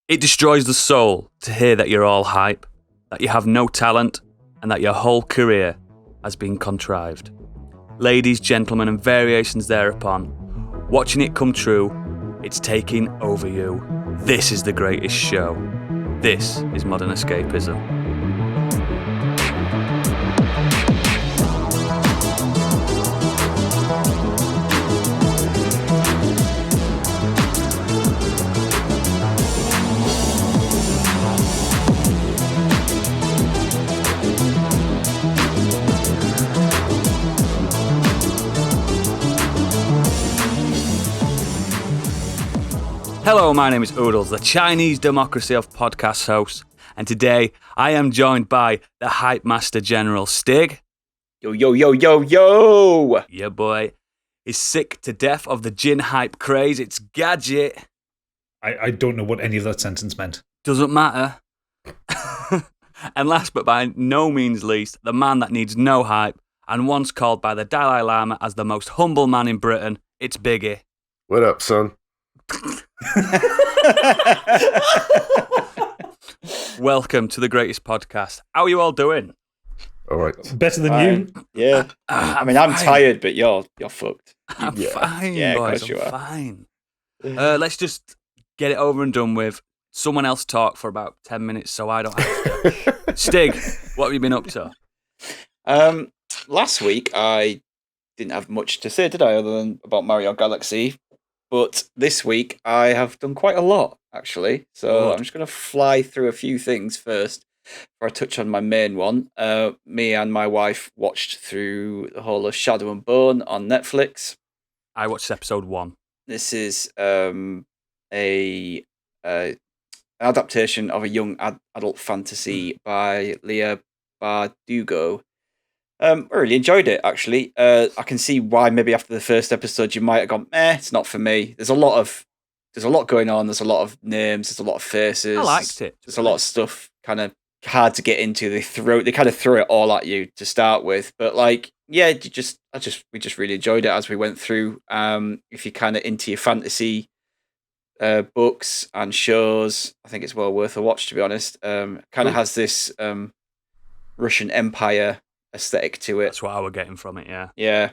It destroys the soul to hear that you're all hype, that you have no talent, and that your whole career has been contrived. Ladies, gentlemen, and variations thereupon, watching it come true, it's taking over you. This is the greatest show. This is Modern Escapism. Hello, my name is Oodles, the Chinese democracy of podcast hosts, and today I am joined by the Hype Master General Stig. Yo, yo, yo, yo, yo! Yeah, boy. Is sick to death of the gin hype craze. It's Gadget. I don't know what any of that sentence meant. Doesn't matter. And last but by no means least, the man that needs no hype, and once called by the Dalai Lama as the most humble man in Britain, it's Biggie. What up, son? Welcome to the greatest podcast. How are you all doing? All right. Better than Fine. you. Yeah. I'm tired, but you're fucked. I'm Yeah. fine, Yeah, of boys. course you I'm are. fine. Let's just get it over and done with. Someone else talk for about 10 minutes so I don't have to. Stig, what have you been up to? Last week I didn't have much to say, did I, other than about Mario Galaxy? But this week I have done quite a lot, actually. So Good. I'm just going to fly through a few things first before I touch on my main one. Me and my wife watched through the whole of Shadow and Bone on Netflix. I watched episode 1. This is a adaptation of a young adult fantasy by Leah Bardugo. I really enjoyed it, actually. I can see why maybe after the first episode you might have gone, it's not for me. There's a lot going on. There's a lot of names. There's a lot of faces. I liked it. There's a lot of stuff kind of hard to get into. They kind of throw it all at you to start with, but like, yeah, we just really enjoyed it as we went through. If you're kind of into your fantasy books and shows, I think it's well worth a watch, to be honest. Kind of has this Russian Empire aesthetic to it. That's what I was getting from it, yeah. Yeah,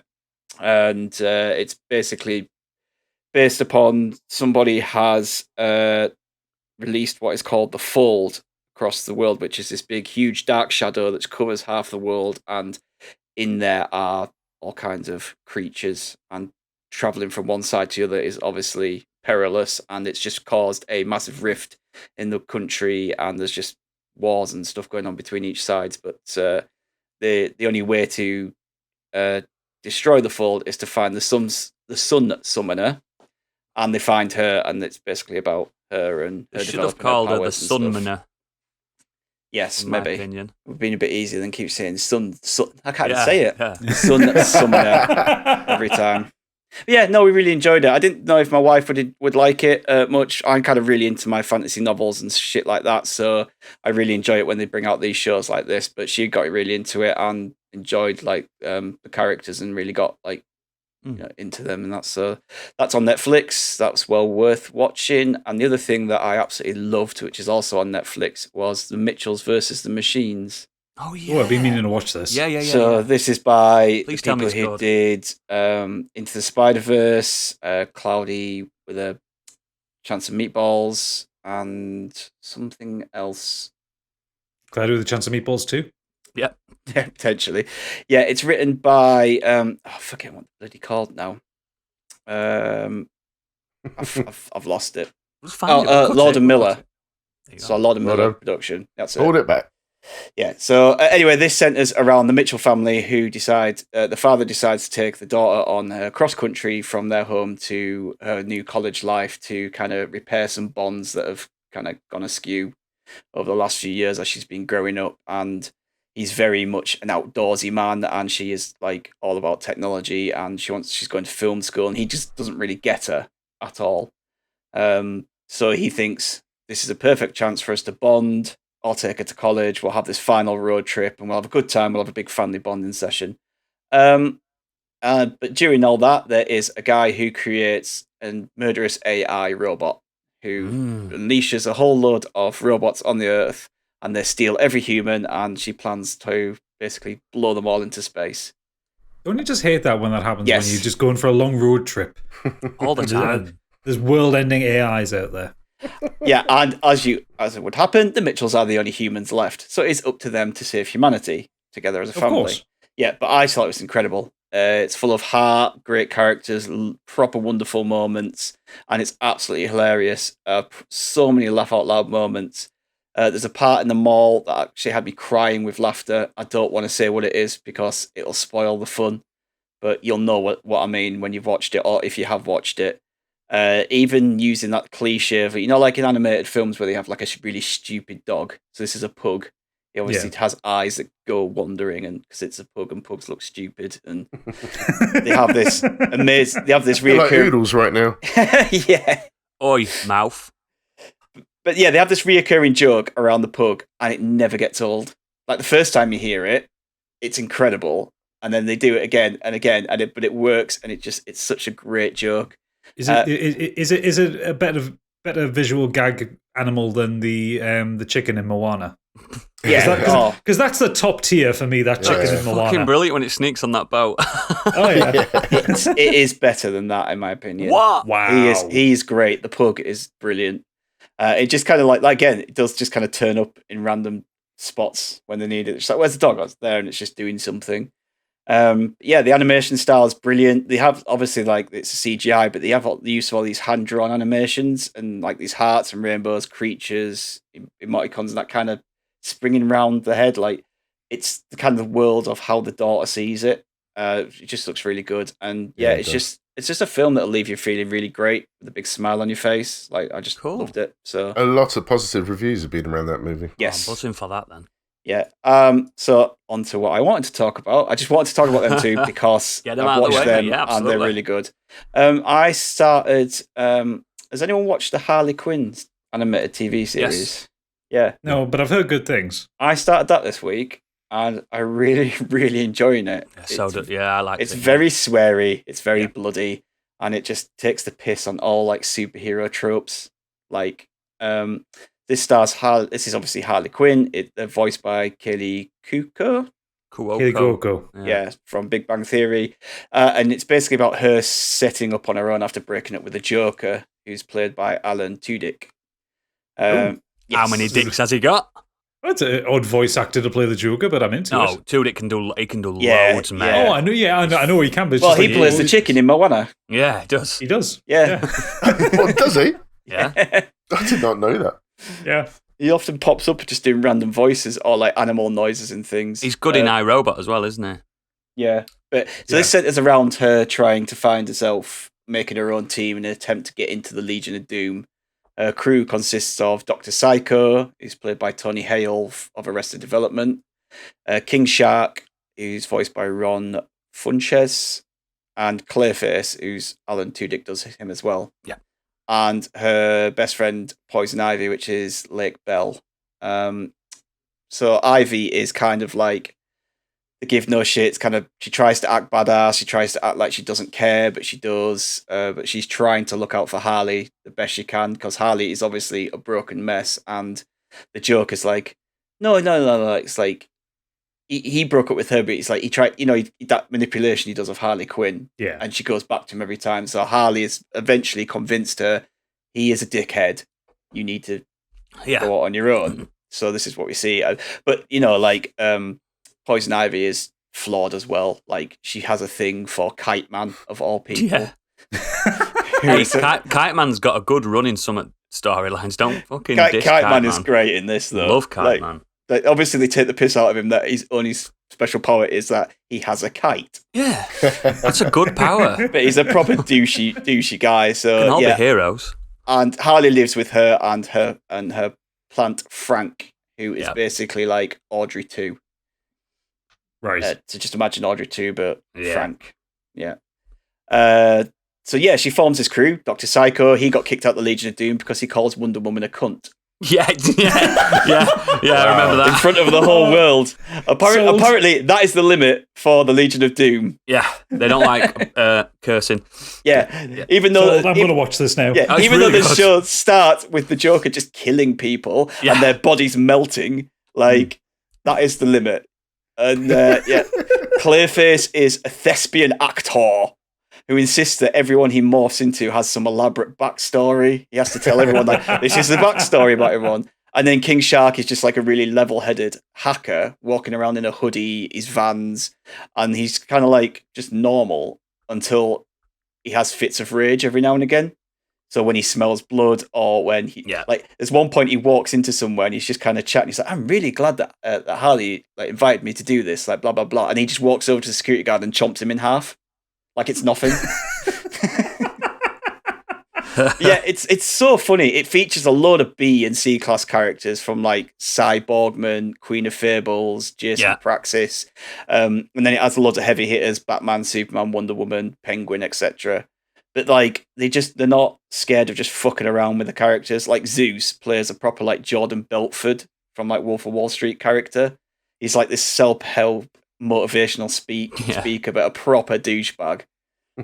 and it's basically based upon somebody has released what is called the Fold across the world, which is this big, huge dark shadow that covers half the world, and in there are all kinds of creatures, and traveling from one side to the other is obviously perilous, and it's just caused a massive rift in the country, and there's just wars and stuff going on between each sides, but the only way to destroy the Fold is to find the sun summoner, and they find her, and it's basically about her and her They should have developing called her the powers and stuff. Sunmaner, Yes, in my maybe. opinion. It would have been a bit easier than keep saying sun. I can't even Yeah, say it. yeah. Sun summoner every time. But yeah, no, we really enjoyed it. I didn't know if my wife would like it much. I'm kind of really into my fantasy novels and shit like that, so I really enjoy it when they bring out these shows like this. But she got really into it and enjoyed like the characters and really got like into them, and that's on Netflix. That's well worth watching. And the other thing that I absolutely loved, which is also on Netflix, was The Mitchells versus the Machines. Oh, yeah. Oh, I've been meaning to watch this. Yeah. So this is by Please the tell me people it's who good. did Into the Spider-Verse, Cloudy with a Chance of Meatballs, and something else. Glad with a chance of meatballs too. Yep. Yeah, potentially. Yeah, it's written by I forget what the bloody called now. I've lost it. Just find it. Cut Lord it. and Miller. There you go. So Lord and Well Miller done. production. That's it. Hold it back. Yeah. So anyway, this centers around the Mitchell family, who decide the father decides to take the daughter on cross country from their home to her new college life to kind of repair some bonds that have kind of gone askew over the last few years as she's been growing up. And he's very much an outdoorsy man, and she is like all about technology, and she's going to film school, and he just doesn't really get her at all. So he thinks this is a perfect chance for us to bond. I'll take her to college. We'll have this final road trip, and we'll have a good time. We'll have a big family bonding session. But during all that, there is a guy who creates a murderous AI robot who unleashes a whole load of robots on the Earth, and they steal every human, and she plans to basically blow them all into space. Don't you just hate that when that happens? Yes. When you're just going for a long road trip. All the time. There's world-ending AIs out there. Yeah, and as it would happen, the Mitchells are the only humans left, so it's up to them to save humanity together as a family. Of course. Yeah, but I thought it was incredible. It's full of heart, great characters, proper wonderful moments, and it's absolutely hilarious. So many laugh out loud moments. There's a part in the mall that actually had me crying with laughter. I don't want to say what it is because it'll spoil the fun, but you'll know what I mean when you've watched it, or if you have watched it. Even using that cliche of, like in animated films where they have like a really stupid dog. So this is a pug. He obviously has eyes that go wandering, and because it's a pug, and pugs look stupid, and they have this amazing. They have this They're like reoccurring. Oodles right now. Yeah. Oi, mouth. But yeah, they have this reoccurring joke around the pug, and it never gets old. Like the first time you hear it, it's incredible, and then they do it again and again, but it works, and it's such a great joke. Is it a better visual gag animal than the chicken in Moana? Yeah, because that's the top tier for me. That chicken in Fucking Moana. brilliant when it sneaks on that boat. Oh yeah. it is better than that, in my opinion. What? Wow. He is great. The pug is brilliant. It just kind of like again, it does just kind of turn up in random spots when they need it. It's like, where's the dog? Oh, it's there, and it's just doing something. The animation style is brilliant. They have obviously it's a CGI, but they have the use of all these hand drawn animations and like these hearts and rainbows, creatures, emoticons, and that kind of springing around the head. Like it's the kind of world of how the daughter sees it. It just looks really good, and it's just a film that'll leave you feeling really great with a big smile on your face. Like I just loved it. So A lot of positive reviews have been around that movie. yes, I'm buzzing for that then. yeah. So on to what I wanted to talk about. I just wanted to talk about them too because Get them I've out of the watched way, them yeah, and they're absolutely. really good. I started. Has anyone watched the Harley Quinn animated TV series? Yes. Yeah, No, but I've heard good things. I started that this week, and I really, really enjoying it. I like it. It's very sweary. It's very bloody, and it just takes the piss on all like superhero tropes. Like, this is obviously Harley Quinn. They're voiced by Kaylee Cuoco. Cuoco. Yeah, from Big Bang Theory, and it's basically about her setting up on her own after breaking up with the Joker, who's played by Alan Tudyk. How many dicks has he got? That's an odd voice actor to play the Joker, but I'm into No, it. Tudyk can do. He can do Yeah, loads, yeah. man. Oh, I know. Yeah, I know he can. But it's Well, just he like, plays the chicken in Moana. Yeah, he does. He does. Yeah. What, does he? Yeah. I did not know that. Yeah. He often pops up just doing random voices or like animal noises and things. He's good in iRobot as well, isn't he? Yeah. But so this centers around her trying to find herself, making her own team in an attempt to get into the Legion of Doom. Her crew consists of Dr. Psycho, who's played by Tony Hale of Arrested Development, King Shark, who's voiced by Ron Funches, and Clayface, who's Alan Tudyk does him as well. Yeah. And her best friend, Poison Ivy, which is Lake Bell. So Ivy is kind of like the give no shits kind of. She tries to act badass. She tries to act like she doesn't care, but she does. But she's trying to look out for Harley the best she can because Harley is obviously a broken mess. And the Joker's like, no. It's like he broke up with her, but it's like he tried. That manipulation he does of Harley Quinn. Yeah. And she goes back to him every time. So Harley has eventually convinced her he is a dickhead. You need to go out on your own. So this is what we see. But Poison Ivy is flawed as well. Like she has a thing for Kite Man of all people. Yeah. Hey, Kite Man's got a good run in some storylines. Don't fucking diss Kite Man is great in this though. Love Kite Man. Like, obviously, they take the piss out of him that his only special power is that he has a kite. Yeah, that's a good power. But he's a proper douchey guy. So Can all be heroes. And Harley lives with her and her plant Frank, who is basically like Audrey 2. Right. So just imagine Audrey 2, but Yeah. Frank. Yeah. So she forms his crew. Dr. Psycho, he got kicked out of the Legion of Doom because he calls Wonder Woman a cunt. Yeah. I remember that. In front of the whole world. Apparently, that is the limit for the Legion of Doom. Yeah, they don't like cursing. Yeah, even though I'm going to watch this now. Yeah, it's even really though the good. show starts with the Joker just killing people and their bodies melting, like that is the limit. And Clayface is a thespian actor who insists that everyone he morphs into has some elaborate backstory. He has to tell everyone like this is the backstory about everyone. And then King Shark is just like a really level-headed hacker walking around in a hoodie, his Vans, and he's kind of like just normal until he has fits of rage every now and again. So when he smells blood, or when like, there's one point he walks into somewhere and he's just kind of chatting. He's like, "I'm really glad that that Harley like invited me to do this." Like blah blah blah, and he just walks over to the security guard and chomps him in half, like it's nothing. Yeah, it's so funny. It features a load of B and C class characters from like Cyborgman, Queen of Fables, Jason Praxis, and then it has a lot of heavy hitters: Batman, Superman, Wonder Woman, Penguin, etc. But like they're not scared of just fucking around with the characters. Like Zeus plays a proper like Jordan Belford from like Wolf of Wall Street character. He's like this self-help motivational speaker, but a proper douchebag.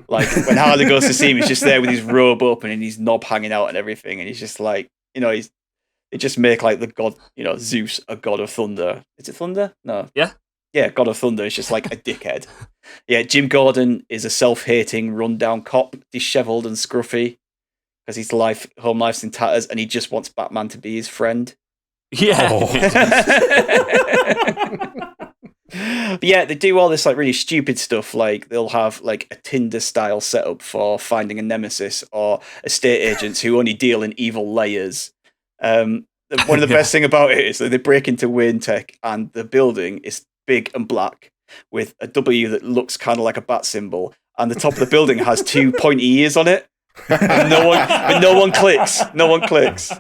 Like when Harley goes to see him, he's just there with his robe open and his knob hanging out and everything, and he's just like, they just make like the god, Zeus, a god of thunder. Is it thunder? No. Yeah, god of thunder is just like a dickhead. Yeah, Jim Gordon is a self-hating, rundown cop, dishevelled and scruffy because his home life's in tatters, and he just wants Batman to be his friend. Yeah. But yeah, they do all this like really stupid stuff. Like they'll have like a Tinder style setup for finding a nemesis, or estate agents who only deal in evil layers. One of the best thing about it is that they break into Wayne Tech, and the building is big and black with a W that looks kind of like a bat symbol, and the top of the building has two pointy ears on it. And no one clicks. No one clicks.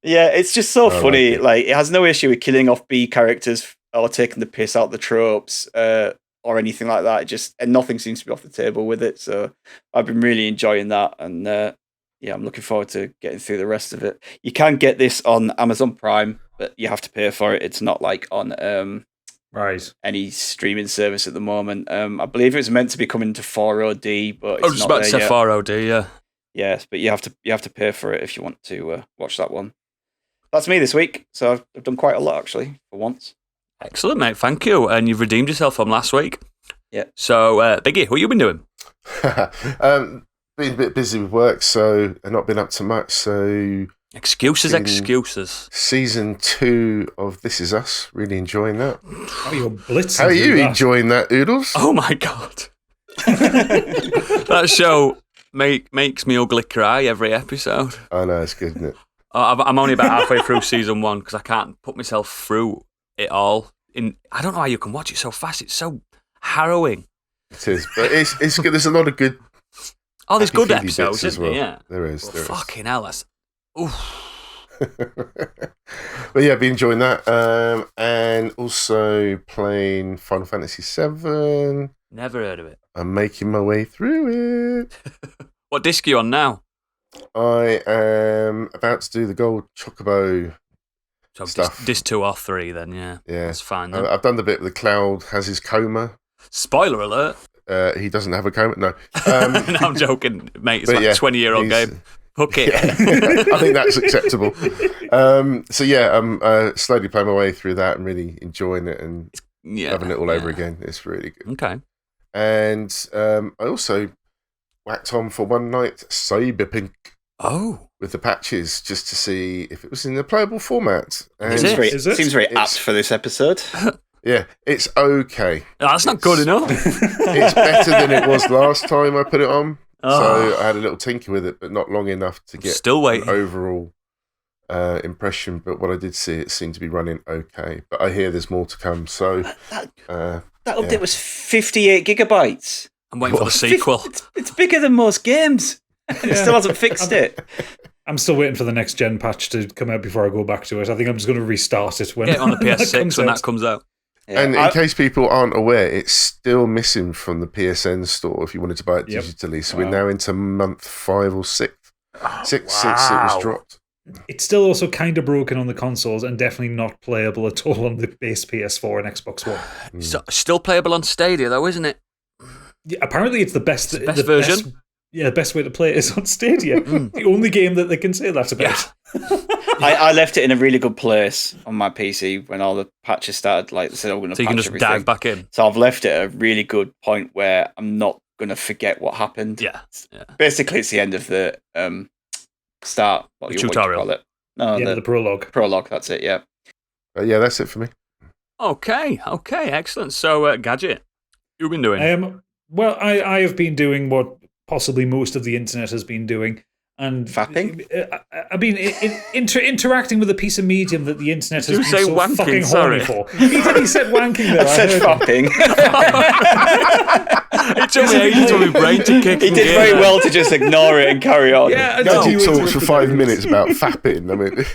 Yeah, it's just so funny. Like it has no issue with killing off B characters or taking the piss out the tropes or anything like that. And nothing seems to be off the table with it. So I've been really enjoying that, and I'm looking forward to getting through the rest of it. You can get this on Amazon Prime, but you have to pay for it. It's not like on any streaming service at the moment. I believe it was meant to be coming to 4OD, but it's I was just about to say 4OD, yeah. Yes, but you have to pay for it if you want to watch that one. That's me this week. So I've done quite a lot actually for once. Excellent, mate. Thank you. And you've redeemed yourself from last week. Yeah. So, Biggie, what have you been doing? Been a bit busy with work, so I've not been up to much. So Excuses. Season 2 of This Is Us. Really enjoying that. Oh, you're blitzing. How are you that. enjoying that, Oodles? Oh my god. That show makes me ugly cry every episode. I know, it's good, isn't it? I'm only about halfway through season 1 because I can't put myself through it all. I don't know how you can watch it so fast. It's so harrowing. It is, but it's good. There's a lot of good. Oh, there's good happy-feely episodes, bits isn't there? Yeah. There is. Fucking hell, that's... Oof. But yeah, I've been enjoying that, and also playing Final Fantasy VII. Never heard of it. I'm making my way through it. What disc are you on now? I am about to do the gold chocobo So stuff. Disc 2 or 3 then, yeah. Yeah, That's fine then. I've done the bit where the Cloud has his coma. Spoiler alert. He doesn't have a coma. No, No, I'm joking, mate. It's but like yeah, a 20-year-old he's- game. Hook it. Yeah, I think that's acceptable. So yeah, I'm slowly playing my way through that and really enjoying it and loving it all over again. It's really good. Okay. And I also whacked on for one night Cyberpunk Oh. with the patches just to see if it was in the playable format. And Is it? Seems very apt for this episode. Yeah, it's okay. Oh, that's not good enough. It's better than it was last time I put it on. Oh. So I had a little tinker with it, but not long enough to get Still waiting. an overall impression. But what I did see, it seemed to be running okay. But I hear there's more to come. So That update was 58 gigabytes. I'm waiting for the sequel. It's bigger than most games. It still hasn't fixed it. I'm still waiting for the next gen patch to come out before I go back to it. I think I'm just going to restart it when Get it on the PS6 comes when out. that comes out. Yeah, And in case people aren't aware, it's still missing from the PSN store if you wanted to buy it Yep. digitally. So Wow. we're now into month 5 or 6. Six it Wow. was dropped. it's still also kind of broken on the consoles and definitely not playable at all on the base PS4 and Xbox One. So, still playable on Stadia, though, isn't it? Yeah, apparently, it's the best version. The best way to play it is on Stadia. The only game that they can say that about. Yeah. I left it in a really good place on my PC when all the patches started. Like, they said, I'm going to So you patch can just everything. dive back in. So I've left it at a really good point where I'm not going to forget what happened. Yeah. Basically, it's the end of the start. What you tutorial. call it? No, The prologue. Prologue. That's it. Yeah. Yeah, that's it for me. Okay, excellent. So, Gadget, you've been doing? Well, I have been doing what possibly most of the internet has been doing. And Fapping? I've been interacting with a piece of medium that the internet has been say so wanking? fucking Sorry. horny for. He said wanking there. I said fapping. It took me ages for my brain to kick He in did gear very there. well to just ignore it and carry on. Yeah, Gadget talks for 5 minutes about fapping. I mean,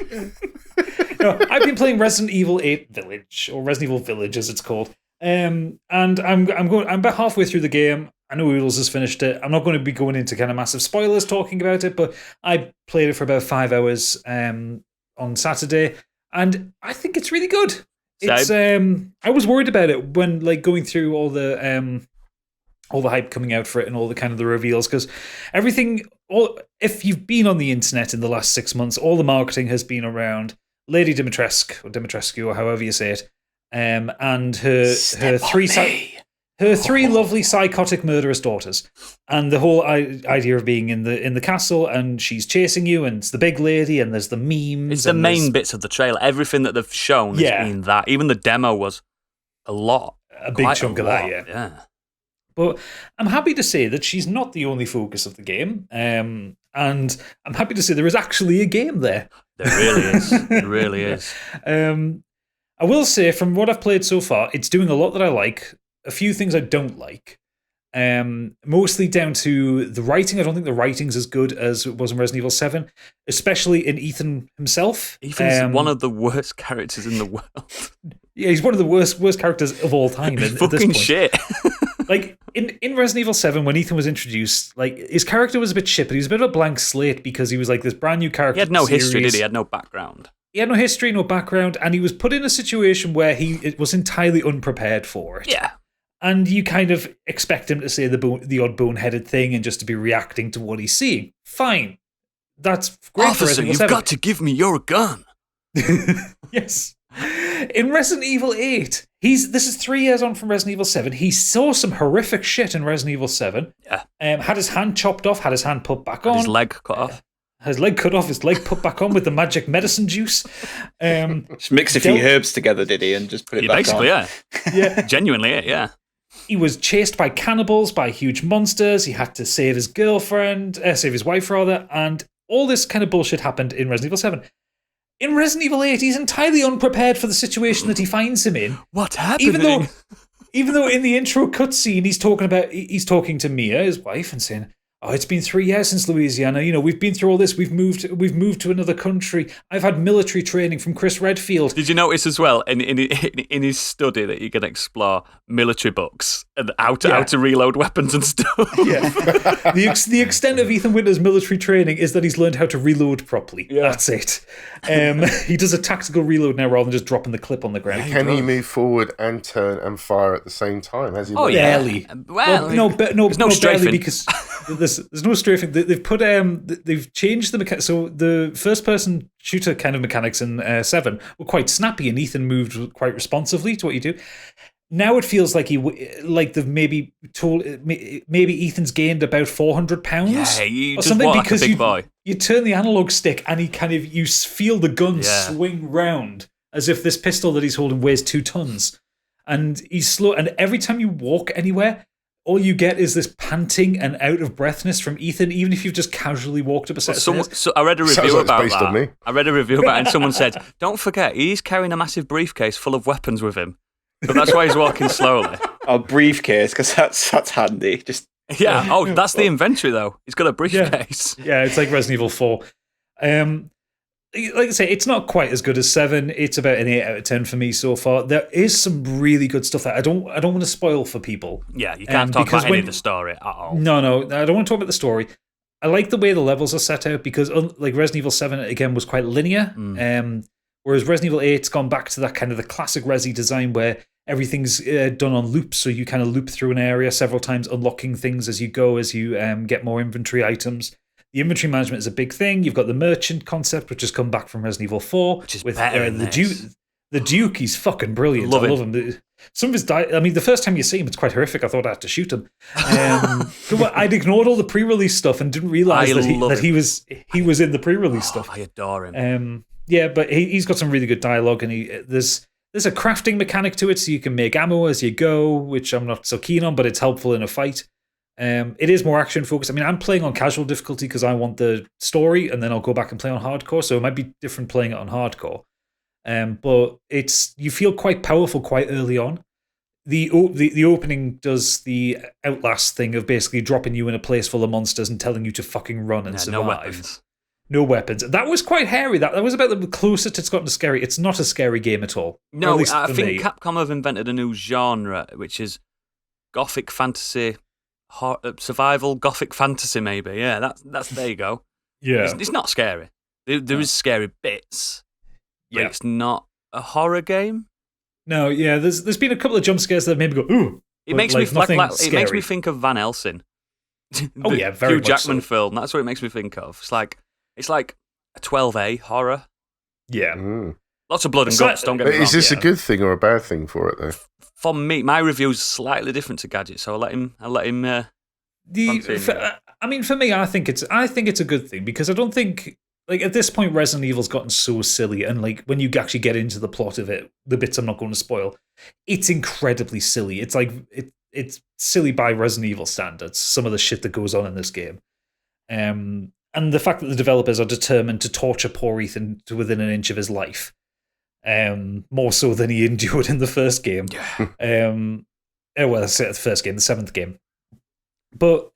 No, I've been playing Resident Evil 8 Village, or Resident Evil Village as it's called. And I'm about halfway through the game. I know Oodles has finished it. I'm not going to be going into kind of massive spoilers talking about it, but I played it for about 5 hours on Saturday, and I think it's really good. It's I was worried about it when going through all the hype coming out for it and all the kind of the reveals, because if you've been on the internet in the last 6 months, all the marketing has been around Lady Dimitrescu, or however you say it, and her three lovely psychotic murderous daughters, and the whole idea of being in the castle, and she's chasing you, and it's the big lady, and there's the memes. It's the main bits of the trailer. Everything that they've shown has been that. Even the demo was a big chunk of that. Yeah. But I'm happy to say that she's not the only focus of the game, and I'm happy to say there is actually a game there. There really is. It really is. I will say, from what I've played so far, it's doing a lot that I like. A few things I don't like. Mostly down to the writing. I don't think the writing's as good as it was in Resident Evil 7, especially in Ethan himself. Ethan's one of the worst characters in the world. Yeah, he's one of the worst characters of all time. At fucking this point. shit. In Resident Evil 7, when Ethan was introduced, his character was a bit shit, but he was a bit of a blank slate because he was this brand new character. He had no history, did he? He had no background. He had no history, no background, and he was put in a situation where he was entirely unprepared for it. Yeah. And you kind of expect him to say the odd boneheaded thing and just to be reacting to what he's seeing. Fine. That's great. Officer, you've got to give me your gun. Yes. In Resident Evil 8, this is 3 years on from Resident Evil 7. He saw some horrific shit in Resident Evil 7. Yeah. Had his hand chopped off, had his hand put back on. His leg cut off. His leg cut off, his leg put back on with the magic medicine juice. Just mix a few herbs together, did he, and just put it back basically, on? Yeah. Genuinely, yeah. He was chased by cannibals, by huge monsters. He had to save his save his wife rather, and all this kind of bullshit happened in Resident Evil 7. In Resident Evil 8, he's entirely unprepared for the situation that he finds him in. What's happening? Even though in the intro cutscene he's talking to Mia, his wife, and saying, "Oh, it's been 3 years since Louisiana. We've been through all this. We've moved to another country. I've had military training from Chris Redfield." Did you notice as well in his study that you can explore military books and how to reload weapons and stuff? Yeah. The extent of Ethan Winter's military training is that he's learned how to reload properly. Yeah. That's it. He does a tactical reload now rather than just dropping the clip on the ground. Can he move forward and turn and fire at the same time? Has he? Oh, barely. Well, no, strafing. barely, because there's no strafing. They've put they've changed the mechanics. So the first person shooter kind of mechanics in 7 were quite snappy, and Ethan moved quite responsively to what you do. Now it feels like they've maybe Ethan's gained about 400 pounds. Yeah, you or just something, walk because like a big boy. You turn the analog stick and you feel the gun swing round as if this pistol that he's holding weighs 2 tons, and he's slow. And every time you walk anywhere, all you get is this panting and out of breathness from Ethan, even if you've just casually walked up a set of stairs. So I read a review about based on me. that. I read a review about it, and someone said, "Don't forget, he's carrying a massive briefcase full of weapons with him. So that's why he's walking slowly." A briefcase, because that's handy. Just that's the inventory though. He's got a briefcase. Yeah, it's like Resident Evil 4. Like I say, it's not quite as good as 7. It's about an 8 out of 10 for me so far. There is some really good stuff that I don't want to spoil for people. Yeah, you can't talk about any of the story at all. No, I don't want to talk about the story. I like the way the levels are set out because like Resident Evil 7 again was quite linear. Whereas Resident Evil 8's gone back to that kind of the classic Resi design where everything's done on loops, so you kind of loop through an area several times, unlocking things as you go, as you get more inventory items. The inventory management is a big thing. You've got the merchant concept, which has come back from Resident Evil 4. Which is with better than the Duke, he's fucking brilliant. I love him. Some of his the first time you see him, it's quite horrific. I thought I had to shoot him. I'd ignored all the pre-release stuff and didn't realize that he was in the pre-release stuff. I adore him. Yeah, but he's got some really good dialogue, and there's a crafting mechanic to it, so you can make ammo as you go, which I'm not so keen on, but it's helpful in a fight. It is more action focused. I mean, I'm playing on casual difficulty because I want the story, and then I'll go back and play on hardcore, so it might be different playing it on hardcore. But you feel quite powerful quite early on. The opening does the Outlast thing of basically dropping you in a place full of monsters and telling you to fucking run and survive. No weapons. That was quite hairy. That was about the closest it's gotten to scary. It's not a scary game at all. No, I think Capcom have invented a new genre, which is gothic fantasy, survival gothic fantasy. Maybe, yeah. That's there you go. Yeah, it's not scary. There is scary bits. But it's not a horror game. No, yeah. There's been a couple of jump scares that made me go ooh. It makes me it makes me think of Van Helsing. Oh yeah, very Hugh Jackman so. film. That's what it makes me think of. It's like a 12A horror. Yeah. Lots of blood and guts, don't get me wrong. Is this a good thing or a bad thing for it, though? For me, my review's slightly different to Gadget, so I'll let him continue. For me, I think it's a good thing because I don't think, like, at this point Resident Evil's gotten so silly, and like when you actually get into the plot of it, the bits I'm not going to spoil, it's incredibly silly. It's like it's silly by Resident Evil standards, some of the shit that goes on in this game. And the fact that the developers are determined to torture poor Ethan to within an inch of his life, more so than he endured in the first game. That's the first game, the 7th game. But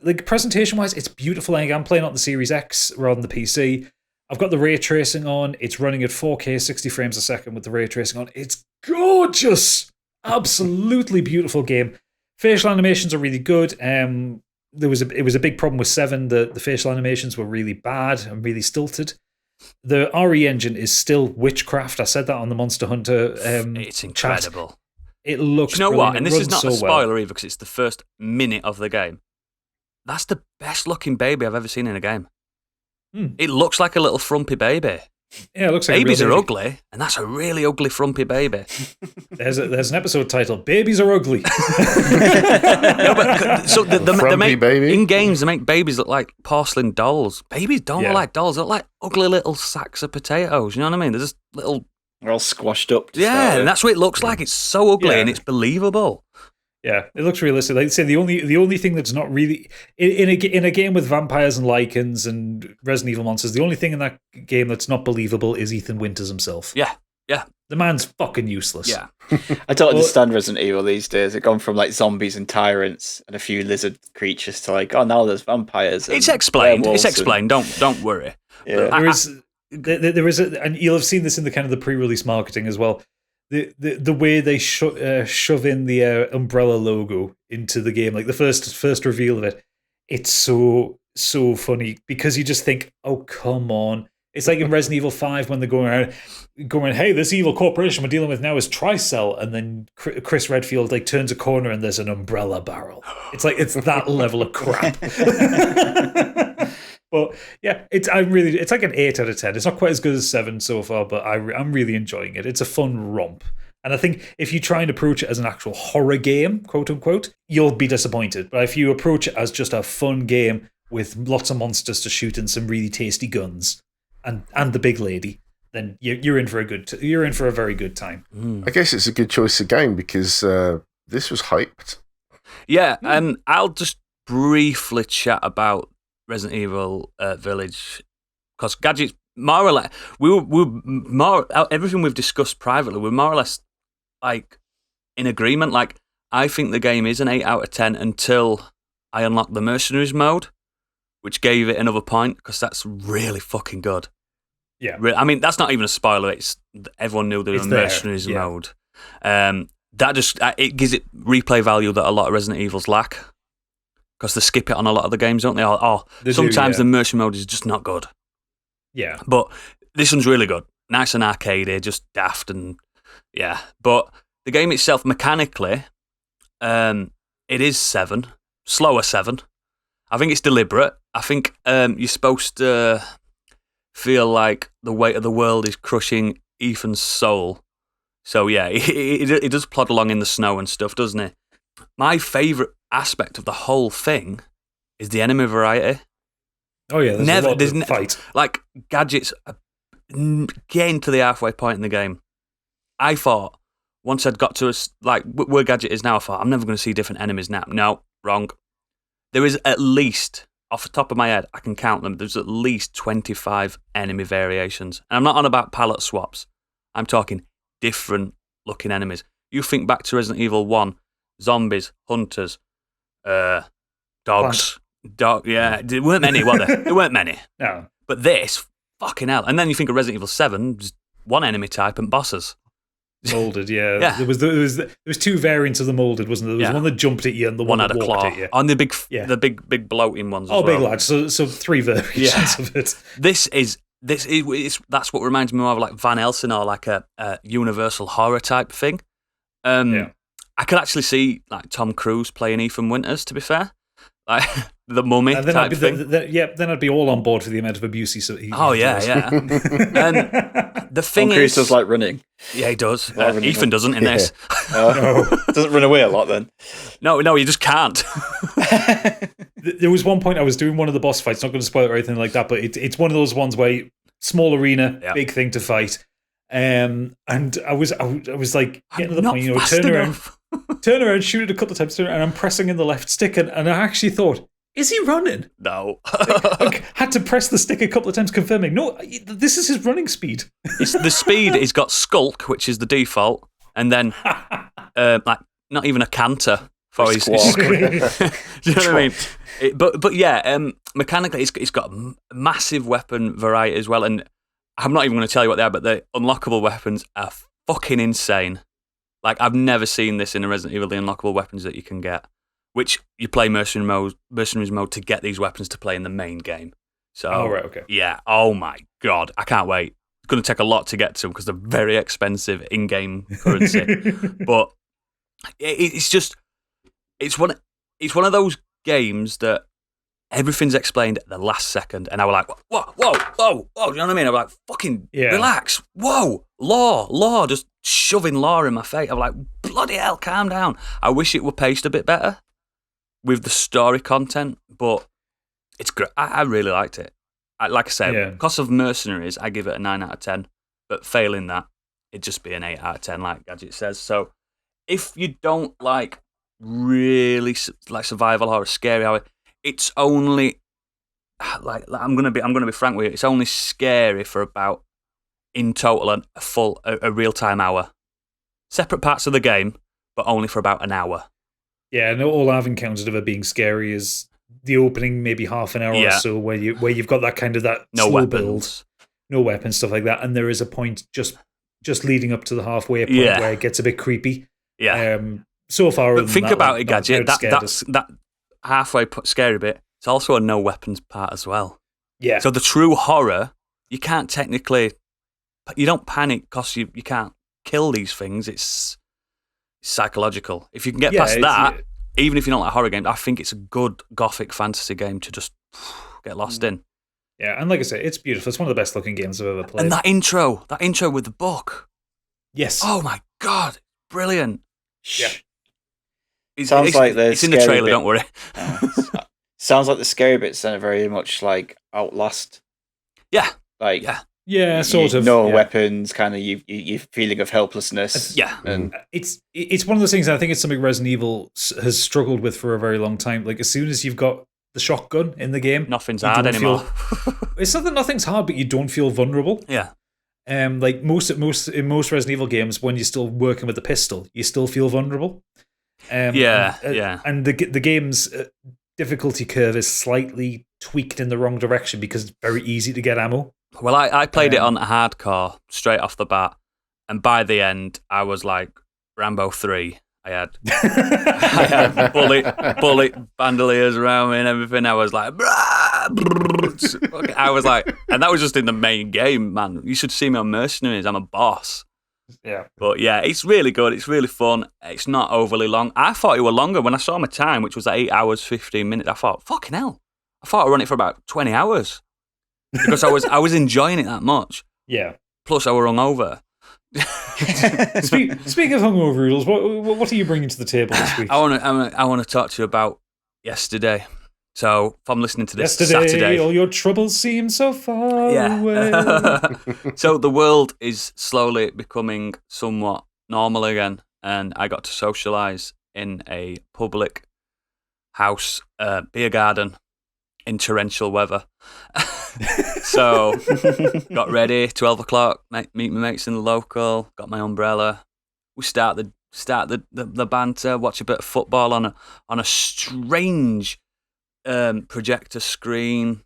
like presentation-wise, it's beautiful. Like, I'm playing on the Series X rather than the PC. I've got the ray tracing on. It's running at 4K, 60 frames a second with the ray tracing on. It's gorgeous, absolutely beautiful game. Facial animations are really good. It was a big problem with 7. The facial animations were really bad and really stilted. The RE engine is still witchcraft. I said that on the Monster Hunter it's incredible. Chat. It looks Do you know brilliant. what? And this is not a spoiler either because it's the first minute of the game. That's the best looking baby I've ever seen in a game. It looks like a little frumpy baby. Yeah, it looks like babies are ugly, and that's a really ugly frumpy baby. There's an episode titled "Babies Are Ugly." No, but so they make baby? in games they make babies look like porcelain dolls. Babies don't look like dolls; they look like ugly little sacks of potatoes. You know what I mean? They're just little. They're all squashed up. And that's what it looks like. It's so ugly and it's believable. Yeah, it looks realistic. Like I say, the only thing that's not really in a game with vampires and lichens and Resident Evil monsters, the only thing in that game that's not believable is Ethan Winters himself. Yeah. The man's fucking useless. Yeah. I don't understand Resident Evil these days. It's gone from like zombies and tyrants and a few lizard creatures to like, oh, now there's vampires. It's explained. It's explained. Don't worry. Yeah. There is, and you'll have seen this in the kind of the pre-release marketing as well. The way they shove in the Umbrella logo into the game, like the first reveal of it, it's so funny because you just think, oh come on. It's like in Resident Evil 5 when they're going, hey, this evil corporation we're dealing with now is Tricell, and then Chris Redfield like turns a corner and there's an umbrella barrel. It's like it's that level of crap. But yeah, it's like an 8 out of 10. It's not quite as good as 7 so far, but I'm really enjoying it. It's a fun romp. And I think if you try and approach it as an actual horror game, quote unquote, you'll be disappointed. But if you approach it as just a fun game with lots of monsters to shoot and some really tasty guns and the big lady, then you're in for a very good time. I guess it's a good choice of game because this was hyped. Yeah, I'll just briefly chat about Resident Evil Village because Gadget's more or less everything we've discussed privately, we're more or less like in agreement. Like, I think the game is an 8 out of 10 until I unlocked the Mercenaries mode, which gave it another point because that's really fucking good. Yeah, I mean that's not even a spoiler. Everyone knew there was a Mercenaries mode. That just it gives it replay value that a lot of Resident Evils lack. because they skip it on a lot of the games, don't they? They sometimes do, the mercenary mode is just not good. Yeah. But this one's really good. Nice and arcadey, just daft and yeah. But the game itself, mechanically, it is 7. Slower 7. I think it's deliberate. I think you're supposed to feel like the weight of the world is crushing Ethan's soul. So yeah, it does plod along in the snow and stuff, doesn't it? My favourite aspect of the whole thing is the enemy variety. Oh yeah, there's a fight. Like gadgets getting to the halfway point in the game. I thought once I'd got to where gadget is now, I thought I'm never going to see different enemies now. No, wrong. There is at least, off the top of my head, I can count them. There's at least 25 enemy variations, and I'm not on about palette swaps. I'm talking different looking enemies. You think back to Resident Evil 1, zombies, hunters, dogs. Yeah, there weren't many, were there? There weren't many. No. But this, fucking hell. And then you think of Resident Evil 7, just one enemy type and bosses. Molded, yeah. Yeah. There was 2 variants of the molded, wasn't there? There was one that jumped at you and the one that had a walked claw. at you. And the big bloating ones as well. Big lads. So 3 variations of it. This is that's what reminds me more of like Van Helsing or like a universal horror type thing. I could actually see like Tom Cruise playing Ethan Winters, to be fair. Like the Mummy type thing. Then I'd be all on board for the amount of abuse he yeah. And the thing Tom Cruise does like running. Yeah, he does. Ethan doesn't in this. Doesn't run away a lot then. No, he just can't. There was one point I was doing one of the boss fights, not going to spoil it or anything like that, but it's one of those ones where small arena, big thing to fight. And I was like getting to the point, turn around, shoot it a couple of times, and I'm pressing in the left stick, and I actually thought, is he running? No. I had to press the stick a couple of times, confirming, no, this is his running speed. It's the speed, he's got skulk, which is the default, and then like not even a canter for his squawk. Do you know what I mean? But yeah, mechanically, it's got a massive weapon variety as well, and I'm not even going to tell you what they are, but the unlockable weapons are fucking insane. Like, I've never seen this in a Resident Evil, the unlockable weapons that you can get, which you play Mercenaries mode to get these weapons to play in the main game. So, yeah, oh my God, I can't wait. It's going to take a lot to get to them because they're very expensive in-game currency. But it's one of those games that everything's explained at the last second, and I was like, whoa, you know what I mean? I'm like, fucking relax, whoa, law, just shoving law in my face. I'm like, bloody hell, calm down. I wish it were paced a bit better with the story content, but it's great. I really liked it. Like I said, because of Mercenaries, I give it a 9 out of 10, but failing that, it'd just be an 8 out of 10, like Gadget says. So if you don't like really like survival horror, scary horror, it's only like I'm gonna be frank with you. It's only scary for about in total a real time hour. Separate parts of the game, but only for about an hour. Yeah, no. All I've encountered of it being scary is the opening, maybe half an hour or so, where you've got that kind of no slow weapons. build, no weapons, stuff like that, and there is a point just leading up to the halfway point where it gets a bit creepy. Yeah. So far, but think about it, Gadget. That halfway scary bit. It's also a no weapons part as well. Yeah. So the true horror, you can't technically, you don't panic because you can't kill these things. It's psychological. If you can get past that, even if you don't like horror games, I think it's a good gothic fantasy game to just get lost in. Yeah, and like I say, it's beautiful. It's one of the best looking games I've ever played. And that intro with the book. Yes. Oh my God, brilliant. Yeah. Sounds like it's in the trailer, don't worry. Sounds like the scary bits are very much like Outlast. Yeah. Like yeah, sort of. No weapons, kind of you feeling of helplessness. Yeah. And it's one of those things, and I think it's something Resident Evil has struggled with for a very long time. Like, as soon as you've got the shotgun in the game, nothing's hard anymore. It's not that nothing's hard, but you don't feel vulnerable. Yeah. Like in most Resident Evil games, when you're still working with the pistol, you still feel vulnerable. And the game's difficulty curve is slightly tweaked in the wrong direction because it's very easy to get ammo. Well, I played it on hardcore straight off the bat, and by the end, I was like Rambo 3. I had bullet bandoliers around me and everything. I was like, I was like, and that was just in the main game, man. You should see me on Mercenaries. I'm a boss. Yeah. But yeah, it's really good. It's really fun. It's not overly long. I thought it were longer when I saw my time, which was like 8 hours, 15 minutes. I thought, fucking hell. I thought I'd run it for about 20 hours because I was enjoying it that much. Yeah. Plus, I were hungover. Speaking of hungover, Oodles, what are you bringing to the table this week? I want to talk to you about yesterday. So, if I'm listening to this Saturday, all your troubles seem so far away. So the world is slowly becoming somewhat normal again, and I got to socialise in a public house, beer garden, in torrential weather. So, got ready, 12 o'clock, meet my mates in the local, got my umbrella. We start the banter, watch a bit of football on a strange projector screen.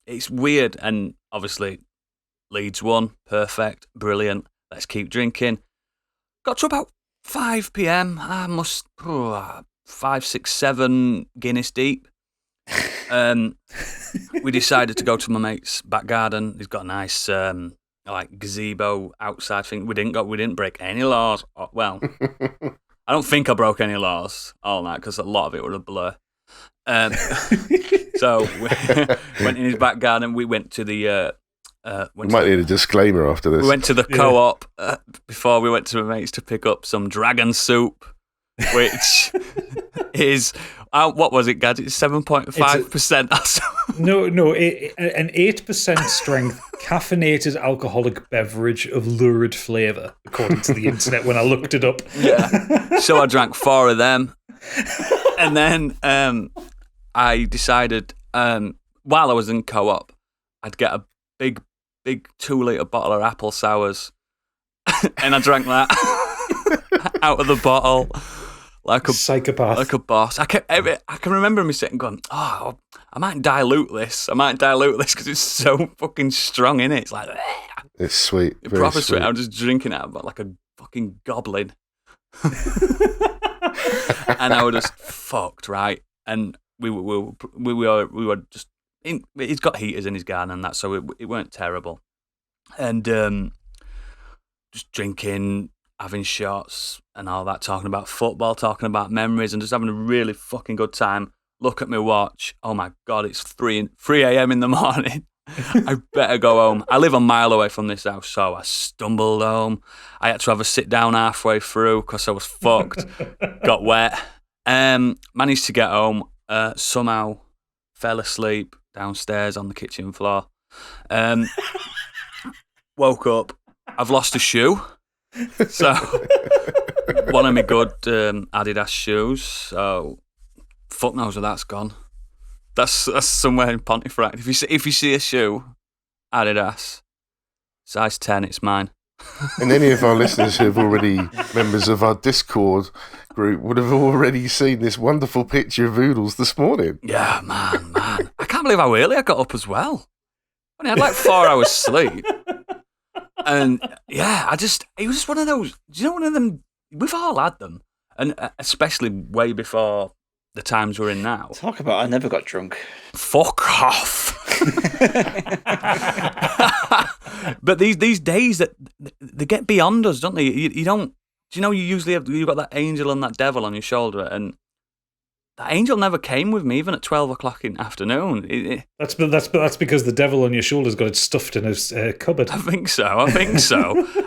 It's weird, and obviously Leeds won, perfect, brilliant. Let's keep drinking. Got to about 5 p.m. I must 5, 6, 7 Guinness deep. We decided to go to my mate's back garden. He's got a nice like gazebo outside thing. We didn't break any laws. Well, I don't think I broke any laws all night because a lot of it was a blur. So we went in his back garden. We went to the. We might need a disclaimer after this. We went to the co-op before we went to my mates to pick up some dragon soup, which is what was it, Gadget? 7.5% or something. No, an 8% strength caffeinated alcoholic beverage of lurid flavour, according to the internet when I looked it up. Yeah. So I drank 4 of them, and then I decided while I was in co-op, I'd get a big 2-litre bottle of apple sours, and I drank that out of the bottle. Like a psychopath, like a boss. I can remember me sitting going, I might dilute this because it's so fucking strong in it. It's like, it's sweet, it's proper sweet. I'm just drinking it out like a fucking goblin, and I was just fucked, right? And we were just in. He's got heaters in his garden and that, so it weren't terrible, and just drinking, having shots and all that, talking about football, talking about memories, and just having a really fucking good time. Look at my watch. Oh my God, it's 3 a.m. in the morning. I better go home. I live a mile away from this house, so I stumbled home. I had to have a sit down halfway through because I was fucked. Got wet. Managed to get home. Somehow fell asleep downstairs on the kitchen floor. Woke up. I've lost a shoe. So one of my good Adidas shoes. So fuck knows where that's gone. That's somewhere in Pontefract. If you see a shoe, Adidas, size 10, it's mine. And any of our listeners who have already members of our Discord group would have already seen this wonderful picture of Oodles this morning. Yeah, man. I can't believe how early I got up as well. I had like 4 hours sleep. And yeah, it was just one of those, do you know, one of them, we've all had them. And especially way before the times we're in now. Talk about, I never got drunk. Fuck off. But these days, that they get beyond us, don't they? You don't, do you know, you've got that angel and that devil on your shoulder, and that angel never came with me, even at 12 o'clock in the afternoon. That's because the devil on your shoulder's got it stuffed in his cupboard. I think so.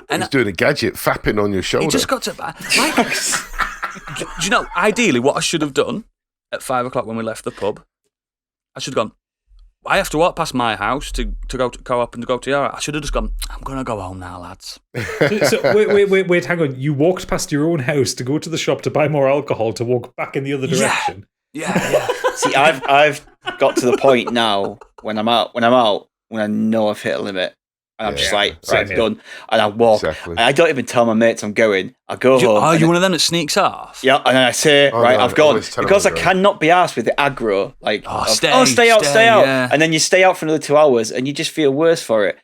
And he's doing a gadget fapping on your shoulder. He just got to... do you know, ideally, what I should have done at 5 o'clock when we left the pub, I should have gone, I have to walk past my house to go to co-op and to go to your house. I should have just gone, I'm going to go home now, lads. So wait, hang on. You walked past your own house to go to the shop to buy more alcohol to walk back in the other direction. Yeah. See, I've got to the point now when I'm out, when I know I've hit a limit. And I'm just like, right, done. And I walk. Exactly. And I don't even tell my mates I'm going. I go home. Are you one of them that sneaks off? Yeah, and then I say, I've gone. Because I cannot be arsed with the aggro. Like, stay out. Yeah. And then you stay out for another 2 hours and you just feel worse for it.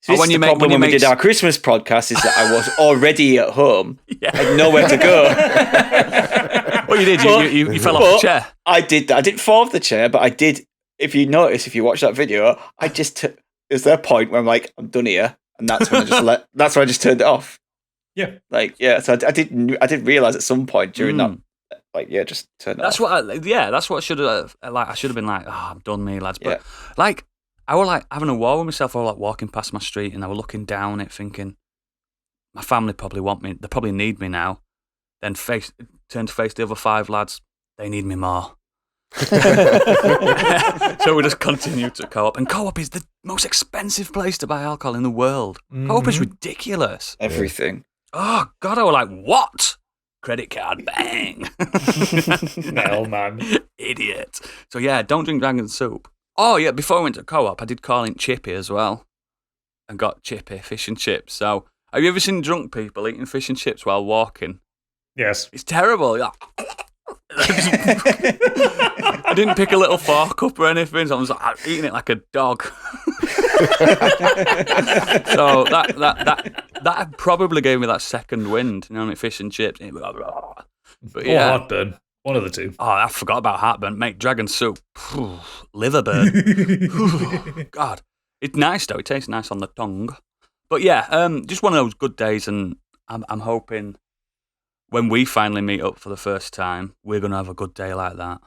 So this is the problem when we did our Christmas podcast is that I was already at home. Yeah. I had nowhere to go. Well, you did. You fell off the chair. I did. I didn't fall off the chair, but I did. If you notice, if you watch that video, I just is there a point where I'm like, I'm done here, and that's when that's when I just turned it off. Yeah. So I didn't realize at some point during that. Just turn it off. That's what I should have. I should have been like, I'm done, me lads. But I was like having a war with myself. I was like walking past my street, and I was looking down it, thinking, my family probably want me. They probably need me now. Then turn to face the other 5 lads. They need me more. So we just continue to Co-op, and Co-op is the most expensive place to buy alcohol in the world. Mm-hmm. Co-op is ridiculous. Everything. Oh God, I was like, what? Credit card, bang. Hell, man. Idiot. So yeah, don't drink dragon soup. Oh yeah, before I went to Co-op, I did call in Chippy as well. And got Chippy, fish and chips. So, have you ever seen drunk people eating fish and chips while walking? Yes. It's terrible. I didn't pick a little fork up or anything, so I was like, eating it like a dog. So that probably gave me that second wind, fish and chips. But yeah, heartburn. One of the two. Oh, I forgot about heartburn. Mate, dragon soup. Liver burn. God. It's nice though. It tastes nice on the tongue. But yeah, just one of those good days, and I'm hoping when we finally meet up for the first time, we're going to have a good day like that.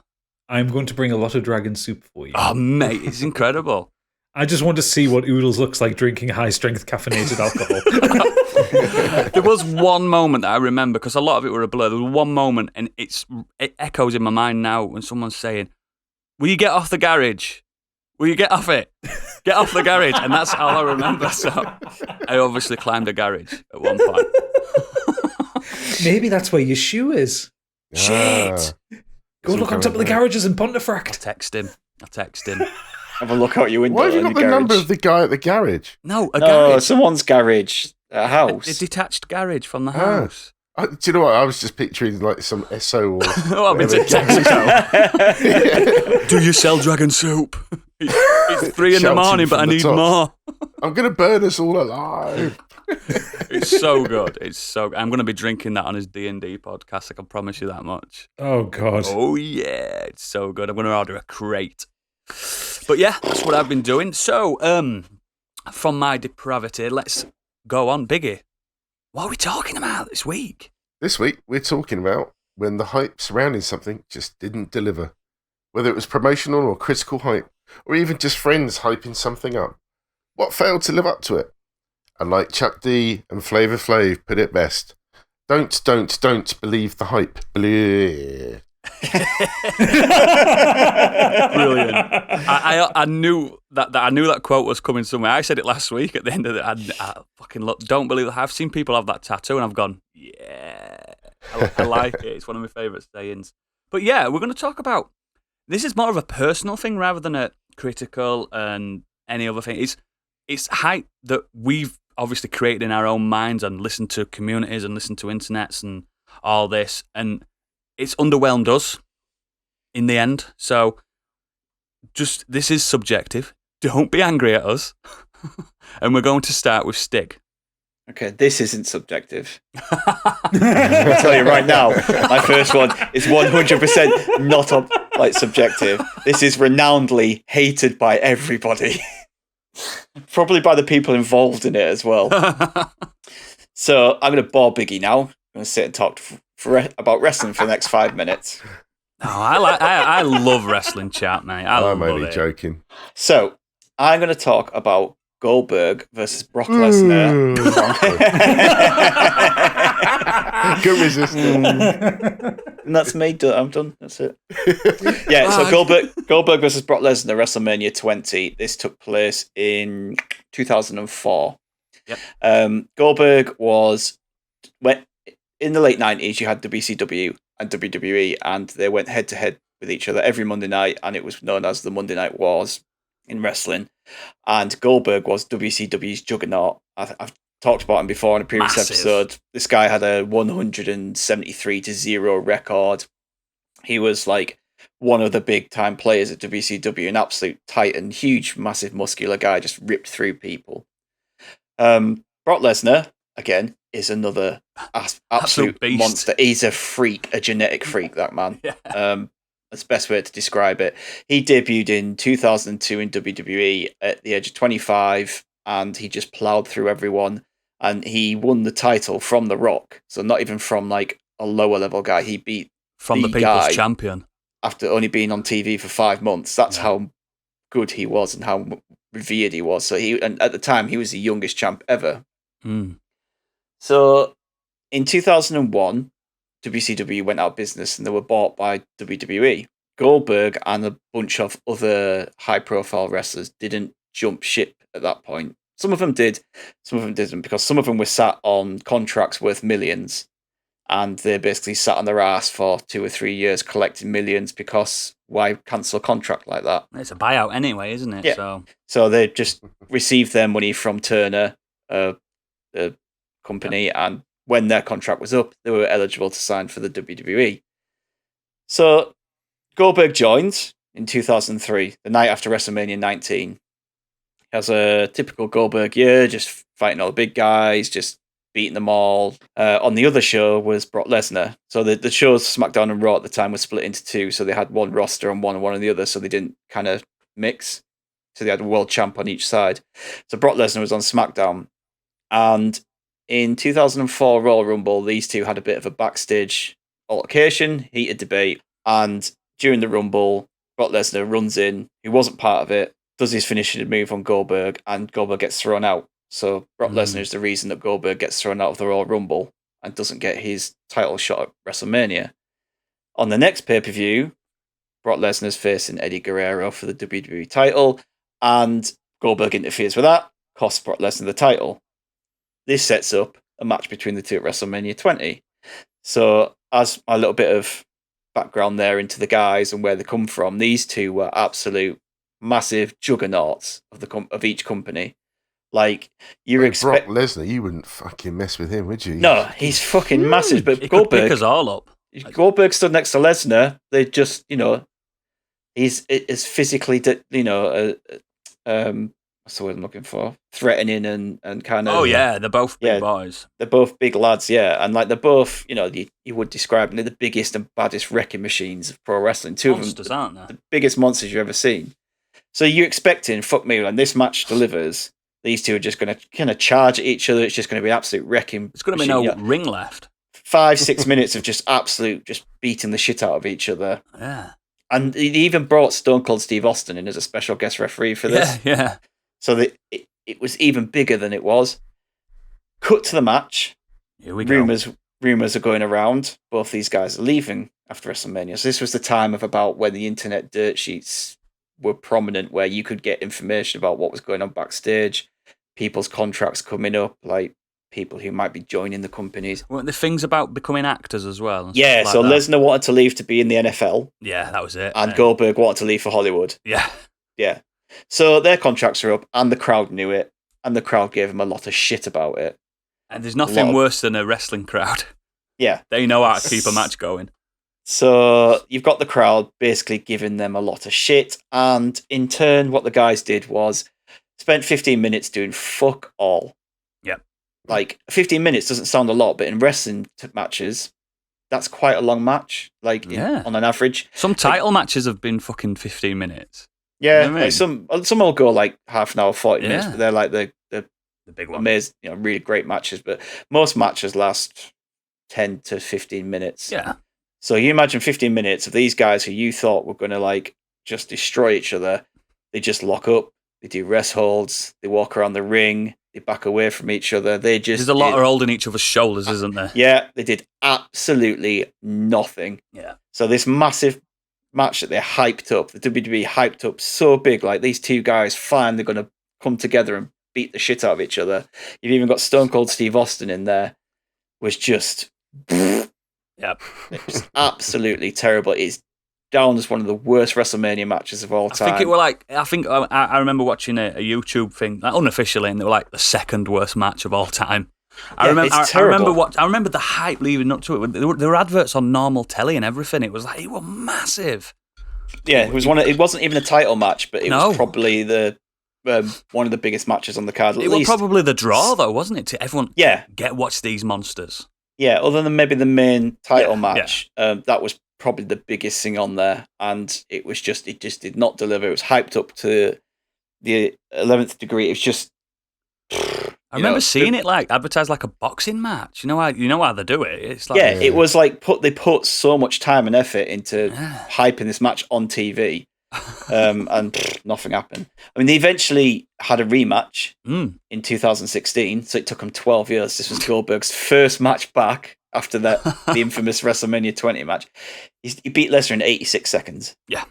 I'm going to bring a lot of dragon soup for you. Oh, mate, it's incredible. I just want to see what Oodles looks like drinking high-strength caffeinated alcohol. There was one moment that I remember, because a lot of it were a blur. There was one moment, and it echoes in my mind now when someone's saying, will you get off the garage? Will you get off it? Get off the garage. And that's all I remember. So I obviously climbed a garage at one point. Maybe that's where your shoe is. Shit. Go look on top of the garages in Pontefract. I'll text him. Have a look out your window. Why have you got the number of the guy at the garage? No, garage. Someone's garage. A house. A detached garage from the house. Do you know what? I was just picturing like some SO or... I've been to Texaco. Do you sell dragon soup? It's 3 a.m, but I need more. I'm going to burn us all alive. It's so good. I'm going to be drinking that on his D&D podcast. I can promise you that much. Oh, God. Oh, yeah. It's so good. I'm going to order a crate. But yeah, that's what I've been doing. So, from my depravity, let's go on. Biggie, what are we talking about this week? This week, we're talking about when the hype surrounding something just didn't deliver. Whether it was promotional or critical hype, or even just friends hyping something up. What failed to live up to it? And like Chuck D and Flavor Flav put it best, don't believe the hype. Blah. Brilliant. I knew that quote was coming somewhere. I said it last week at the end of it. I fucking don't believe that. I've seen people have that tattoo and I've gone, yeah. I like it. It's one of my favourite sayings. But yeah, we're going to talk about, this is more of a personal thing rather than a critical and any other thing. It's hype that we've obviously created in our own minds and listened to communities and listened to internets and all this, and it's underwhelmed us in the end. So this is subjective. Don't be angry at us. And we're going to start with Stig. Okay, this isn't subjective. I'll tell you right now, my first one is 100% not subjective. This is renownedly hated by everybody. Probably by the people involved in it as well. So I'm going to bore Biggie now. I'm going to sit and talk about wrestling for the next 5 minutes. Oh, I love wrestling chat, mate. I'm only joking. So I'm going to talk about Goldberg versus Brock Lesnar. Good resistance. And that's me. I'm done. That's it. Yeah, so Goldberg versus Brock Lesnar, WrestleMania 20. This took place in 2004. Yep. Goldberg was... in the late 90s, you had WCW and WWE, and they went head-to-head with each other every Monday night, and it was known as the Monday Night Wars in wrestling. And Goldberg was WCW's juggernaut. I've talked about him before in a previous episode. This guy had a 173-0 record. He was like one of the big-time players at WCW, an absolute titan, huge, massive, muscular guy, just ripped through people. Brock Lesnar, again, is another absolute beast. monster. He's a freak, a genetic freak, that man. Yeah. That's the best way to describe it. He debuted in 2002 in WWE at the age of 25, and he just plowed through everyone. And he won the title from The Rock. So not even from like a lower level guy. He beat From the people's guy champion. after only being on TV for 5 months. That's how good he was and how revered he was. So and at the time, he was the youngest champ ever. Mm. So in 2001, WCW went out of business and they were bought by WWE. Goldberg and a bunch of other high-profile wrestlers didn't jump ship at that point. Some of them did, some of them didn't, because some of them were sat on contracts worth millions, and they basically sat on their ass for 2 or 3 years collecting millions, because why cancel a contract like that? It's a buyout anyway, isn't it? Yeah. So they just received their money from Turner, the company, and when their contract was up, they were eligible to sign for the WWE. So Goldberg joined in 2003, the night after WrestleMania 19. He has a typical Goldberg year, just fighting all the big guys, just beating them all. On the other show was Brock Lesnar. So the shows SmackDown and Raw at the time were split into two, so they had one roster and one on the other, so they didn't kind of mix. So they had a world champ on each side. So Brock Lesnar was on SmackDown. And in 2004 Royal Rumble, these two had a bit of a backstage altercation, heated debate, and during the Rumble, Brock Lesnar runs in, he wasn't part of it, does his finishing move on Goldberg, and Goldberg gets thrown out. So Brock Lesnar is the reason that Goldberg gets thrown out of the Royal Rumble and doesn't get his title shot at WrestleMania. On the next pay-per-view, Brock Lesnar's facing Eddie Guerrero for the WWE title, and Goldberg interferes with that, costs Brock Lesnar the title. This sets up a match between the two at WrestleMania 20. So, as a little bit of background there into the guys and where they come from, these two were absolute massive juggernauts of each company. Like, you expect Brock Lesnar, you wouldn't fucking mess with him, would you? No, he's fucking massive. But He Goldberg, could pick us all up. Goldberg stood next to Lesnar. They just, he's physically, what's the word I'm looking for? Threatening and kind of. Oh yeah, they're both big boys. They're both big lads, yeah, and like they're both, you would describe them, they're the biggest and baddest wrecking machines of pro wrestling. Two Monsters, of them, aren't they? the biggest monsters you've ever seen. So you're expecting, fuck me, when this match delivers, these two are just going to kind of charge at each other. It's just going to be an absolute wrecking. There's going to be no ring left. 5-6 minutes of just beating the shit out of each other. Yeah. And he even brought Stone Cold Steve Austin in as a special guest referee for this. Yeah. So that it was even bigger than it was. Cut to the match. Here we go. Rumors are going around. Both these guys are leaving after WrestleMania. So this was the time of about when the internet dirt sheets were prominent, where you could get information about what was going on backstage, people's contracts coming up, like people who might be joining the companies. Weren't there things about becoming actors as well? Yeah, like so that? Lesnar wanted to leave to be in the NFL. Yeah, that was it. And Goldberg wanted to leave for Hollywood. Yeah. Yeah. So their contracts are up, and the crowd knew it, and the crowd gave them a lot of shit about it. And there's nothing worse than a wrestling crowd. Yeah. They know how to keep a match going. So you've got the crowd basically giving them a lot of shit, and in turn, what the guys did was spent 15 minutes doing fuck all. Yep. Like, 15 minutes doesn't sound a lot, but in wrestling matches, that's quite a long match, like on an average. Some title matches have been fucking 15 minutes. Yeah, You know what I mean? like some will go like half an hour, 40 minutes, but they're like the big one. Amazing, really great matches. But most matches last 10 to 15 minutes. Yeah. So you imagine 15 minutes of these guys who you thought were going to like just destroy each other. They just lock up. They do rest holds. They walk around the ring. They back away from each other. There's a lot of holding each other's shoulders, isn't there? Yeah, they did absolutely nothing. Yeah. So this massive match that they hyped up, the WWE hyped up so big, like these two guys finally going to come together and beat the shit out of each other. You've even got Stone Cold Steve Austin in there, was just Yep. It was absolutely terrible. It's down as one of the worst WrestleMania matches of all time. I remember watching a YouTube thing, unofficially, and they were like the second worst match of all time. I remember the hype leading up to it. There were adverts on normal telly and everything. It was massive. Yeah, it wasn't even a title match, but it was probably the one of the biggest matches on the card. It was probably the draw, though, wasn't it? To everyone, Yeah. watch these monsters. Yeah, other than maybe the main title match, that was probably the biggest thing on there, and it just did not deliver. It was hyped up to the 11th degree. It was just. I remember seeing it like advertised like a boxing match. You know how they do it. It's like it was like they put so much time and effort into hyping this match on TV, and nothing happened. I mean, they eventually had a rematch in 2016, so it took them 12 years. This was Goldberg's first match back after the infamous WrestleMania 20 match. He beat Lesnar in 86 seconds. Yeah,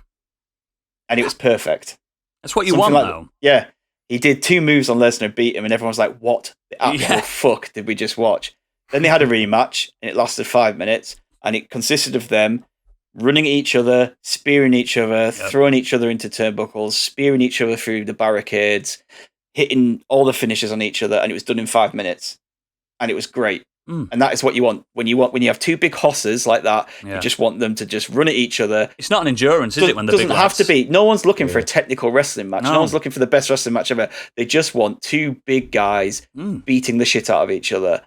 and it was perfect. That's what you want, though. Yeah. He did 2 moves on Lesnar, beat him, and everyone's like, what the actual fuck did we just watch? Then they had a rematch, and it lasted 5 minutes, and it consisted of them running at each other, spearing each other, throwing each other into turnbuckles, spearing each other through the barricades, hitting all the finishes on each other, and it was done in 5 minutes. And it was great. And that is what you want. When you have 2 big hosses like that, you just want them to just run at each other. It's not an endurance, is it? When the doesn't big have to be. No one's looking for a technical wrestling match. No. No one's looking for the best wrestling match ever. They just want 2 big guys beating the shit out of each other.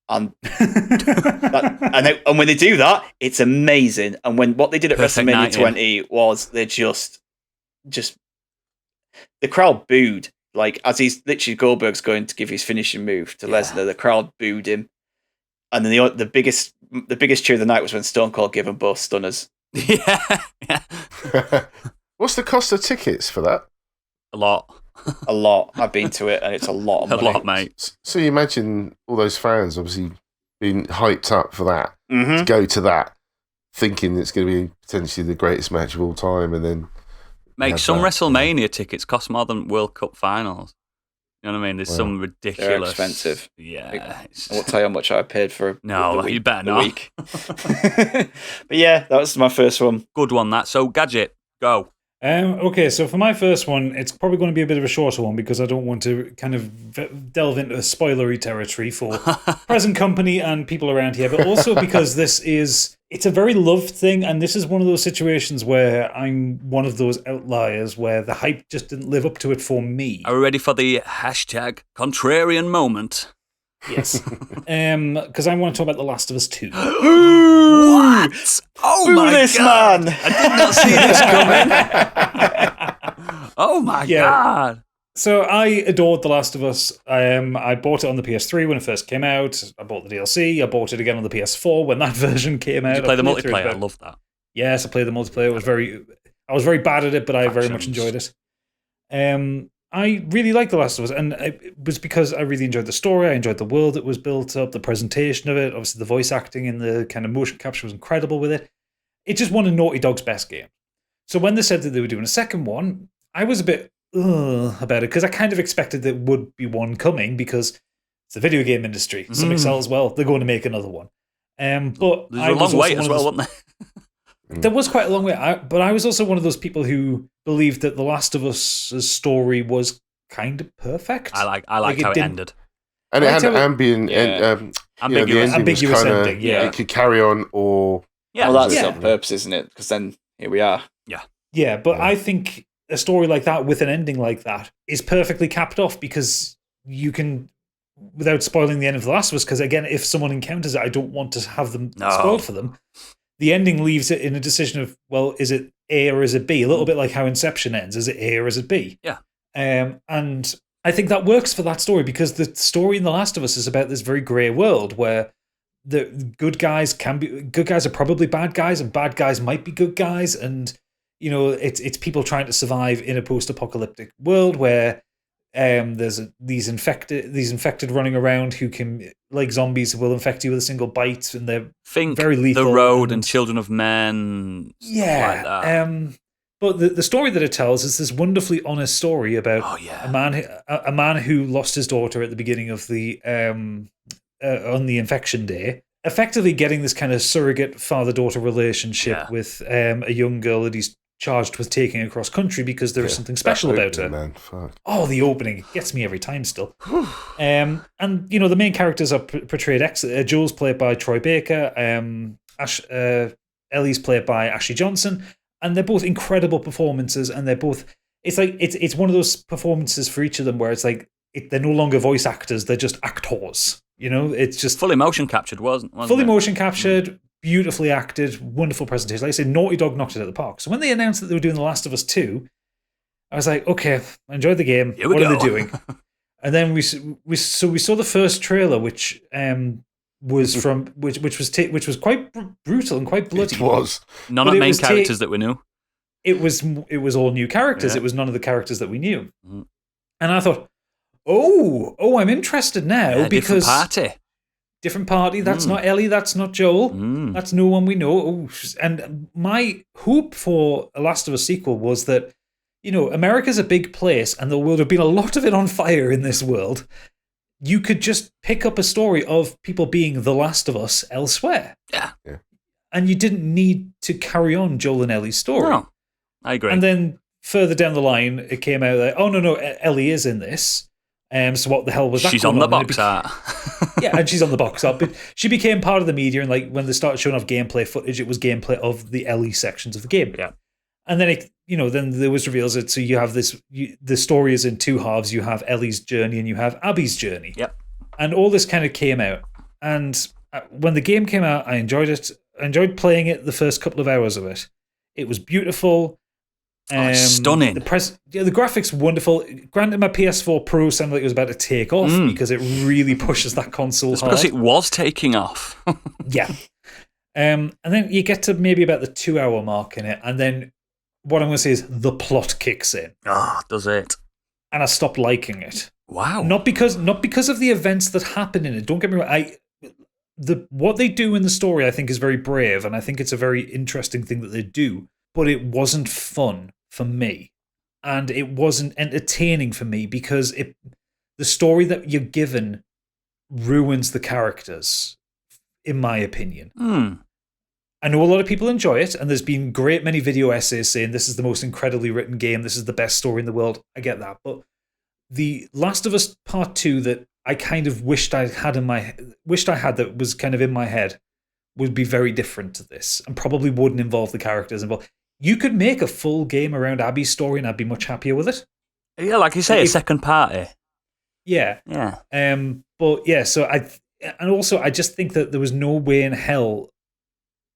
And and when they do that, it's amazing. And what they did at Perfect WrestleMania 20 was they just the crowd booed. Like, as he's literally Goldberg's going to give his finishing move to Lesnar, the crowd booed him. And then the biggest cheer of the night was when Stone Cold gave them both stunners. Yeah. What's the cost of tickets for that? A lot. A lot. I've been to it, and it's a lot of money. A lot, mate. So you imagine all those fans obviously being hyped up for that, to go to that, thinking it's going to be potentially the greatest match of all time, and then... Mate, some WrestleMania tickets cost more than World Cup finals. You know what I mean? There's some ridiculous... They're expensive. Yeah. I won't tell you how much I paid for you better not. Week. But yeah, that was my first one. Good one, that. So, Gadget, go. Okay, so for my first one, it's probably going to be a bit of a shorter one because I don't want to kind of delve into spoilery territory for present company and people around here, but also because it's a very loved thing, and this is one of those situations where I'm one of those outliers where the hype just didn't live up to it for me. Are we ready for the #contrarian moment? Yes. Because I want to talk about The Last of Us 2. What? Oh my God. Man! I did not see this coming. Oh my God. So I adored The Last of Us. I bought it on the PS3 when it first came out. I bought the DLC. I bought it again on the PS4 when that version came out. Did you play the multiplayer? I love that. Yes, I played the multiplayer. I was very bad at it, but I very much enjoyed it. I really liked The Last of Us, and it was because I really enjoyed the story. I enjoyed the world that was built up, the presentation of it. Obviously, the voice acting and the kind of motion capture was incredible with it. It just won a Naughty Dog's best game. So when they said that they were doing a second one, I was a bit about it because I kind of expected there would be one coming because it's the video game industry. Something sells well, they're going to make another one. But there's a long wait as well, wasn't there? There was quite a long way, but I was also one of those people who believed that The Last of Us's story was kind of perfect. I like how it ended. And it had an ambiguous ending. Yeah, it could carry on or... Yeah, well, that's on purpose, isn't it? Because then here we are. Yeah, but I think a story like that with an ending like that is perfectly capped off because you can, without spoiling the end of The Last of Us, because again, if someone encounters it, I don't want to have them spoiled for them. The ending leaves it in a decision of, well, is it A or is it B? A little bit like how Inception ends. Is it A or is it B? Yeah. And I think that works for that story because the story in The Last of Us is about this very grey world where the good guys are probably bad guys and bad guys might be good guys. And, you know, it's people trying to survive in a post-apocalyptic world where there's these infected running around who can, like zombies, will infect you with a single bite, and they're very lethal. The Road and Children of Men. Yeah. Like that. But the story that it tells is this wonderfully honest story about a man who lost his daughter at the beginning of the on the infection day, effectively getting this kind of surrogate father-daughter relationship with a young girl that he's charged with taking across country because there is something special about her. Man, fuck. Oh, the opening gets me every time still. And, you know, the main characters are portrayed Joel's played by Troy Baker, Ellie's played by Ashley Johnson, and they're both incredible performances, and they're both it's one of those performances for each of them where it's like they're no longer voice actors, they're just actors. You know, it's just fully motion captured, wasn't fully it? motion captured, beautifully acted, wonderful presentation. Like I said, Naughty Dog knocked it out of the park. So when they announced that they were doing The Last of Us 2, I was like, okay, I enjoyed the game. What are they doing? And then we saw the first trailer, which was from which was quite brutal and quite bloody. It was none of the main characters that we knew. It was all new characters. Yeah. It was none of the characters that we knew. Mm. And I thought, oh, I'm interested now because different party. That's not Ellie. That's not Joel. That's no one we know. Oh, and my hope for a Last of Us sequel was that, you know, America's a big place and there would have been a lot of it on fire in this world. You could just pick up a story of people being The Last of Us elsewhere. Yeah. And you didn't need to carry on Joel and Ellie's story. No, I agree. And then further down the line, it came out that, oh, no, Ellie is in this. So what the hell was that? She's on the box art. Yeah, and she's on the box art. But she became part of the media, and like when they started showing off gameplay footage, it was gameplay of the Ellie sections of the game. Yeah. And then then there was reveals that so you have the story is in two halves. You have Ellie's journey and you have Abby's journey. Yep. And all this kind of came out. And when the game came out, I enjoyed it. I enjoyed playing it the first couple of hours of it. It was beautiful. Stunning. The graphics wonderful. Granted, my PS4 Pro sounded like it was about to take off because it really pushes that console hard. Because it was taking off. Yeah. And then you get to maybe about the 2 hour mark in it, and then what I'm going to say is the plot kicks in. Does it? And I stopped liking it. Wow. Not because of the events that happen in it. Don't get me wrong. What they do in the story, I think, is very brave, and I think it's a very interesting thing that they do. But it wasn't fun for me, and it wasn't entertaining for me because the story that you're given ruins the characters, in my opinion. I know a lot of people enjoy it, and there's been many video essays saying this is the most incredibly written game, this is the best story in the world. I get that, but the Last of Us Part 2 that I kind of wished I had that was kind of in my head would be very different to this, and probably wouldn't involve the characters involved. You could make a full game around Abby's story, and I'd be much happier with it. Yeah, like you say, a second party. Yeah. But yeah, so I just think that there was no way in hell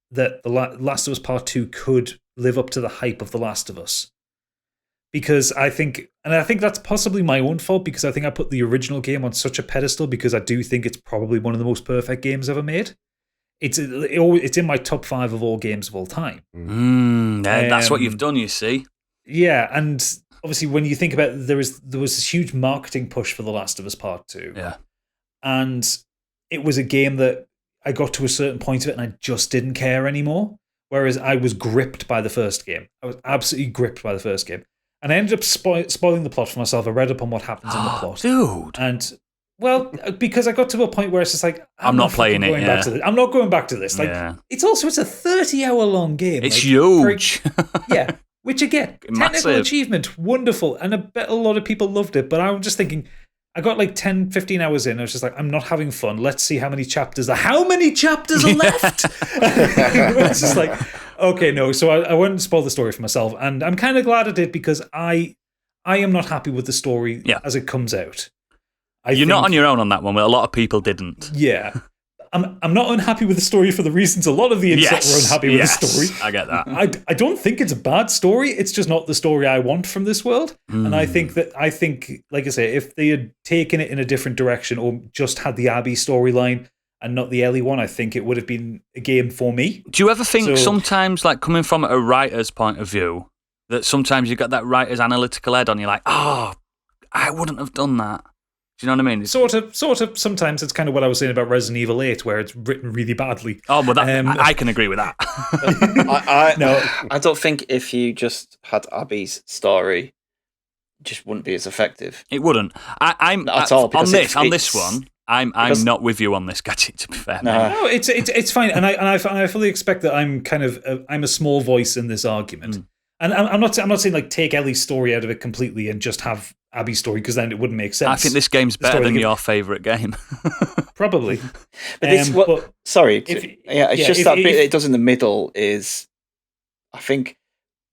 that the Last of Us Part 2 could live up to the hype of The Last of Us. Because I think that's possibly my own fault, because I think I put the original game on such a pedestal because I do think it's probably one of the most perfect games ever made. It's in my top 5 of all games of all time. That's what you've done, you see. Yeah, and obviously when you think about it, there was this huge marketing push for The Last of Us Part 2. Yeah. And it was a game that I got to a certain point of it and I just didn't care anymore. Whereas I was gripped by the first game. I was absolutely gripped by the first game. And I ended up spoiling the plot for myself. I read up on what happens in the plot. Dude. And, well, because I got to a point where it's just like, I'm not playing it, back to this. I'm not going back to this. Like, it's a 30-hour long game. It's huge. Yeah. Which again, Massive. Technical achievement, wonderful. And I bet a lot of people loved it. But I'm just thinking, I got like 10, 15 hours in. I was just like, I'm not having fun. Let's see how many chapters are left. It's just like, okay, no. So I went and spoiled the story for myself. And I'm kind of glad I did because I am not happy with the story as it comes out. You're not on your own on that one, but a lot of people didn't. Yeah. I'm not unhappy with the story for the reasons a lot of the internet were unhappy with the story. I get that. I don't think it's a bad story. It's just not the story I want from this world. And I think, like I say, if they had taken it in a different direction or just had the Abby storyline and not the Ellie one, I think it would have been a game for me. Do you ever think sometimes, like coming from a writer's point of view, that sometimes you got that writer's analytical head on, you're like, I wouldn't have done that. Do you know what I mean? Sort of. Sometimes it's kind of what I was saying about Resident Evil 8, where it's written really badly. Oh, well, I can agree with that. I don't think if you just had Abby's story, it just wouldn't be as effective. It wouldn't. I'm not at all on this one. I'm not with you on this, Gadget. To be fair, no, it's fine, and I fully expect that I'm a small voice in this argument. And I'm not saying like take Ellie's story out of it completely and just have Abby's story, because then it wouldn't make sense. I think this game's better than your favourite game. Probably. But it's just that bit it does in the middle is, I think,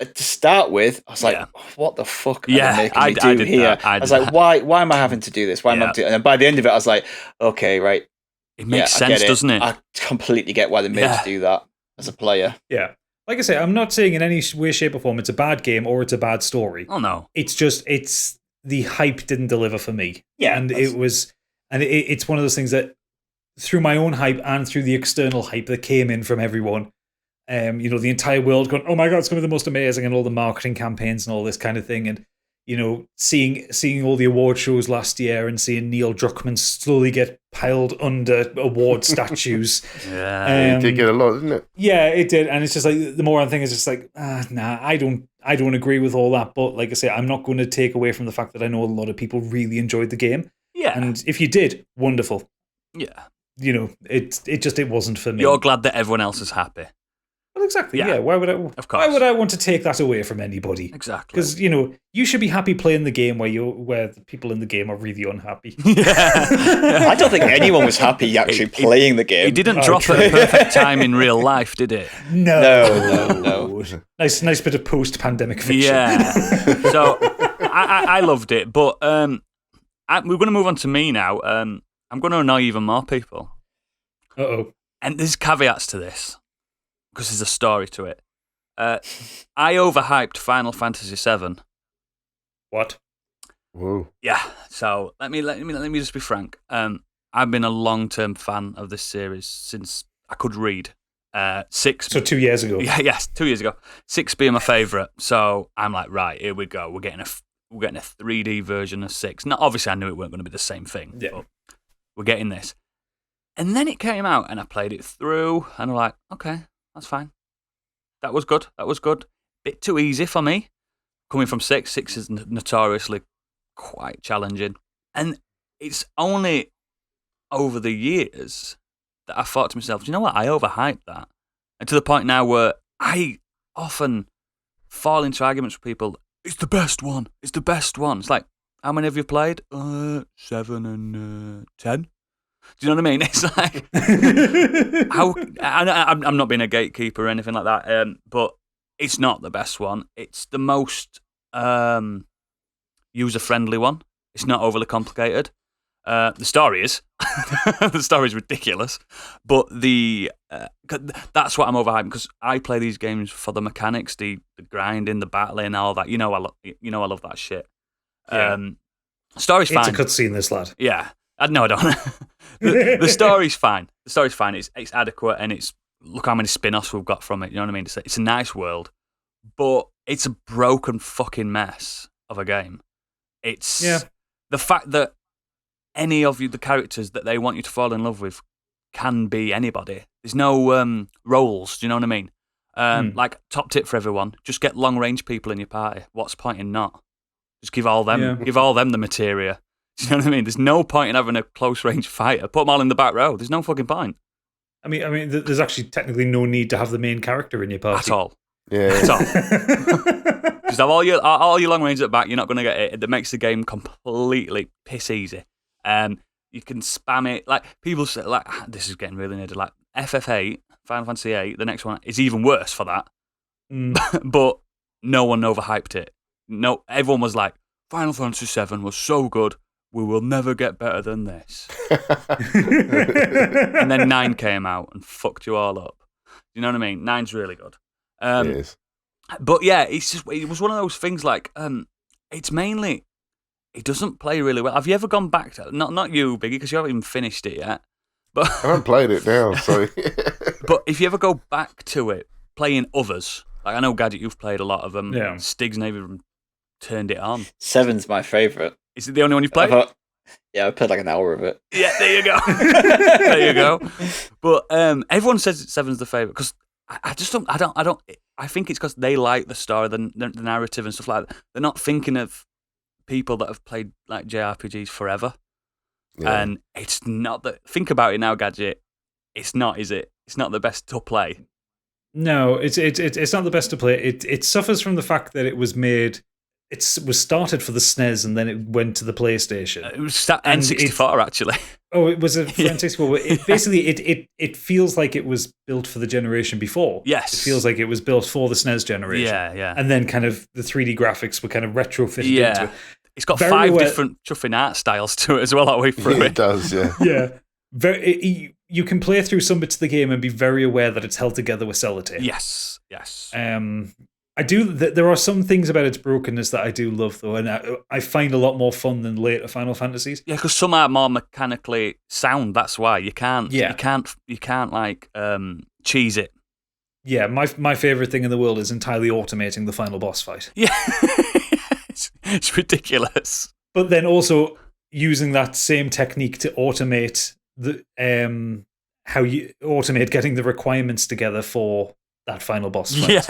to start with, I was like, Yeah. what the fuck are Yeah, they making I me do did here? that. I was like, why am I having to do this? Why am I doing? And by the end of it, I was like, okay, right. It makes I sense, get doesn't it? I completely get why they made Yeah. you do that as a player. Yeah. Like I say, I'm not saying in any way, shape, or form it's a bad game or it's a bad story. Oh no. It's just the hype didn't deliver for me. Yeah, and that's- it's one of those things that through my own hype and through the external hype that came in from everyone, the entire world going, oh my god, it's going to be the most amazing, and all the marketing campaigns and all this kind of thing, and seeing all the award shows last year and seeing Neil Druckmann slowly get piled under award statues. Yeah. It did get a lot, didn't it? Yeah, it did, and it's just like the more I'm thinking, it's just like, nah, I don't agree with all that. But like I say, I'm not going to take away from the fact that I know a lot of people really enjoyed the game. Yeah. And if you did, wonderful. Yeah. It wasn't for me. You're glad that everyone else is happy. Well, exactly. Yeah. Yeah. Why would I? Of course. Why would I want to take that away from anybody? Exactly. Because you should be happy playing the game where the people in the game are really unhappy. I don't think anyone was happy actually playing the game. It didn't Oh, drop true. at a perfect time in real life, did it? No. Nice bit of post-pandemic fiction. Yeah. So I loved it, but we're going to move on to me now. I'm going to annoy even more people. Uh-oh. And there's caveats to this, because there's a story to it. I overhyped Final Fantasy VII. What? Whoa. Yeah. So let me just be frank. I've been a long-term fan of this series since I could read. 6. So 2 years ago. Yeah, yes, 2 years ago. 6 being my favourite. So I'm like, right, here we go. We're getting a 3D version of 6. Now, obviously, I knew it weren't going to be the same thing. Yeah. But we're getting this. And then it came out, and I played it through, and I'm like, okay, that's fine. That was good. Bit too easy for me. Coming from 6 is notoriously quite challenging. And it's only over the years that I thought to myself, do you know what? I overhyped that. And to the point now where I often fall into arguments with people, it's the best one. It's the best one. It's like, how many have you played? 7 and 10. Do you know what I mean? It's like, I'm not being a gatekeeper or anything like that, but it's not the best one. It's the most user-friendly one. It's not overly complicated. The story is. The story is ridiculous. But that's what I'm overhyping, because I play these games for the mechanics, the grinding, the battling, all that. I love that shit. Yeah. Story's fine. It's a cutscene, this lad. Yeah. No, I don't. The story's fine. The story's fine. It's adequate, and it's, look how many spin-offs we've got from it. You know what I mean? It's a nice world, but it's a broken fucking mess of a game. It's the fact that any of the characters that they want you to fall in love with can be anybody. There's no roles. Do you know what I mean? Like, top tip for everyone: just get long-range people in your party. What's the point in not? Just give all them the materia. Do you know what I mean? There's no point in having a close-range fighter. Put them all in the back row. There's no fucking point. I mean, there's actually technically no need to have the main character in your party. At all. Yeah. At all. Just have all your long range at the back. You're not going to get it. That makes the game completely piss easy. You can spam it. Like, people say, like, this is getting really nerdy. Like, FF8, Final Fantasy VIII, the next one is even worse for that. But no one overhyped it. No, everyone was like, Final Fantasy VII was so good. We will never get better than this. And then 9 came out and fucked you all up. You know what I mean? 9's really good. It is. But yeah, it was one of those things like, it's mainly, it doesn't play really well. Have you ever gone back to, not you, Biggie, because you haven't even finished it yet. But I haven't played it now, so. But if you ever go back to it, playing others, like I know, Gadget, you've played a lot of them. Yeah. Stig's never turned it on. 7's my favourite. Is it the only one you've played? I played like an hour of it. Yeah, there you go. There you go. But everyone says 7's the favourite, because I just don't. I think it's because they like the story, the narrative and stuff like that. They're not thinking of people that have played like JRPGs forever. Yeah. And it's not that. Think about it now, Gadget. It's not, is it? It's not the best to play. No, it's not the best to play. It suffers from the fact that it was made was started for the SNES and then it went to the PlayStation. It was N64 actually. Oh, it was a N64. Basically, it feels like it was built for the generation before. Yes, it feels like it was built for the SNES generation. Yeah. And then kind of the 3D graphics were kind of retrofitted into it. It's got 5 different chuffing art styles to it as well all the way through. It does, yeah. Yeah. You can play through some bits of the game and be very aware that it's held together with sellotape. Yes. I do. There are some things about its brokenness that I do love, though, and I find a lot more fun than later Final Fantasies. Yeah, because some are more mechanically sound. That's why you can't. Yeah. You can't like cheese it. Yeah, my favorite thing in the world is entirely automating the final boss fight. Yeah, it's ridiculous. But then also using that same technique to automate how you automate getting the requirements together for that final boss fight.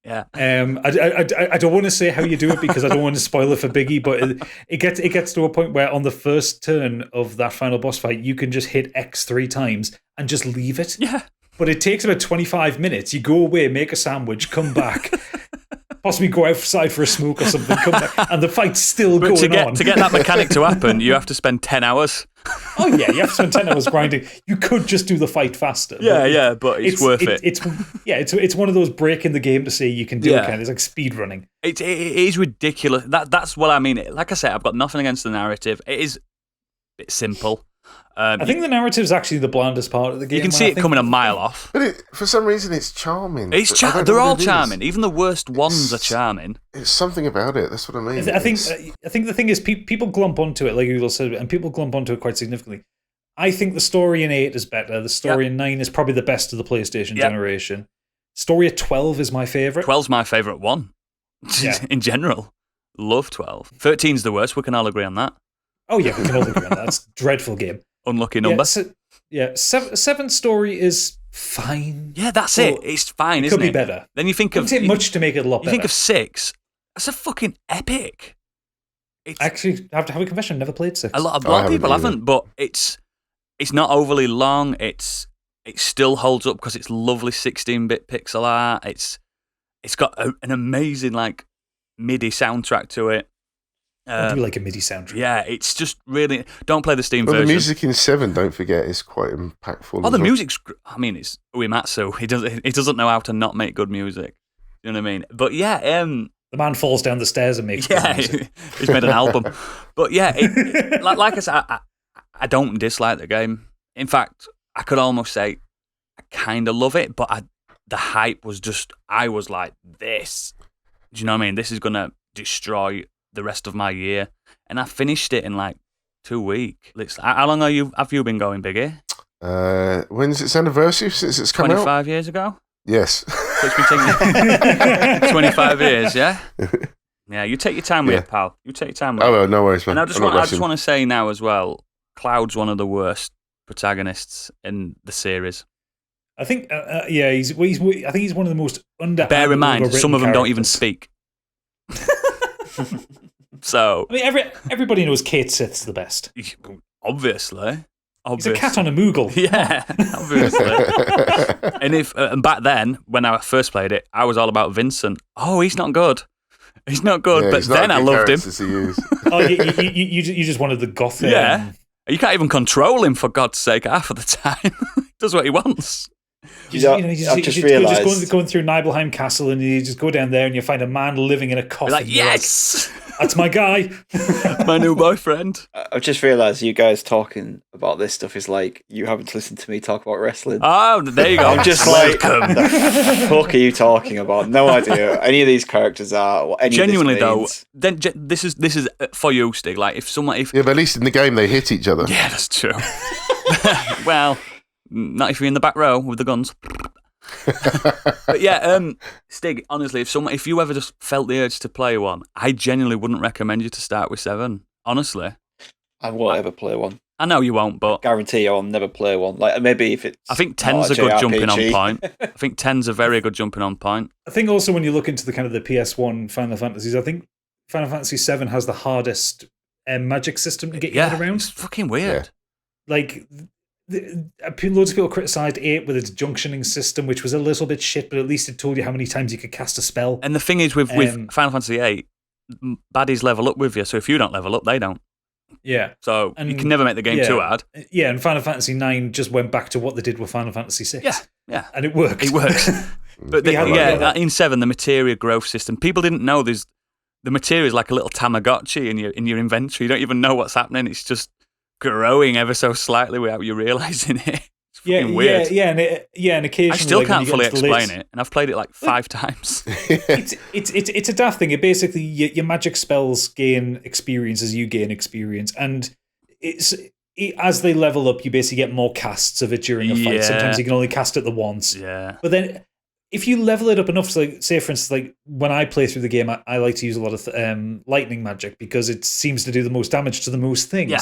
Yeah. I don't want to say how you do it because I don't want to spoil it for Biggie, but it gets to a point where on the first turn of that final boss fight, you can just hit X 3 times and just leave it. Yeah. But it takes about 25 minutes. You go away, make a sandwich, come back, possibly go outside for a smoke or something, come back, and the fight's still going on. To get that mechanic to happen, you have to spend 10 hours. Oh yeah, you have to spend 10 hours grinding. You could just do the fight faster. But it's worth it. It's one of those breaking the game to say you can do it kind of. It's like speed running. It is ridiculous. That's what I mean. Like I said, I've got nothing against the narrative. It is a bit simple. I think the narrative is actually the blandest part of the game. You can see it coming a mile off. But for some reason, it's charming. They're all charming. Even the worst ones are charming. It's something about it. That's what I mean. I think the thing is people glump onto it, like Oodles said, and people glump onto it quite significantly. I think the story in 8 is better. The story in 9 is probably the best of the PlayStation generation. Story at 12 is my favourite. 12's my favourite one. In general. Love 12. 13's the worst. We can all agree on that. Oh yeah, we can all agree on that. It's a dreadful game. Unlucky number. Seven story is fine. Yeah, that's it. It's fine, isn't it? Could be better. Then you think of... It doesn't take much to make it a lot better. You think of 6. That's a fucking epic. Actually, I have to have a confession. Never played 6. A lot of people haven't, but it's not overly long. It still holds up because it's lovely 16-bit pixel art. It's got an amazing like MIDI soundtrack to it. I do like a MIDI soundtrack. Yeah, it's just really... Don't play the Steam version. The music in 7, don't forget, is quite impactful. Oh, the music's... I mean, it's Uematsu. He doesn't know how to not make good music. You know what I mean? But yeah... the man falls down the stairs and makes good music. He's made an album. But yeah, like I said, I don't dislike the game. In fact, I could almost say I kind of love it, but the hype was just... I was like, this... Do you know what I mean? This is going to destroy the rest of my year, and I finished it in like 2 weeks. How long have you been going, Biggie? When's its anniversary since it's come 25 years ago? Yes. So it's been taking 25 years, yeah? Yeah, you take your time with it, pal. You take your time with it. Oh, well, no worries, man. And I just want to say now as well, Cloud's one of the worst protagonists in the series. I think, I think he's one of the most underhanded. Bear in mind, some of them don't even speak. So I mean, everybody knows Kate Sith's the best. Obviously. He's a cat on a Moogle. Yeah, obviously. And back then, when I first played it, I was all about Vincent. Oh, he's not good. He's not good. But then I loved him. Oh, you just wanted the goth. Yeah. You can't even control him, for God's sake, half of the time. He does what he wants. I've just realised. Just going through Nibelheim Castle, and you just go down there and you find a man living in a coffin. Like, yes! Like, that's my guy. My new boyfriend. I've just realised you guys talking about this stuff is like you haven't listened to me talk about wrestling. Oh, there you go. I'm just like, what the fuck are you talking about? No idea any of these characters are. What any genuinely of this though, then this is for you, Stig. Like if yeah, but at least in the game they hit each other. Yeah, that's true. Well, not if you're in the back row with the guns. But yeah, Stig, honestly, if you ever just felt the urge to play one, I genuinely wouldn't recommend you to start with 7. Honestly, I won't ever play one. I know you won't, but guarantee I'll never play one. Like maybe if it's, I think 10's a good jumping on point. I think 10's a very good jumping on point. I think also when you look into the kind of the PS1 Final Fantasies, I think Final Fantasy VII has the hardest magic system to get your head around. It's fucking weird. Yeah. Like. Loads of people criticised 8 with its junctioning system, which was a little bit shit, but at least it told you how many times you could cast a spell. And the thing is with Final Fantasy VIII, baddies level up with you, so if you don't level up, they don't. Yeah. So you can never make the game too hard. Yeah, and Final Fantasy IX just went back to what they did with Final Fantasy VI. Yeah. And it worked. It works. But in 7, the materia growth system, people didn't know the materia is like a little Tamagotchi in your inventory. You don't even know what's happening. It's just growing ever so slightly without you realising it. It's fucking weird. And occasionally I still can't fully explain it. it, and I've played it like 5 times. It's a daft thing. It basically your magic spells gain experience as you gain experience, and as they level up, you basically get more casts of it during a fight. Yeah. Sometimes you can only cast it the once. Yeah. But then, if you level it up enough, so like, say for instance, like when I play through the game, I like to use a lot of lightning magic because it seems to do the most damage to the most things. Yeah.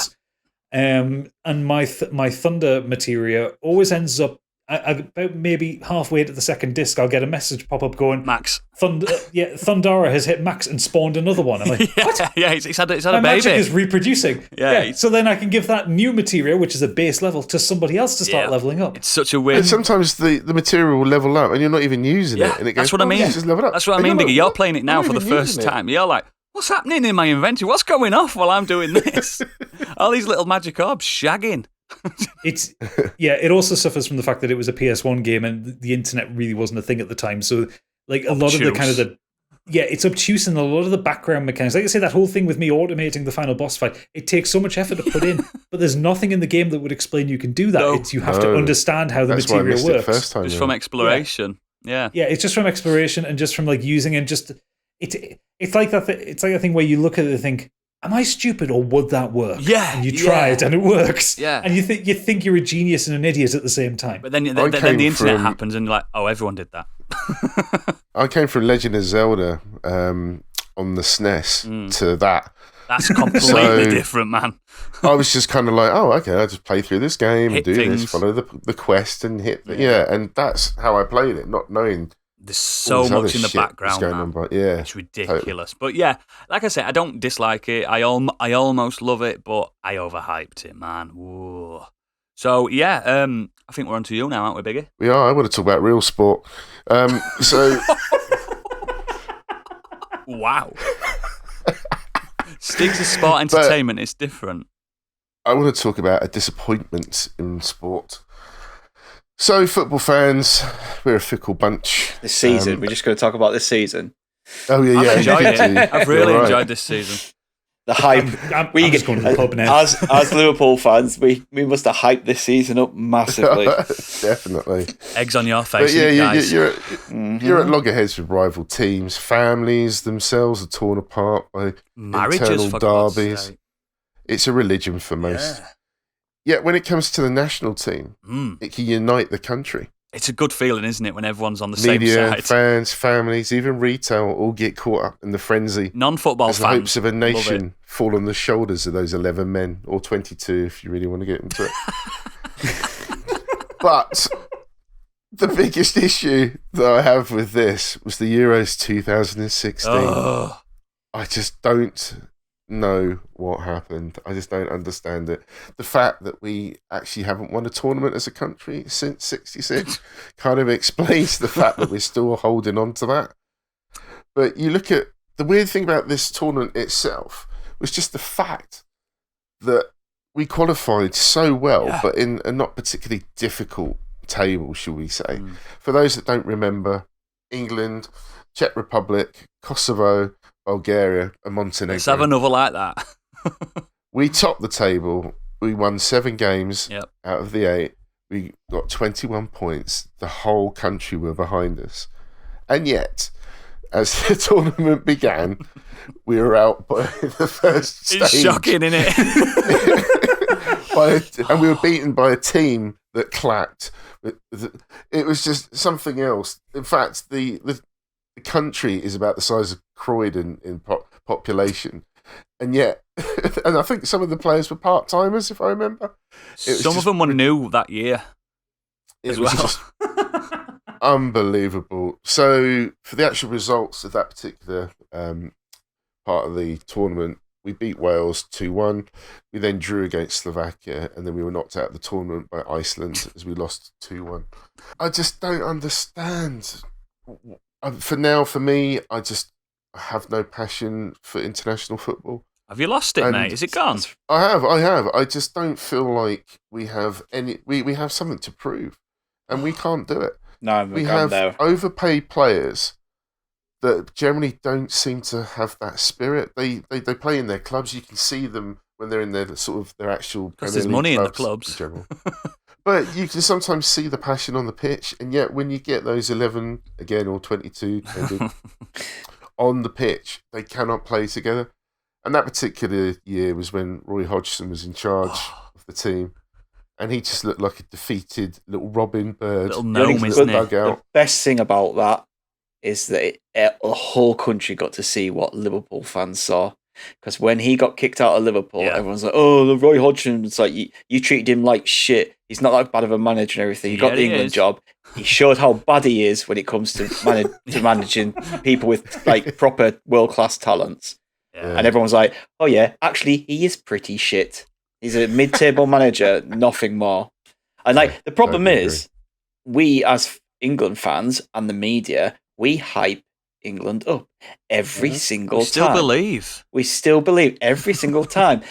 And my thunder materia always ends up about maybe halfway to the second disc. I'll get a message pop up going, Max. Thundara has hit max and spawned another one. I'm like, what? Yeah, it's had My a baby. magic is reproducing. Yeah. So then I can give that new materia, which is a base level, to somebody else to start leveling up. It's such a weird. And sometimes the material will level up and you're not even using it. And it goes, that's what I mean. Just level up. That's what I mean, Biggie. You're playing it now for the first time. You're like, what's happening in my inventory? What's going off while I'm doing this? All these little magic orbs shagging. It also suffers from the fact that it was a PS1 game and the internet really wasn't a thing at the time. So like a lot of the kind of it's obtuse, and a lot of the background mechanics. Like I say, that whole thing with me automating the final boss fight, it takes so much effort to put in, but there's nothing in the game that would explain you can do that. You have to understand how the material works. First time, just from exploration. Yeah, it's just from exploration and just from like using and just it's like that. It's like a thing where you look at it and think, am I stupid or would that work? Yeah. And you try it and it works. Yeah. And you think you're a genius and an idiot at the same time. But then the internet happens and you're like, oh, everyone did that. I came from Legend of Zelda on the SNES to that. That's completely different, man. I was just kind of like, oh, okay, I'll just play through this game and do this, follow the quest and hit. And that's how I played it, not knowing. There's so much in the background going on, but it's ridiculous. Totally. But yeah, like I said, I don't dislike it. I almost love it, but I overhyped it, man. Whoa. So yeah, I think we're on to you now, aren't we, Biggie? We are. I want to talk about real sport. So wow. Sticks of sport entertainment is different. I want to talk about a disappointment in sport. So, football fans, we're a fickle bunch. This season, we're just going to talk about this season. Oh yeah, I've enjoyed it. I've really enjoyed this season. The hype. I'm just going to the pub now. As Liverpool fans, we must have hyped this season up massively. Definitely. Eggs on your face, guys. You're Mm-hmm. at loggerheads with rival teams. Families themselves are torn apart by marriages, internal for God's derbies. sake. It's a religion for most. Yeah. Yet when it comes to the national team, it can unite the country. It's a good feeling, isn't it, when everyone's on the same Media, side? fans, families, even retail all get caught up in the frenzy. Non-football as fans. the hopes of a nation fall on the shoulders of those 11 men, or 22 if you really want to get into it. But the biggest issue that I have with this was the Euros 2016. Oh. I just don't know what happened. I just don't understand it. The fact that we actually haven't won a tournament as a country since '66 kind of explains the fact that we're still holding on to that. But you look at the weird thing about this tournament itself was just the fact that we qualified so well, but in a not particularly difficult table, shall we say. For those that don't remember, England, Czech Republic, Kosovo, Bulgaria and Montenegro. Let's have another like that. We topped the table. We won 7 games out of the 8. We got 21 points. The whole country were behind us. And yet, as the tournament began, we were out by the first stage. It's shocking, isn't it? And we were beaten by a team that clacked. It was just something else. In fact, the country is about the size of Croydon in population, and yet, and I think some of the players were part-timers, if I remember. Some of them were new that year as well. Just unbelievable. So, for the actual results of that particular part of the tournament, we beat Wales 2-1. We then drew against Slovakia, and then we were knocked out of the tournament by Iceland as we lost 2-1. I just don't understand. For me, I just I have no passion for international football. Have you lost it, And- mate? Is it gone? I have. I just don't feel like we have any. We have something to prove, and we can't do it. No, We have overpaid players that generally don't seem to have that spirit. They play in their clubs. You can see them when they're in their sort of their actual. Because Premier there's League money in the clubs clubs. general. But you can sometimes see the passion on the pitch, and yet when you get those 11 again or 22 on the pitch, they cannot play together. And that particular year was when Roy Hodgson was in charge of the team, and he just looked like a defeated little Robin bird. Little The gnome, only- isn't the, he? the best thing about that is that the whole country got to see what Liverpool fans saw. Because when he got kicked out of Liverpool, Yeah. everyone's like, "Oh, the Roy Hodgson." It's like you treated him like shit. He's not that bad of a manager and everything. He got Yeah, the he England is. job. He showed how bad he is when it comes to managing people with like proper world class talents. Yeah. And everyone's like, "Oh yeah, actually, he is pretty shit. He's a mid-table manager, nothing more." And like the problem totally is, we as England fans and the media, we hype England up every single We still time. believe. We still believe every single time.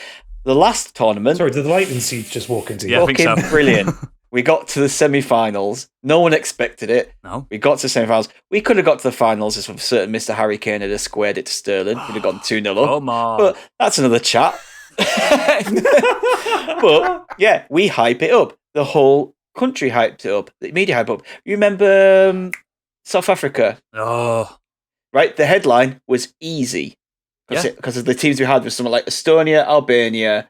The last tournament, Sorry, did the lightning seed just walk into you? Yeah, I think fucking so. brilliant. We got to the semi-finals. No one expected it. No. We got to the semi-finals. We could have got to the finals if a certain Mr. Harry Kane had squared it to Sterling. We'd have gone 2-0 up. Come on. But that's another chat. But yeah, we hype it up. The whole country hyped it up. The media hyped it up. You remember South Africa, Oh, right? The headline was easy because of the teams we had was something like Estonia, Albania,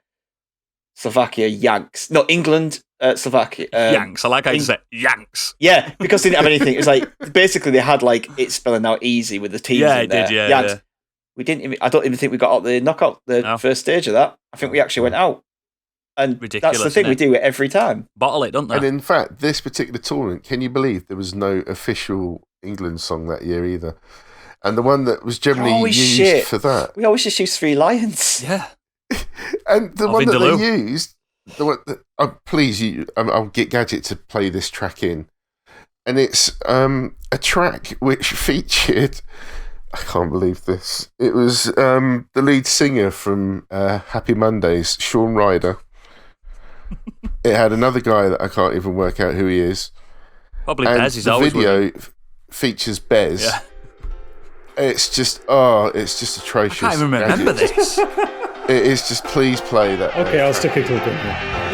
Slovakia, Yanks. No, England, Slovakia. Yanks. I like how you say Yanks. Yeah, because they didn't have anything. It was like basically they had like it spelling out easy with the teams. Yeah, in it there. did. Yeah, Yanks. yeah. We didn't. I don't even think we got out the knockout, the No. first stage of that. I think we actually went out. And Ridiculous, that's the thing, isn't we it? do it every time. Bottle it, don't they? And in fact, this particular tournament, can you believe there was no official England song that year either? And the one that was generally Holy used shit. for that, We always just use Three Lions. yeah. and the Of one that Vindaloo. they used, the one that, please, I'll get Gadget to play this track in, and it's a track which featured. I can't believe this. It was the lead singer from Happy Mondays, Sean Ryder. It had another guy that I can't even work out who he is. Probably And Bez is the always video winning. features Bez. Yeah. It's just atrocious. I can't even remember Gadget. this. It is just, please play that. Okay, I'll stick a clip in here.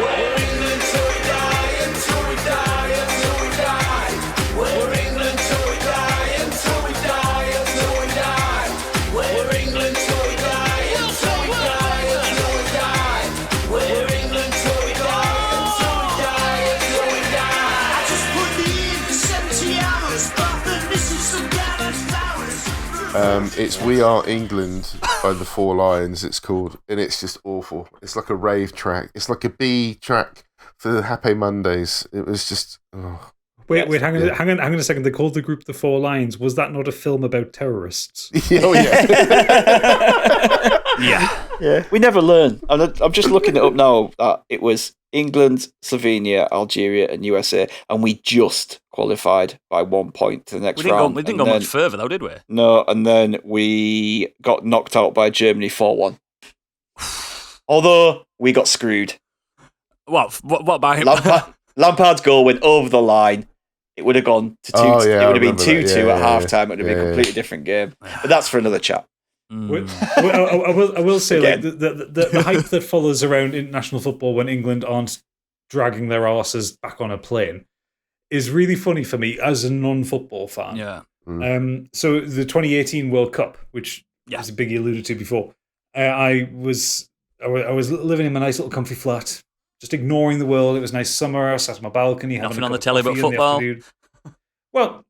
It's We Are England by the Four Lions, it's called, and it's just awful. It's like a rave track. It's like a B track for the Happy Mondays. It was just, oh. Wait, hang on a second. They called the group the Four Lions. Was that not a film about terrorists? Oh yeah. Yeah. Yeah, we never learn. I'm just looking it up now. That it was England, Slovenia, Algeria, and USA, and we just qualified by 1 point to the next round. We didn't And go then- much further, though, did we? No, and then we got knocked out by Germany 4-1. Although we got screwed. What about him? Lampard's goal went over the line. It would have gone to 2. Oh, yeah, it would have been I remember 2-2 that. at Yeah, half time. It would have been a completely different game. But that's for another chat. Mm. I will say, like, Again. the hype that follows around international football when England aren't dragging their arses back on a plane is really funny for me as a non-football fan. Yeah. So the 2018 World Cup, which Yeah. was a big alluded to before, I was living in my nice little comfy flat, just ignoring the world. It was nice summer. I sat on my balcony, having Nothing a on cup the telly of but coffee in the football? afternoon. Well,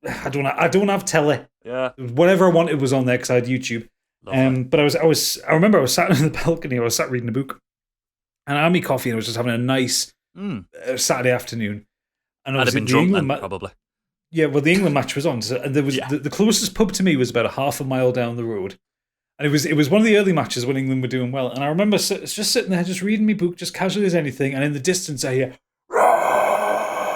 I don't have telly. Yeah. Whatever I wanted was on there because I had YouTube. Lovely. But I remember I was sat on the balcony. I was sat reading a book, and I had me coffee, and I was just having a nice Saturday afternoon. And I I'd was have been the drunk England then, probably. Yeah, well, the England match was on, so, and there was Yeah. the closest pub to me was about a half a mile down the road, and it was one of the early matches when England were doing well. And I remember just sitting there, just reading my book, just casually as anything, and in the distance I hear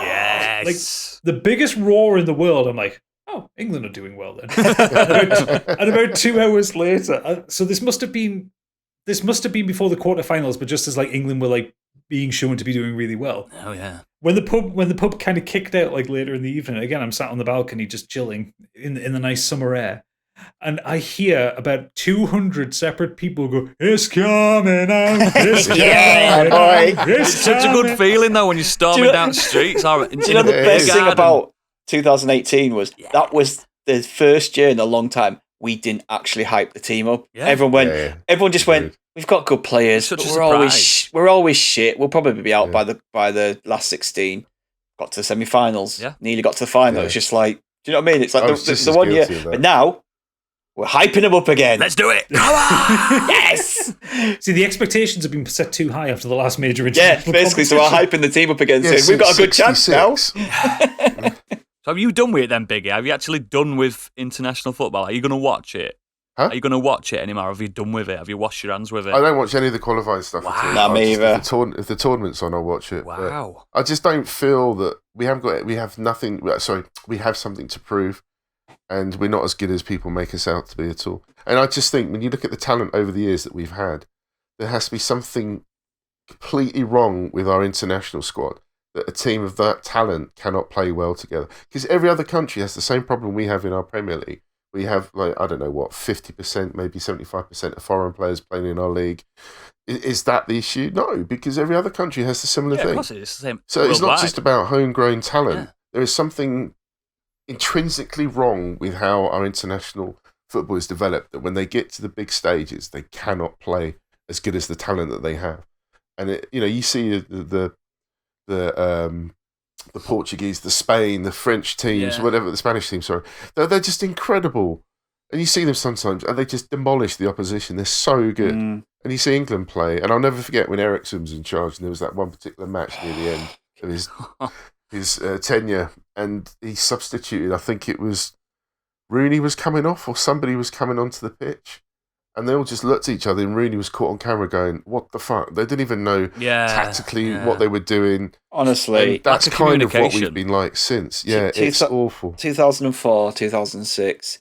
Yes. the biggest roar in the world. I'm like, Oh, England are doing well then. and about 2 hours later, so this must have been before the quarterfinals, but just as like England were like being shown to be doing really well. Oh yeah. When the pub kind of kicked out like later in the evening, again I'm sat on the balcony just chilling in the nice summer air, and I hear about 200 separate people go, "It's coming out, it's coming out, It's such a good feeling though when you're storming down the streets. Do you know the best thing about 2018 was that was the first year in a long time we didn't actually hype the team up. Yeah. Everyone just went, we've got good players, but we're always shit. We'll probably be out by the last 16. Got to the semi-finals. Yeah. Nearly got to the final. Yeah. It's just like, do you know what I mean? It's like the 1 year. But now we're hyping them up again. Let's do it. Come on. Yes. See, the expectations have been set too high after the last major Yeah, international basically. So we're hyping the team up again. Yeah, Saying, we've got a good chance now. So have you done with it then, Biggie? Have you actually done with international football? Are you going to watch it? Huh? Are you going to watch it anymore? Have you done with it? Have you washed your hands with it? I don't watch any of the qualifying stuff. Wow. At all. Nah, me either. If the tournament's on, I'll watch it. Wow. But I just don't feel that we have nothing. Sorry, we have something to prove, and we're not as good as people make us out to be at all. And I just think when you look at the talent over the years that we've had, there has to be something completely wrong with our international squad, that a team of that talent cannot play well together. Because every other country has the same problem we have in our Premier League. We have, like, I don't know what, 50%, maybe 75% of foreign players playing in our league. Is that the issue? No, because every other country has a similar thing. Of course it's the same. So it's not worldwide. just about homegrown talent. Yeah. There is something intrinsically wrong with how our international football is developed, that when they get to the big stages, they cannot play as good as the talent that they have. And you see the Portuguese, the Spain, the French teams, whatever, the Spanish teams, sorry. They're just incredible. And you see them sometimes, and they just demolish the opposition. They're so good. And you see England play, and I'll never forget when Ericsson was in charge, and there was that one particular match near the end of his tenure, and he substituted, I think it was Rooney was coming off, or somebody was coming onto the pitch. And they all just looked at each other, and Rooney was caught on camera going, "What the fuck?" They didn't even know tactically what they were doing. Honestly, and that's kind of what we've been like since. Yeah, it's awful. 2004, 2006.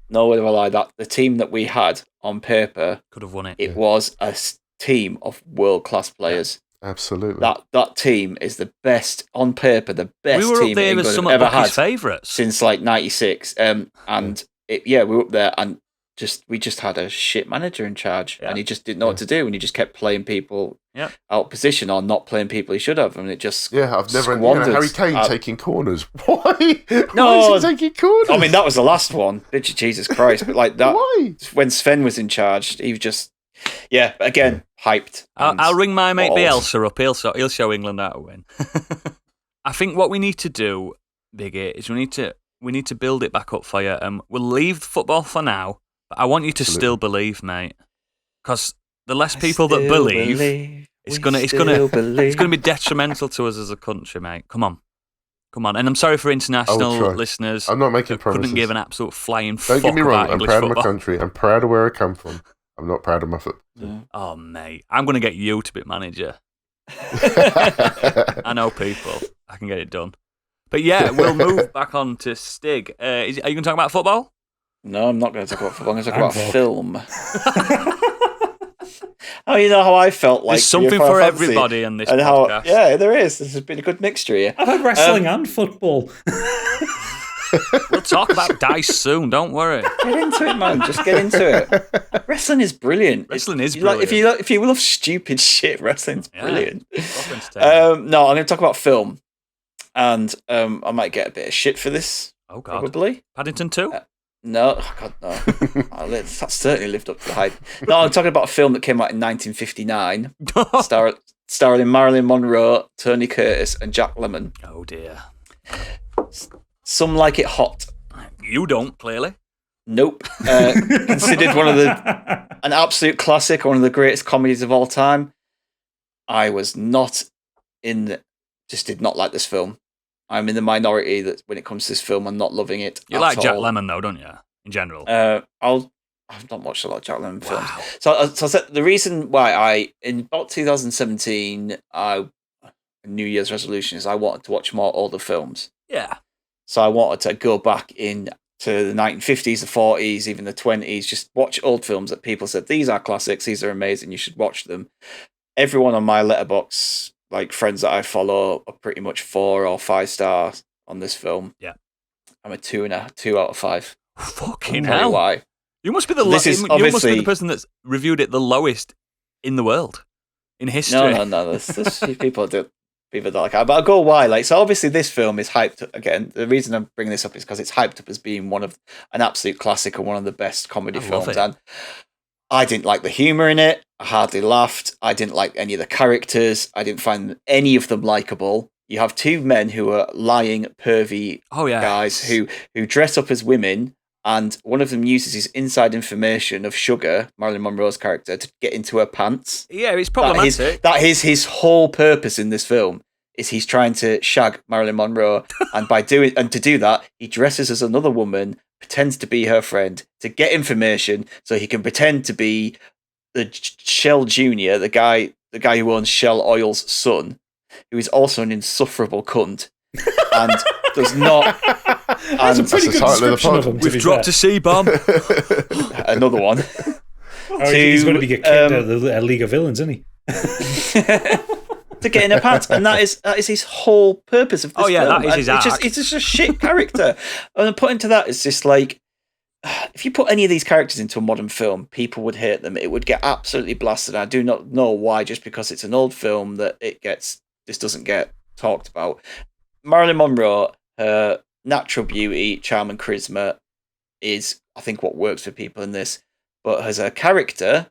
No way will I lie. That the team that we had on paper could have won it. It was a team of world-class players. Absolutely. That team is the best on paper. The best we were team up there England with some have of ever had Bucky's favourites since like '96. We were up there and. We just had a shit manager in charge, and he just didn't know what to do, and he just kept playing people out position or not playing people he should have, and it just I've never Harry Kane taking corners. Why? No, why is he taking corners? I mean that was the last one. Jesus Christ! But like that, why? When Sven was in charge, he was just again hyped. I'll ring my mate Bielsa up. He'll show England how to win. I think what we need to do, Biggie, is we need to build it back up for you. We'll leave football for now. But I want you to still believe, mate, because the less people that believe, it's gonna be detrimental to us as a country, mate. Come on. And I'm sorry for international listeners. I'm not making promises. Couldn't give an absolute flying. Don't get me wrong. I'm proud football. of my country. I'm proud of where I come from. I'm not proud of my football. Yeah. Oh, mate, I'm gonna get you to be manager. I know people. I can get it done. But yeah, we'll move back on to Stig. Are you going to talk about football? No, I'm not going to talk about football. I'm going to talk about film. Oh, you know how I felt like there's something for everybody in this podcast. There is. This has been a good mixture here. I've had wrestling and football. We'll talk about dice soon. Don't worry. Get into it, man. Just get into it. Wrestling is brilliant. Brilliant. If you love stupid shit, wrestling's brilliant. No, I'm going to talk about film, and I might get a bit of shit for this. Oh God, probably. Paddington 2. No, oh God, no. That certainly lived up to the hype. No, I'm talking about a film that came out in 1959, starring Marilyn Monroe, Tony Curtis, and Jack Lemmon. Oh dear. Some Like It Hot. You don't, clearly. Nope. Considered an absolute classic, one of the greatest comedies of all time. I was not just did not like this film. I'm in the minority that when it comes to this film, I'm not loving it. You like Jack Lemmon, though, don't you? In general. I've not watched a lot of Jack Lemmon films. So the reason why in about 2017, New Year's resolution is I wanted to watch more older films. Yeah. So I wanted to go back in to the 1950s, the 40s, even the 20s. Just watch old films that people said, these are classics, these are amazing, you should watch them. Everyone on my letterbox, like friends that I follow, are pretty much 4 or 5 stars on this film. Yeah. I'm a 2 out of 5. Fucking Tell you hell. why. You must be the So this is you must be obviously- the person that's reviewed it the lowest in the world. In history. No. There's people that don't like it. But I'll go why. Like, so obviously this film is hyped up. Again, the reason I'm bringing this up is because it's hyped up as being an absolute classic and one of the best comedy I love films. it. And I didn't like the humour in it. I hardly laughed. I didn't like any of the characters. I didn't find any of them likable. You have 2 men who are lying, pervy guys who dress up as women, and one of them uses his inside information of Sugar, Marilyn Monroe's character, to get into her pants. Yeah, it's problematic. That is his whole purpose in this film. Is he's trying to shag Marilyn Monroe, and to do that, he dresses as another woman, pretends to be her friend to get information, so he can pretend to be the Shell Junior, the guy who owns Shell Oil's son, who is also an insufferable cunt, and does not. That's a pretty That's the good title of the description of pod. him. to We've be dropped fair. a C-bomb. Another one. Oh, he's going to get kicked out of the League of Villains, isn't he? To get in her pants, and that is his whole purpose of this film. that is his And arc. it's just a shit character. And put into that, it's just like, if you put any of these characters into a modern film, people would hate them. It would get absolutely blasted. I do not know why, just because it's an old film that this doesn't get talked about. Marilyn Monroe, her natural beauty, charm, and charisma is, I think, what works for people in this. But as a character,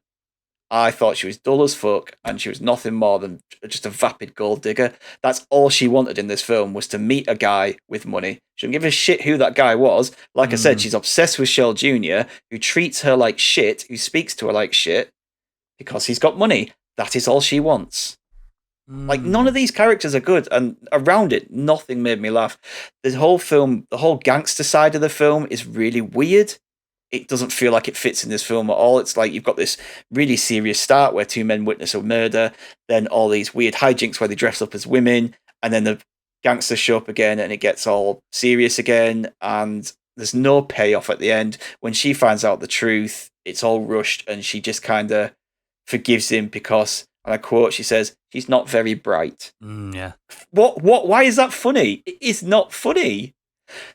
I thought she was dull as fuck, and she was nothing more than just a vapid gold digger. That's all she wanted in this film, was to meet a guy with money. She didn't give a shit who that guy was. Like I said, she's obsessed with Shell Jr., who treats her like shit, who speaks to her like shit, because he's got money. That is all she wants. Like, none of these characters are good, and around it, nothing made me laugh. The whole film, the whole gangster side of the film is really weird. It doesn't feel like it fits in this film at all. It's like you've got this really serious start where 2 men witness a murder, then all these weird hijinks where they dress up as women, and then the gangsters show up again and it gets all serious again, and there's no payoff at the end. When she finds out the truth, it's all rushed, and she just kind of forgives him because, and I quote, she says, "He's not very bright." Yeah. Why is that funny? It is not funny.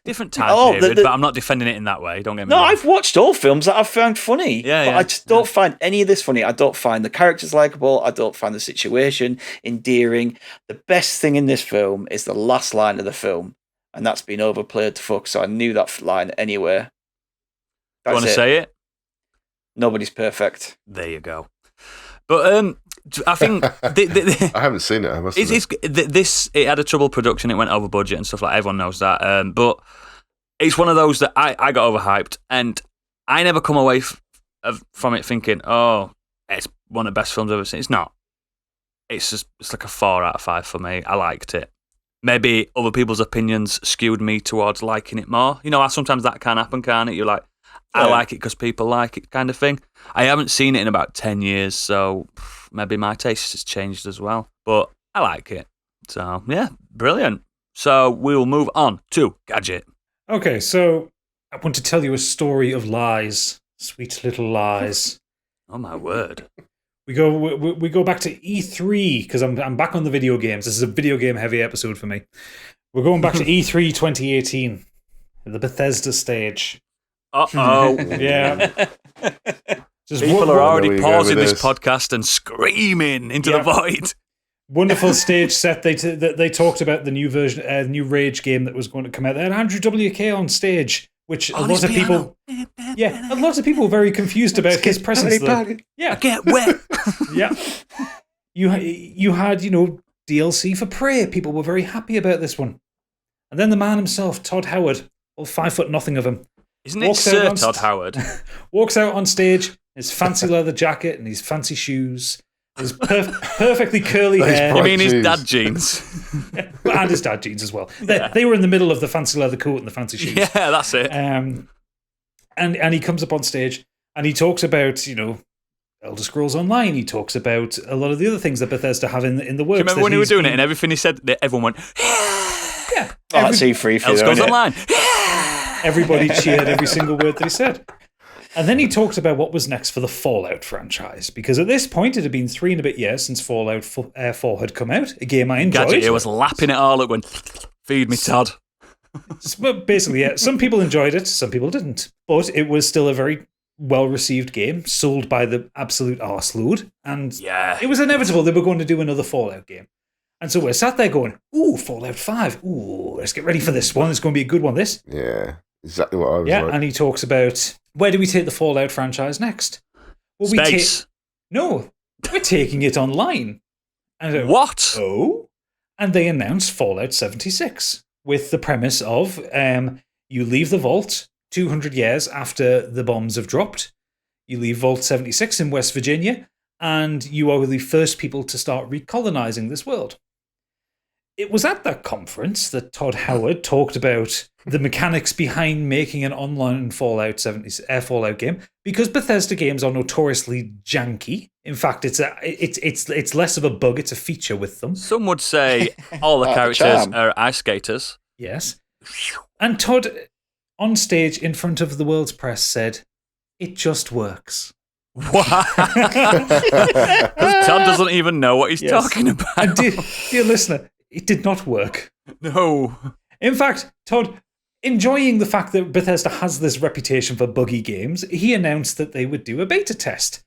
Different time period, but I'm not defending it in that way. Don't get me wrong. I've watched all films that I've found funny. But I just don't find any of this funny. I don't find the characters likable. I don't find the situation endearing. The best thing in this film is the last line of the film, and that's been overplayed to fuck, so I knew that line anyway. Do you want to say it? Nobody's perfect. There you go. But I think I haven't seen it. I must admit. it had a troubled production. It went over budget and stuff like that. Everyone knows that. But it's one of those that I got overhyped, and I never come away from it thinking, "Oh, it's one of the best films I've ever seen." It's not. It's like a 4 out of 5 for me. I liked it. Maybe other people's opinions skewed me towards liking it more. You know, sometimes that can happen, can't it? You're like, I like it because people like it, kind of thing. I haven't seen it in about 10 years, so maybe my taste has changed as well. But I like it. So, yeah, brilliant. So we'll move on to Gadget. Okay, so I want to tell you a story of lies. Sweet little lies. Oh, my word. We go back to E3, because I'm back on the video games. This is a video game heavy episode for me. We're going back to E3 2018, the Bethesda stage. Uh-oh. Yeah. People are already Where we go pausing with this this? podcast and screaming into the void. Wonderful stage set. They talked about the new version, new Rage game that was going to come out. They had Andrew WK on stage, which a lot of people were very confused about his presence. Yeah, I get wet. yeah. You had DLC for Prey. People were very happy about this one, and then the man himself, Todd Howard, all 5'0" of him, Isn't it Sir Todd Howard? walks out on stage, his fancy leather jacket and his fancy shoes, his perfectly curly hair. You mean his Jeez. dad jeans? And his dad jeans as well. They were in the middle of the fancy leather coat and the fancy shoes. Yeah, that's it. And he comes up on stage and he talks about, Elder Scrolls Online. He talks about a lot of the other things that Bethesda have in the works. Do you remember when he was doing it and everything he said, everyone went, Yeah. That's E3 for Elder you, Scrolls isn't it? Online. Everybody cheered every single word that he said. And then he talked about what was next for the Fallout franchise, because at this point it had been 3 and a bit years since Fallout 4 had come out, a game I enjoyed. Gadget was lapping it all up going, feed me, Todd. But basically, yeah, some people enjoyed it, some people didn't. But it was still a very well-received game, sold by the absolute arseload, and it was inevitable they were going to do another Fallout game. And so we're sat there going, ooh, Fallout 5, ooh, let's get ready for this one, it's going to be a good one, this. Yeah, exactly what I was like. And he talks about, where do we take the Fallout franchise next? Well, Space. No, we're taking it online. And what? Oh? And they announced Fallout 76 with the premise of you leave the vault 200 years after the bombs have dropped. You leave Vault 76 in West Virginia, and you are the first people to start recolonizing this world. It was at that conference that Todd Howard talked about the mechanics behind making an online Fallout game, because Bethesda games are notoriously janky. In fact, it's less of a bug; it's a feature with them. Some would say all the characters are ice skaters. Yes, and Todd, on stage in front of the world's press, said, "It just works." What? Todd doesn't even know what he's talking about. And dear listener, it did not work. No. In fact, Todd, enjoying the fact that Bethesda has this reputation for buggy games, he announced that they would do a beta test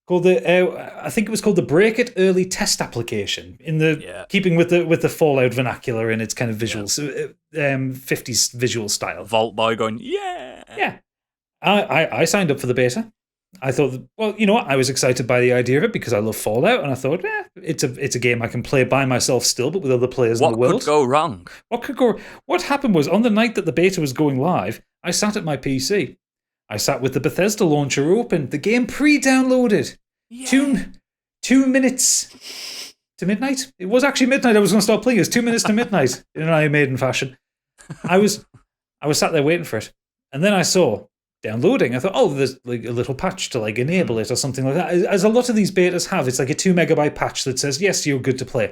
called I think it was called the Break It Early Test Application, in the keeping with the Fallout vernacular in its kind of visuals, 50s visual style. Vault Boy going, yeah. Yeah. I signed up for the beta. I thought, well, you know what? I was excited by the idea of it because I love Fallout, and I thought, it's a game I can play by myself still, but with other players in the world. What could go wrong? What happened was, on the night that the beta was going live, I sat at my PC. I sat with the Bethesda launcher open, the game pre-downloaded. Yeah. 2 minutes to midnight. It was actually midnight. I was going to start playing. It was 2 minutes to midnight in an Iron Maiden fashion. I was sat there waiting for it, and then I saw downloading. I thought, oh, there's like a little patch to like enable it or something like that. As a lot of these betas have, it's like a 2 megabyte patch that says, yes, you're good to play.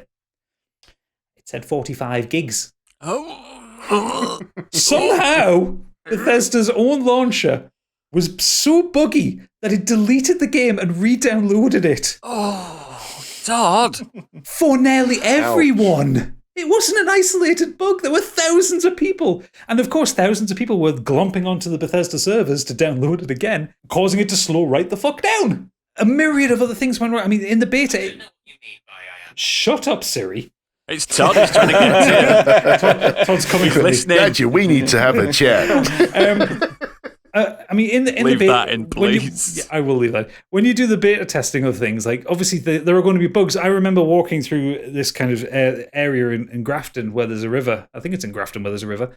It said 45 gigs. Oh. Somehow, Bethesda's own launcher was so buggy that it deleted the game and re-downloaded it. Oh, Todd. For nearly everyone. It wasn't an isolated bug. There were thousands of people. And of course, thousands of people were glomping onto the Bethesda servers to download it again, causing it to slow right the fuck down. A myriad of other things went wrong. I mean, in the beta... Shut up, Siri. It's Todd. He's trying to get to Todd's coming for listening. Gadget, we need to have a chat. I mean, in the leave beta, that in, please. I will leave that. When you do the beta testing of things, like obviously there are going to be bugs. I remember walking through this kind of area in Grafton where there's a river. I think it's in Grafton where there's a river,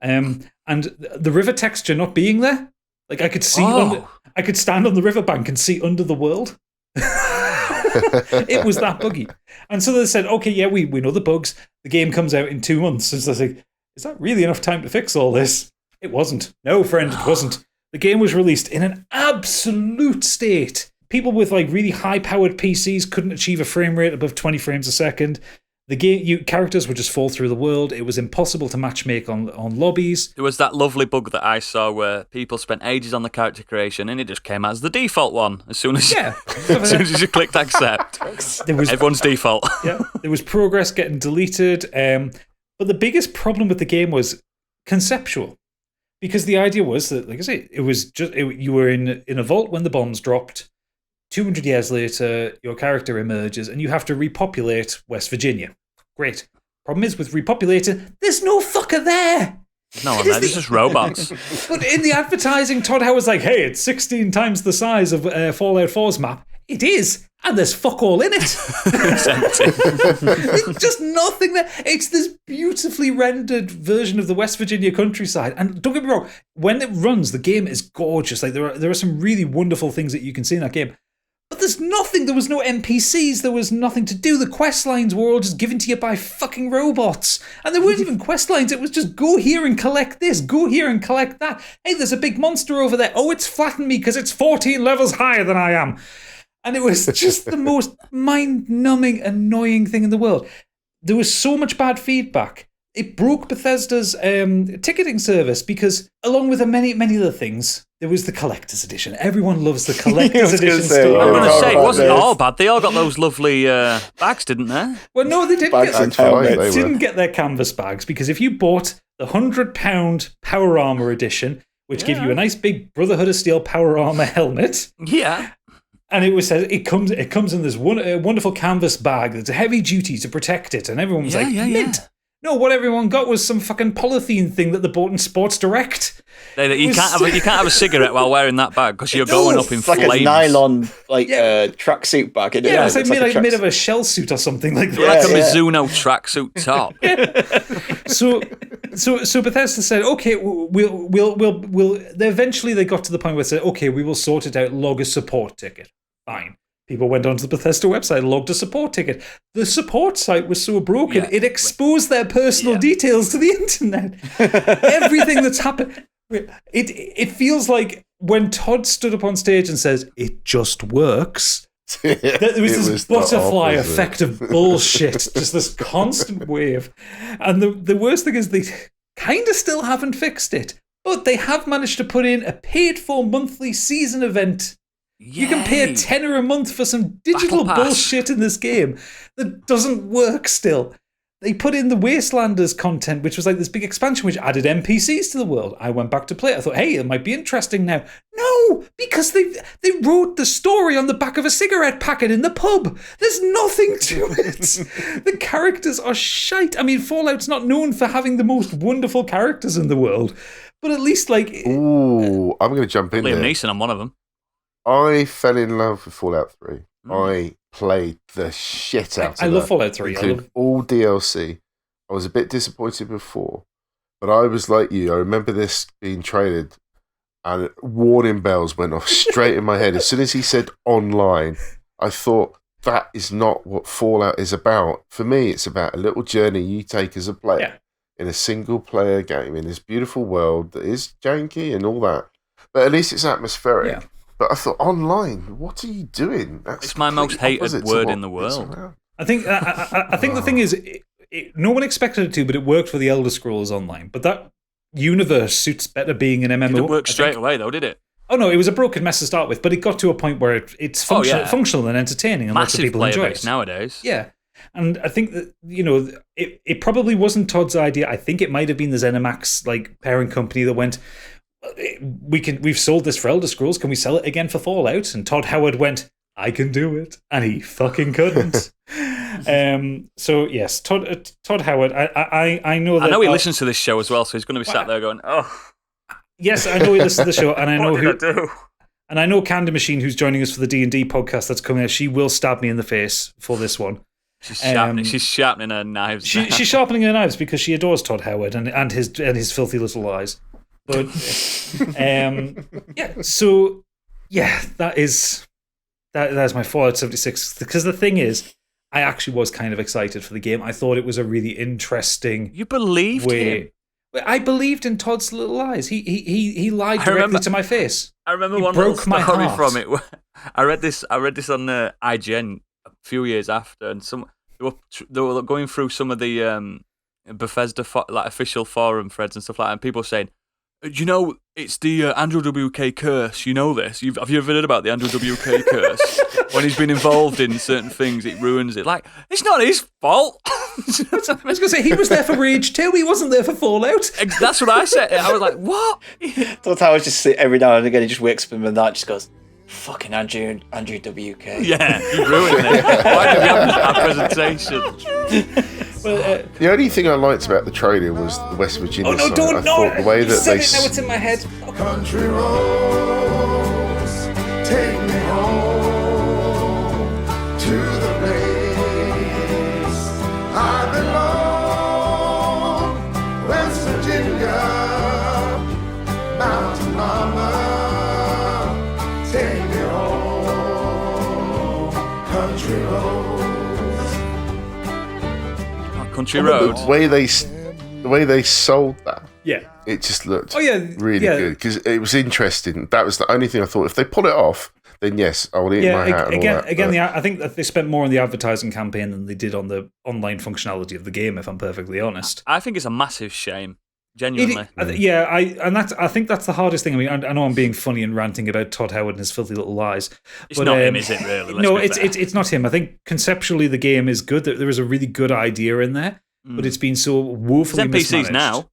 and the river texture not being there. Like I could see, I could stand on the riverbank and see under the world. It was that buggy, and so they said, "Okay, yeah, we know the bugs. The game comes out in 2 months." And so I was like, "Is that really enough time to fix all this?" It wasn't. No, friend, it wasn't. The game was released in an absolute state. People with like really high-powered PCs couldn't achieve a frame rate above 20 frames a second. The game characters would just fall through the world. It was impossible to matchmake on lobbies. There was that lovely bug that I saw where people spent ages on the character creation, and it just came out as the default one as soon as you clicked accept. Everyone's default. Yeah, there was progress getting deleted. But the biggest problem with the game was conceptual. Because the idea was that, like I say, it was just you were in a vault when the bombs dropped. 200 years later, your character emerges, and you have to repopulate West Virginia. Great. Problem is, with repopulating, there's no fucker there. No one there. There's just robots. But in the advertising, Todd Howard's like, "Hey, it's 16 times the size of Fallout 4's map." It is, and there's fuck all in it. It's empty. There's just nothing there. It's this beautifully rendered version of the West Virginia countryside. And don't get me wrong, when it runs, the game is gorgeous. Like there are some really wonderful things that you can see in that game. But there's nothing. There was no NPCs. There was nothing to do. The quest lines were all just given to you by fucking robots. And there weren't even quest lines. It was just go here and collect this. Go here and collect that. Hey, there's a big monster over there. Oh, it's flattened me because it's 14 levels higher than I am. And it was just the most mind-numbing, annoying thing in the world. There was so much bad feedback it broke Bethesda's ticketing service because, along with many other things, there was the collector's edition. Everyone loves the collector's edition stuff. I'm going to say, it wasn't all bad. They all got those lovely bags, didn't they? Well, no, they didn't. Didn't get their canvas bags because if you bought the £100 Power Armor edition, which gave you a nice big Brotherhood of Steel Power Armor helmet, and it comes in this wonderful canvas bag that's heavy duty to protect it, and everyone was mint. No, what everyone got was some fucking polythene thing that they bought in Sports Direct. You can't have a cigarette while wearing that bag because you're going up in flames. Like a nylon tracksuit bag. Yeah, it's like made of a shell suit or something like that. Like a Mizuno tracksuit top. So Bethesda said, okay, we'll. Eventually, they got to the point where they said, okay, we will sort it out. Log a support ticket. Fine. People went onto the Bethesda website, logged a support ticket. The support site was so broken, it exposed their personal details to the internet. Everything that's happened. It feels like when Todd stood up on stage and says, it just works. There was this butterfly effect of bullshit, just this constant wave. And the worst thing is they kind of still haven't fixed it. But they have managed to put in a paid-for monthly season event. You can pay a tenner a month for some digital bullshit in this game that doesn't work still. They put in the Wastelanders content, which was like this big expansion which added NPCs to the world. I went back to play it. I thought, hey, it might be interesting now. No, because they wrote the story on the back of a cigarette packet in the pub. There's nothing to it. The characters are shite. I mean, Fallout's not known for having the most wonderful characters in the world. But at least, like... Ooh, I'm going to jump in Liam there. Neeson, I'm one of them. I fell in love with Fallout 3. I played the shit out of it. I love Fallout 3. Including all DLC. I was a bit disappointed before, but I was like you. I remember this being traded, and warning bells went off straight in my head. As soon as he said online, I thought, that is not what Fallout is about. For me, it's about a little journey you take as a player in a single-player game in this beautiful world that is janky and all that. But at least it's atmospheric. Yeah. But I thought, online, what are you doing? It's my most hated word in the world. I think the thing is, no one expected it to, but it worked for the Elder Scrolls Online. But that universe suits better being an MMO. It worked straight away, though, did it? Oh, no, it was a broken mess to start with, but it got to a point where it's functional and entertaining, and lots of people enjoy it. Nowadays. Yeah. And I think that, it probably wasn't Todd's idea. I think it might have been the ZeniMax parent company that went... We've sold this for Elder Scrolls. Can we sell it again for Fallout? And Todd Howard went, I can do it, and he fucking couldn't. So yes, Todd Howard. I know that. I know he listens to this show as well, so he's going to be sat there going, "Oh, yes, I know he listens to the show, and I know what did I do?" And I know Candy Machine, who's joining us for the D&D podcast that's coming out. She will stab me in the face for this one. She's sharpening her knives. She's sharpening her knives because she adores Todd Howard and his filthy little eyes. But that's my Fallout 76. Because the thing is, I actually was kind of excited for the game. I thought it was a really interesting. You believed him. I believed in Todd's little lies. He lied directly to my face. I remember one little story from it. I read this on IGN a few years after, and they were going through some of the Bethesda official forum threads and stuff like that, and people saying, you know, it's the Andrew WK curse. You know this. Have you ever heard about the Andrew WK curse? When he's been involved in certain things, it ruins it. Like, it's not his fault. I was going to say, he was there for Rage 2. He wasn't there for Fallout. That's what I said. I was like, what? That's how I just every now and again, he just wakes up in the night, just goes, fucking Andrew WK. Yeah, he ruined it. Why did we have that presentation? Well, the only thing I liked about the trailer was the West Virginia side. Thought the way that they now it's in my head. Country roads, take me home to the place I belong. West Virginia, mountain mama, take me home. Country roads. Country Road. The way they sold that, it just looked really good because it was interesting. That was the only thing I thought. If they pull it off, then yes, I will eat my hat and all that. Again, I think that they spent more on the advertising campaign than they did on the online functionality of the game, if I'm perfectly honest. I think it's a massive shame. Genuinely. I think that's the hardest thing. I mean, I know I'm being funny and ranting about Todd Howard and his filthy little lies. It's not him, is it, really? No, it's not him. I think conceptually the game is good. There is a really good idea in there, but it's been so woefully mismanaged. NPCs now.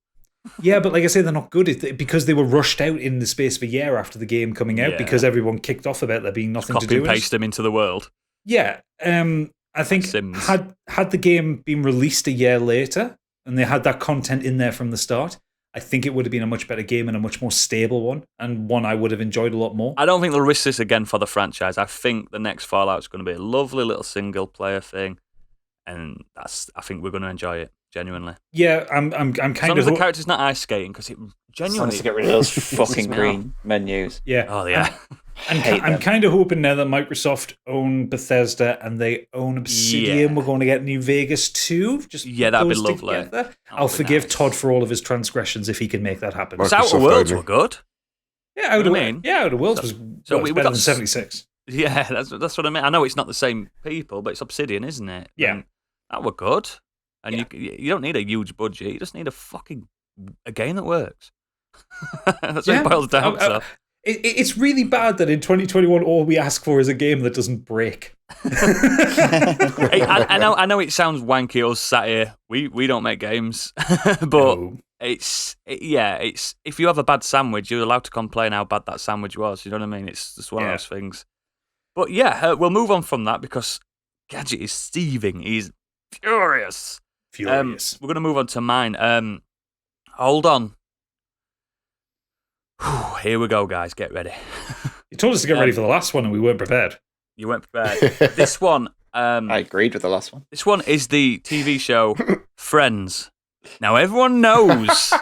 Yeah, but like I say, they're not good because they were rushed out in the space of a year after the game coming out because everyone kicked off about there being nothing to do. Copy and paste them into the world. Yeah, I think had the game been released a year later and they had that content in there from the start, I think it would have been a much better game and a much more stable one, and one I would have enjoyed a lot more. I don't think they'll risk this again for the franchise. I think the next Fallout's going to be a lovely little single-player thing, and I think we're going to enjoy it, genuinely. Yeah, I'm kind of... As long as the character's not ice skating, because it genuinely... to get rid of those fucking green menus. Yeah. Oh, yeah. I'm kind of hoping now that Microsoft own Bethesda and they own Obsidian, we're going to get New Vegas 2. That'd be lovely. I'll forgive Todd for all of his transgressions if he can make that happen. Because Outer Worlds were good. Yeah, Outer Worlds was better than 76. Yeah, that's what I mean. I know it's not the same people, but it's Obsidian, isn't it? Yeah. And that were good. And you don't need a huge budget. You just need a game that works. That's what it boils down to. It's really bad that in 2021 all we ask for is a game that doesn't break. I know it sounds wanky us sat here. We don't make games, but it's if you have a bad sandwich, you're allowed to complain how bad that sandwich was. You know what I mean? It's just one of those things. But we'll move on from that because Gadget is seething. He's furious. We're going to move on to mine. Hold on. Here we go, guys. Get ready. You told us to get ready for the last one and we weren't prepared. You weren't prepared. This one... I agreed with the last one. This one is the TV show Friends. Now, everyone knows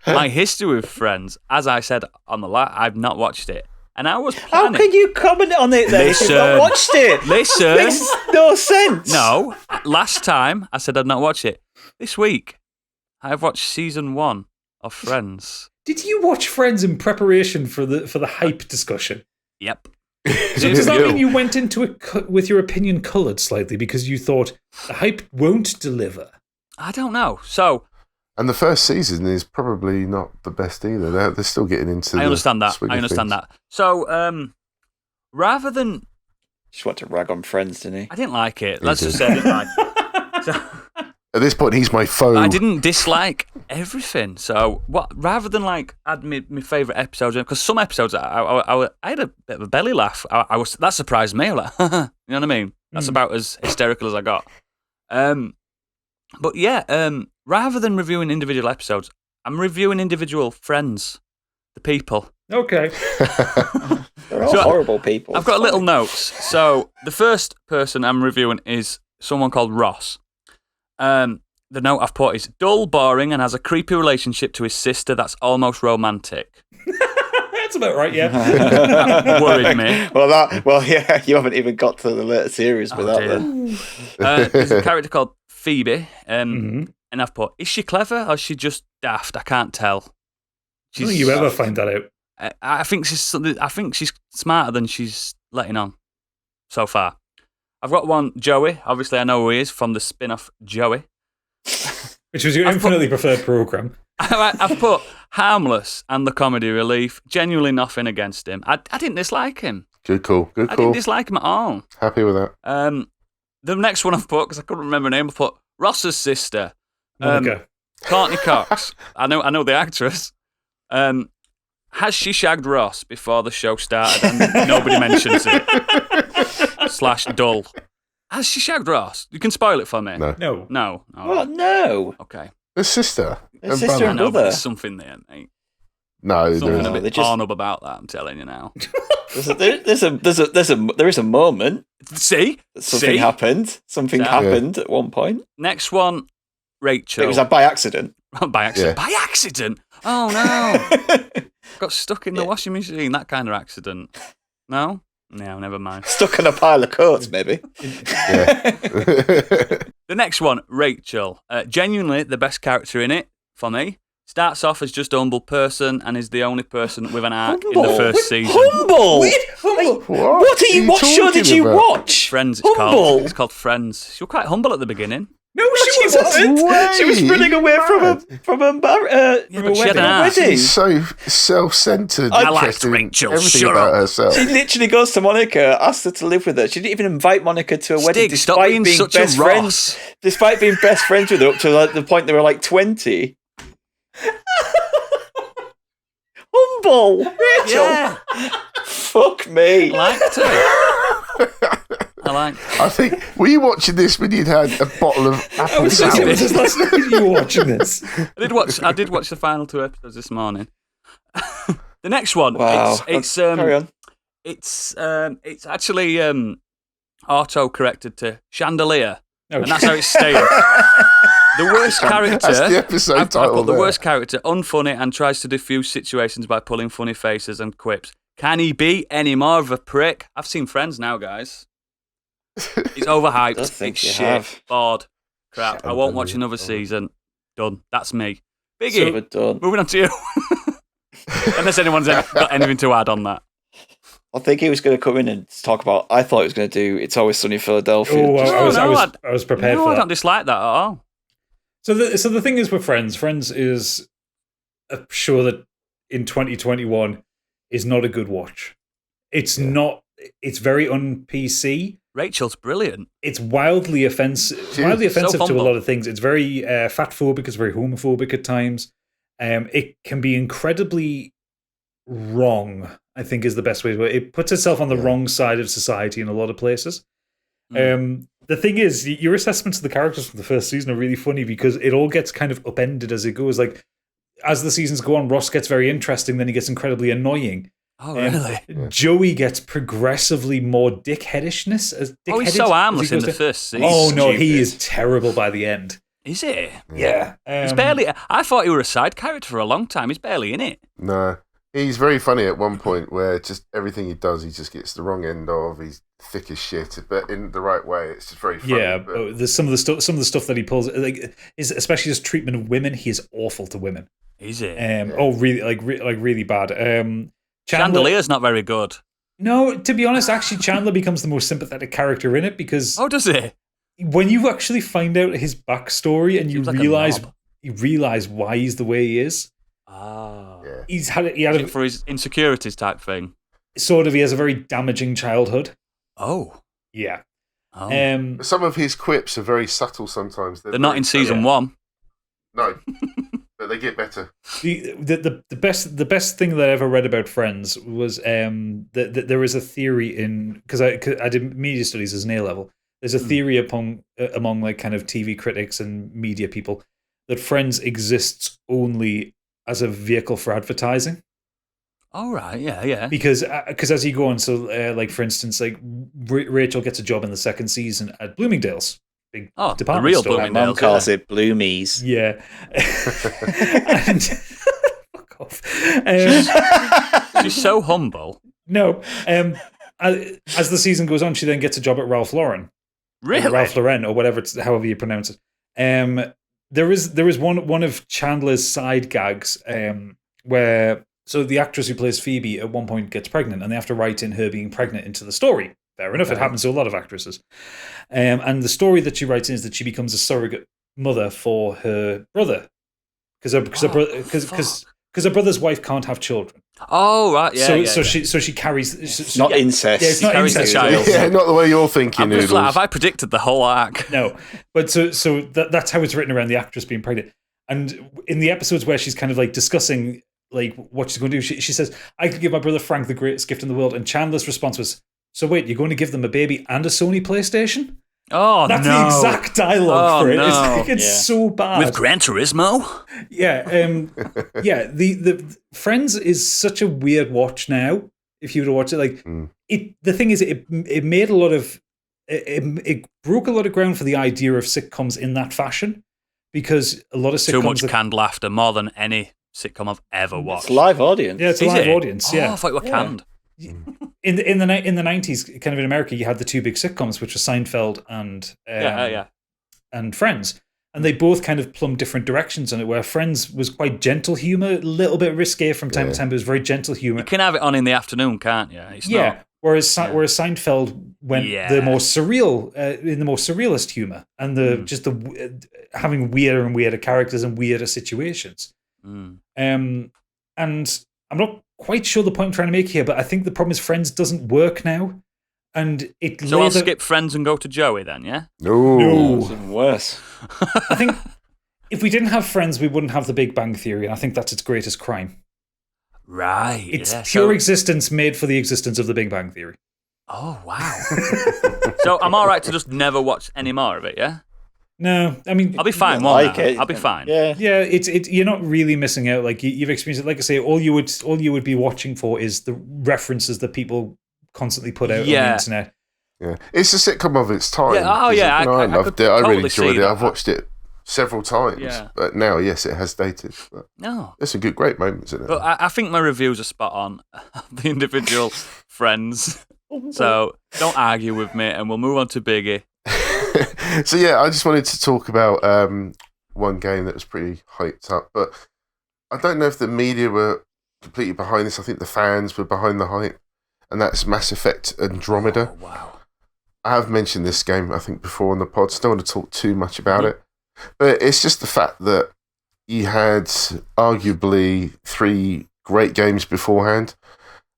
my history with Friends. As I said on the I've not watched it. And I was planning... How can you comment on it then if you've not watched it? Listen. It makes no sense. No. Last time, I said I'd not watch it. This week, I have watched season 1 of Friends. Did you watch Friends in preparation for the hype discussion? Yep. So does that mean you went into it with your opinion coloured slightly because you thought the hype won't deliver? I don't know. So... And the first season is probably not the best either. They're still getting into I understand that. So, rather than... Just want to rag on Friends, didn't he? I didn't like it. Let's just say I didn't like it. So, at this point, he's my foe. I didn't dislike everything. So, rather than add my favourite episodes, because some episodes I had a bit of a belly laugh. That surprised me. I was like, you know what I mean? That's about as hysterical as I got. But yeah, rather than reviewing individual episodes, I'm reviewing individual friends, the people. Okay. They're all horrible people. I've got little notes. So the first person I'm reviewing is someone called Ross. The note I've put is dull, boring, and has a creepy relationship to his sister that's almost romantic. That's about right, yeah. That worried me. Yeah, you haven't even got to the later series with that then. There's a character called Phoebe, and I've put, is she clever or is she just daft? I can't tell. I don't think you ever find that out. I think she's smarter than she's letting on so far. I've got one, Joey. Obviously, I know who he is from the spin-off Joey. Which was your infinitely preferred programme. I've put harmless and the comedy relief. Genuinely nothing against him. I didn't dislike him. Good call. I didn't dislike him at all. Happy with that. The next one I've put, because I couldn't remember her name, I put Ross's sister. Monica. Courtney Cox. I know the actress. Has she shagged Ross before the show started and nobody mentions it? / dull. Has she shagged Ross? You can spoil it for me. No. What? No. Okay. The sister. The sister I and know, but brother. there's something there, mate. No, there Something isn't. a bit Pornhub about that, I'm telling you now. There is a moment. See? Something happened. Something happened at one point. Next one, Rachel. It was by accident. By accident. Yeah. By accident? Oh, no. Got stuck in the washing machine. That kind of accident. No? No, never mind. Stuck in a pile of coats, maybe. Yeah. The next one, Rachel. Genuinely the best character in it, for me. Starts off as just a humble person and is the only person with an arc in the Humble? first season. Humble. What are you? What show did you talking about? watch? Friends, Humble. it's called Friends. She was quite humble at the beginning. No, she wasn't. She was running away from a but she had an arc. wedding. She's so self-centered. I liked interested in Rachel, everything shut about up. herself. She literally goes to Monica, asks her to live with her. She didn't even invite Monica to a wedding, Stig, stop despite being being such a best friends. Ross. Despite being best friends with her up to like, the point they were like 20. Humble, Rachel. Yeah, Fuck me. I liked her. I liked her. I think, were you watching this when you'd had a bottle of apple It cider? was just last night you were watching this. I did watch the final 2 episodes this morning. The next one, Wow. it's Carry on. it's actually auto corrected to chandelier, Oh, and that's how it's staying. The worst character. That's the episode I've title got the there. worst character, unfunny, and tries to diffuse situations by pulling funny faces and quips. Can he be any more of a prick? I've seen Friends now, guys. He's overhyped. Don't think It's you shit. have. Bored. Crap. I won't watch Chandelier. another season. Done. That's me. So Biggie. we're done. Moving on to you. Unless anyone's got anything to add on that. I think he was going to come in and talk about. I thought he was going to do It's Always Sunny in Philadelphia. Oh, Just- I was prepared No, for I that. don't dislike that at all. So the thing is with Friends. Friends is a show that in 2021 is not a good watch. It's not. It's very un-PC. Rachel's brilliant. It's wildly offensive. Dude, Wildly offensive to a humble. lot of things. It's very fat-phobic. It's very homophobic at times. It can be incredibly wrong, I think, is the best way to put it. It puts itself on the wrong side of society in a lot of places. The thing is, your assessments of the characters from the first season are really funny because it all gets kind of upended as it goes. Like, as the seasons go on, Ross gets very interesting, then he gets incredibly annoying. Oh, really? Joey gets progressively more dickheadishness. Oh, he's so harmless in the first season. Oh, no, he stupid. is terrible by the end. Is he? Yeah. He's barely. I thought he were a side character for a long time. He's barely in it. No. He's very funny at one point where just everything he does, he just gets the wrong end of. He's thick as shit, but in the right way. It's just very funny. Yeah, but there's some of the stuff that he pulls, like especially his treatment of women. He is awful to women. Is he? Oh, really, like really bad. Chandler, Chandelier's not very good. no, to be honest, actually, Chandler becomes the most sympathetic character in it because Oh, does he? when you actually find out his backstory and you Seems like a realize knob. why he's the way he is, Ah. yeah. he had a For his insecurities type thing. he has a very damaging childhood. Oh. Yeah. Oh. Some of his quips are very subtle sometimes. They're not very in season clever. 1. No. But they get better. The best thing that I ever read about Friends was that there is a theory in because I did media studies as an A level. There's a theory among like kind of TV critics and media people that Friends exists only as a vehicle for advertising. All right. Yeah. Because as you go on, so like for instance, like Rachel gets a job in the second season at Bloomingdale's, big Oh, the department real store. My mum Bloomingdale's, calls it Bloomies. Yeah. And fuck off. She's so humble. No. As the season goes on, she then gets a job at Ralph Lauren. Really? Ralph Lauren, or whatever, however you pronounce it. There is one of Chandler's side gags where so the actress who plays Phoebe at one point gets pregnant, and they have to write in her being pregnant into the story. Fair enough, it happens to a lot of actresses. And the story that she writes in is that she becomes a surrogate mother for her brother because her brother's wife can't have children. Oh, right. Yeah. So she carries. It's not incest. Yeah, it's not carries the incest. child. Yeah, not the way you're thinking, I'm just Oodles. like, have I predicted the whole arc? No, but so that's how it's written around the actress being pregnant. And in the episodes where she's kind of like discussing like what she's going to do, she says, "I could give my brother Frank the greatest gift in the world." And Chandler's response was, "So wait, you're going to give them a baby and a Sony PlayStation?" Oh, That's no. the exact dialogue Oh, for it. no. It's so bad. With Gran Turismo? Yeah, yeah. The Friends is such a weird watch now. If you were to watch it, like it, the thing is, it made a lot of it broke a lot of ground for the idea of sitcoms in that fashion because a lot of sitcoms Too much canned laughter, more than any sitcom I've ever watched. It's live audience. Yeah, it's a Is live it? audience. Oh, Yeah, I thought you were canned. in the 90s, kind of in America, you had the two big sitcoms, which were Seinfeld and Yeah. and Friends. And they both kind of plumbed different directions on it, where Friends was quite gentle humor, a little bit risque from time to time, but it was very gentle humor. You can have it on in the afternoon, can't you? It's Yeah. not... Whereas Seinfeld went the more surreal, in the more surrealist humor, and having weirder and weirder characters and weirder situations. And I'm not quite sure the point I'm trying to make here, but I think the problem is Friends doesn't work now. And So I'll skip Friends and go to Joey then, yeah? No. It's even worse. I think if we didn't have Friends, we wouldn't have The Big Bang Theory, and I think that's its greatest crime. Right. It's pure existence made for the existence of The Big Bang Theory. Oh, wow. So I'm all right to just never watch any more of it, yeah? No, I mean... I'll be fine, I'll be fine. Yeah. Yeah, it's you're not really missing out. Like, you've experienced it. Like I say, all you would be watching for is the references that people constantly put out on the internet. Yeah, it's a sitcom of its time. Yeah, I loved it. I really enjoyed it. that. I've watched it several times. Yeah. But now, yes, it has dated. But No. there's some great moments in it. But I think my reviews are spot on. The individual Friends. So don't argue with me, and we'll move on to Biggie. So yeah, I just wanted to talk about one game that was pretty hyped up, but I don't know if the media were completely behind this. I think the fans were behind the hype, and that's Mass Effect Andromeda. Oh, wow. I have mentioned this game, I think, before on the pod, so I don't want to talk too much about it. But it's just the fact that you had arguably 3 great games beforehand.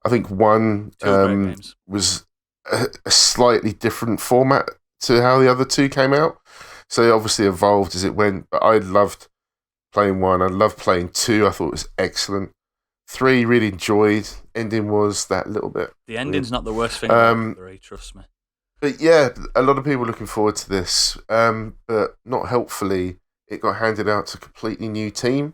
I think one 2 great games. was a slightly different format to how the other 2 came out. So it obviously evolved as it went, but I loved playing 1. I loved playing 2. I thought it was excellent. 3, really enjoyed. Ending was that little bit. The ending's not the worst thing about 3, trust me. But yeah, a lot of people are looking forward to this. But not helpfully, it got handed out to a completely new team.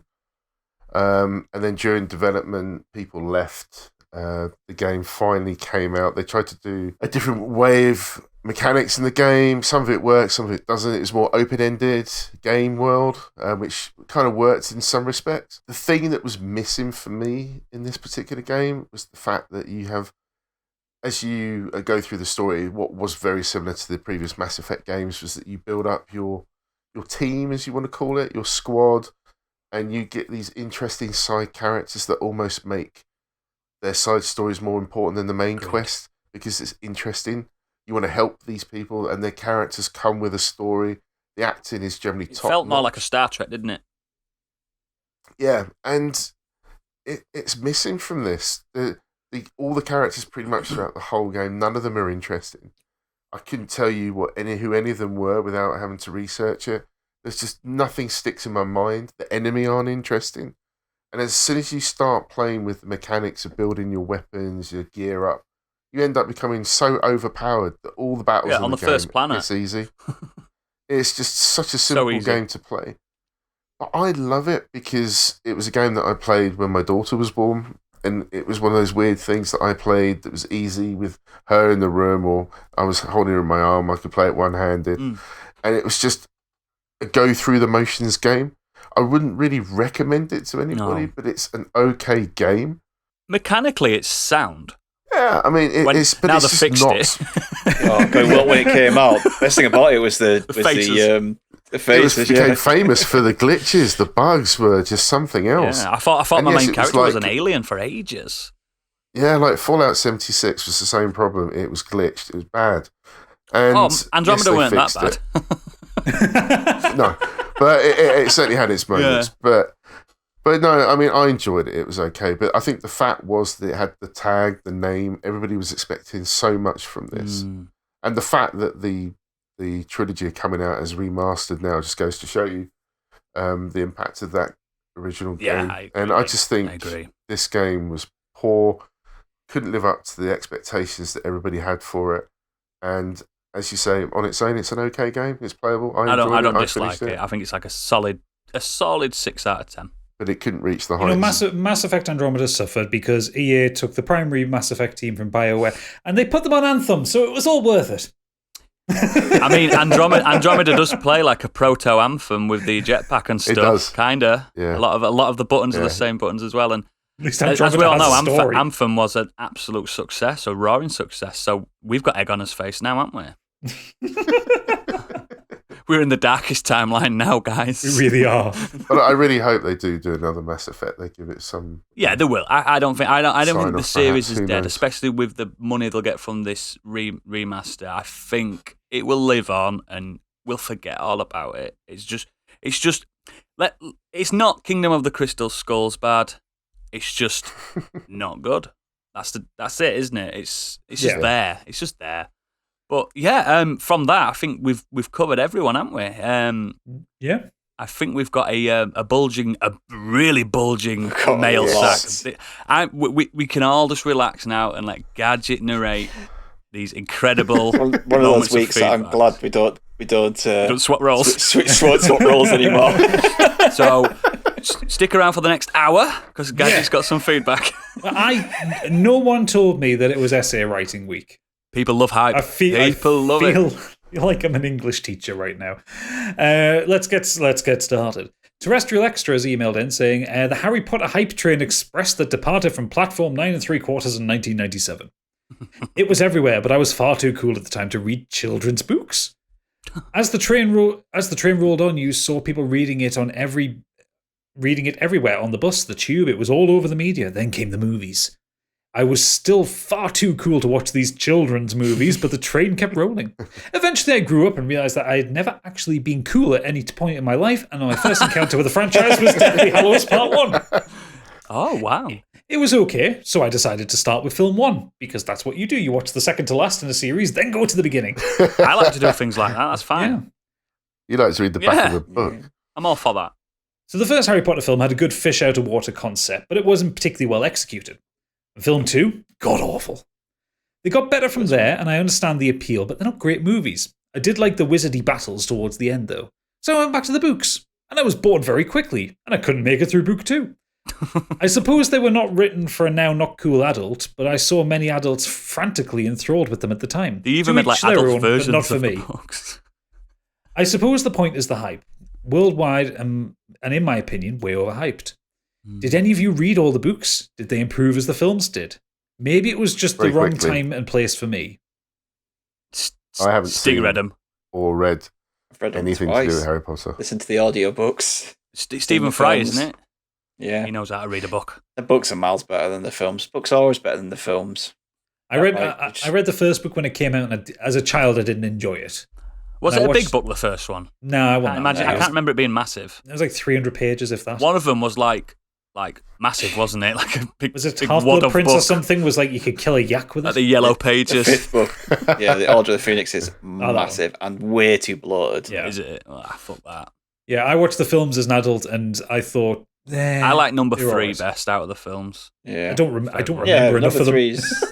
And then during development, people left. The game finally came out. They tried to do a different way of mechanics in the game. Some of it works, some of it doesn't. It was more open-ended game world, which kind of worked in some respects. The thing that was missing for me in this particular game was the fact that you have, as you go through the story, what was very similar to the previous Mass Effect games was that you build up your team, as you want to call it, your squad, and you get these interesting side characters that almost make their side stories more important than the main quest because it's interesting. You want to help these people, and their characters come with a story. The acting is generally top. It felt more like a Star Trek, didn't it? Yeah, and it's missing from this. All the characters pretty much throughout the whole game, none of them are interesting. I couldn't tell you who any of them were without having to research it. There's just nothing sticks in my mind. The enemy aren't interesting. And as soon as you start playing with the mechanics of building your weapons, your gear up, you end up becoming so overpowered that all the battles on the game, first planet, it's easy. It's just such a simple game to play. But I love it because it was a game that I played when my daughter was born. And it was one of those weird things that I played that was easy with her in the room, or I was holding her in my arm. I could play it one-handed. And it was just a go through the motions game. I wouldn't really recommend it to anybody, but it's an okay game. Mechanically, it's sound. Yeah, I mean, it's but now it's they just fixed not. it. Well, when it came out, best thing about it was the faces. It became famous for the glitches. The bugs were just something else. Yeah, I thought And my yes, main it was character was like- an alien for ages. Yeah, like Fallout 76 was the same problem. It was glitched. It was bad. And Andromeda yes, weren't they that fixed bad. it. No, but it certainly had its moments. Yeah. But no, I mean, I enjoyed it. It was okay. But I think the fact was that it had the tag, the name. Everybody was expecting so much from this. And the fact that the trilogy coming out as remastered now just goes to show you the impact of that original game. I just think this game was poor, couldn't live up to the expectations that everybody had for it. And as you say, on its own, it's an okay game. It's playable. I don't dislike it. I think it's like a solid 6 out of 10. But it couldn't reach the heights. Mass Effect Andromeda suffered because EA took the primary Mass Effect team from BioWare and they put them on Anthem, so it was all worth it. I mean, Andromeda does play like a proto Anthem with the jetpack and stuff. It does, kinda. Yeah. A lot of the buttons are the same buttons as well. And as we all know, Anthem was an absolute success, a roaring success. So we've got egg on his face now, haven't we? we're in the darkest timeline now, guys. We really are. But I really hope they do another Mass Effect. They give it some. Yeah, they will. I don't think the Sign-off, series perhaps, is who dead, knows? especially with the money they'll get from this remaster. I think it will live on, and we'll forget all about it. It's just. It's not Kingdom of the Crystal Skulls bad. It's just not good. That's it, isn't it? It's just there. It's just there. But yeah, from that, I think we've covered everyone, haven't we? Yeah. I think we've got a really bulging God, mail yes. sack. We can all just relax now and let Gadget narrate these incredible One of those moments weeks of that I'm feedback. glad we don't Swap roles. swap roles anymore. So stick around for the next hour because Gadget's got some feedback. No one told me that it was essay writing week. People love hype. People love it. Feel like I'm an English teacher right now. Let's get started. Terrestrial Extra has emailed in saying the Harry Potter hype train express that departed from platform 9 3/4 in 1997. It was everywhere, but I was far too cool at the time to read children's books. As the train rolled on, you saw people reading it everywhere on the bus, the tube. It was all over the media. Then came the movies. I was still far too cool to watch these children's movies, but the train kept rolling. Eventually, I grew up and realized that I had never actually been cool at any point in my life, and my first encounter with the franchise was Deathly Hallows Part 1. Oh, wow. It was okay, so I decided to start with film 1, because that's what you do. You watch the second to last in a series, then go to the beginning. I like to do things like that. That's fine. Yeah. You like to read the back of the book. I'm all for that. So the first Harry Potter film had a good fish out of water concept, but it wasn't particularly well executed. Film 2, god-awful. They got better from there, and I understand the appeal, but they're not great movies. I did like the wizardy battles towards the end, though. So I went back to the books, and I was bored very quickly, and I couldn't make it through book 2. I suppose they were not written for a now not cool adult, but I saw many adults frantically enthralled with them at the time. They even To made like each their adult own, but versions not for of me. the books. I suppose the point is the hype. Worldwide, and in my opinion, way overhyped. Did any of you read all the books? Did they improve as the films did? Maybe it was just Very the wrong quickly. time and place for me. I haven't Stig seen read them. or read I've read them anything to twice. do with Harry Potter. Listen to the audiobooks. Stephen Fry, films. isn't it? Yeah. He knows how to read a book. The books are miles better than the films. Books are always better than the films. I read Right, I read the first book when it came out, and as a child, I didn't enjoy it. Was And it I a big watched- book, the first one? No, I I won't. can't imagine. I can't remember it being massive. It was like 300 pages, if that. One of them was like massive, wasn't it? Like a big, Was it big Half-Blood wad of Prince or book. something? Was like you could kill a yak with Like it. the yellow The pages. fifth book. Yeah, the Order of the Phoenix is that massive and way too bloated. Yeah. Is it? Oh, fuck that. Yeah, I watched the films as an adult, and I thought, I like number They're 3 alright. best out of the films. Yeah. I don't remember Yeah, enough number of them. three's.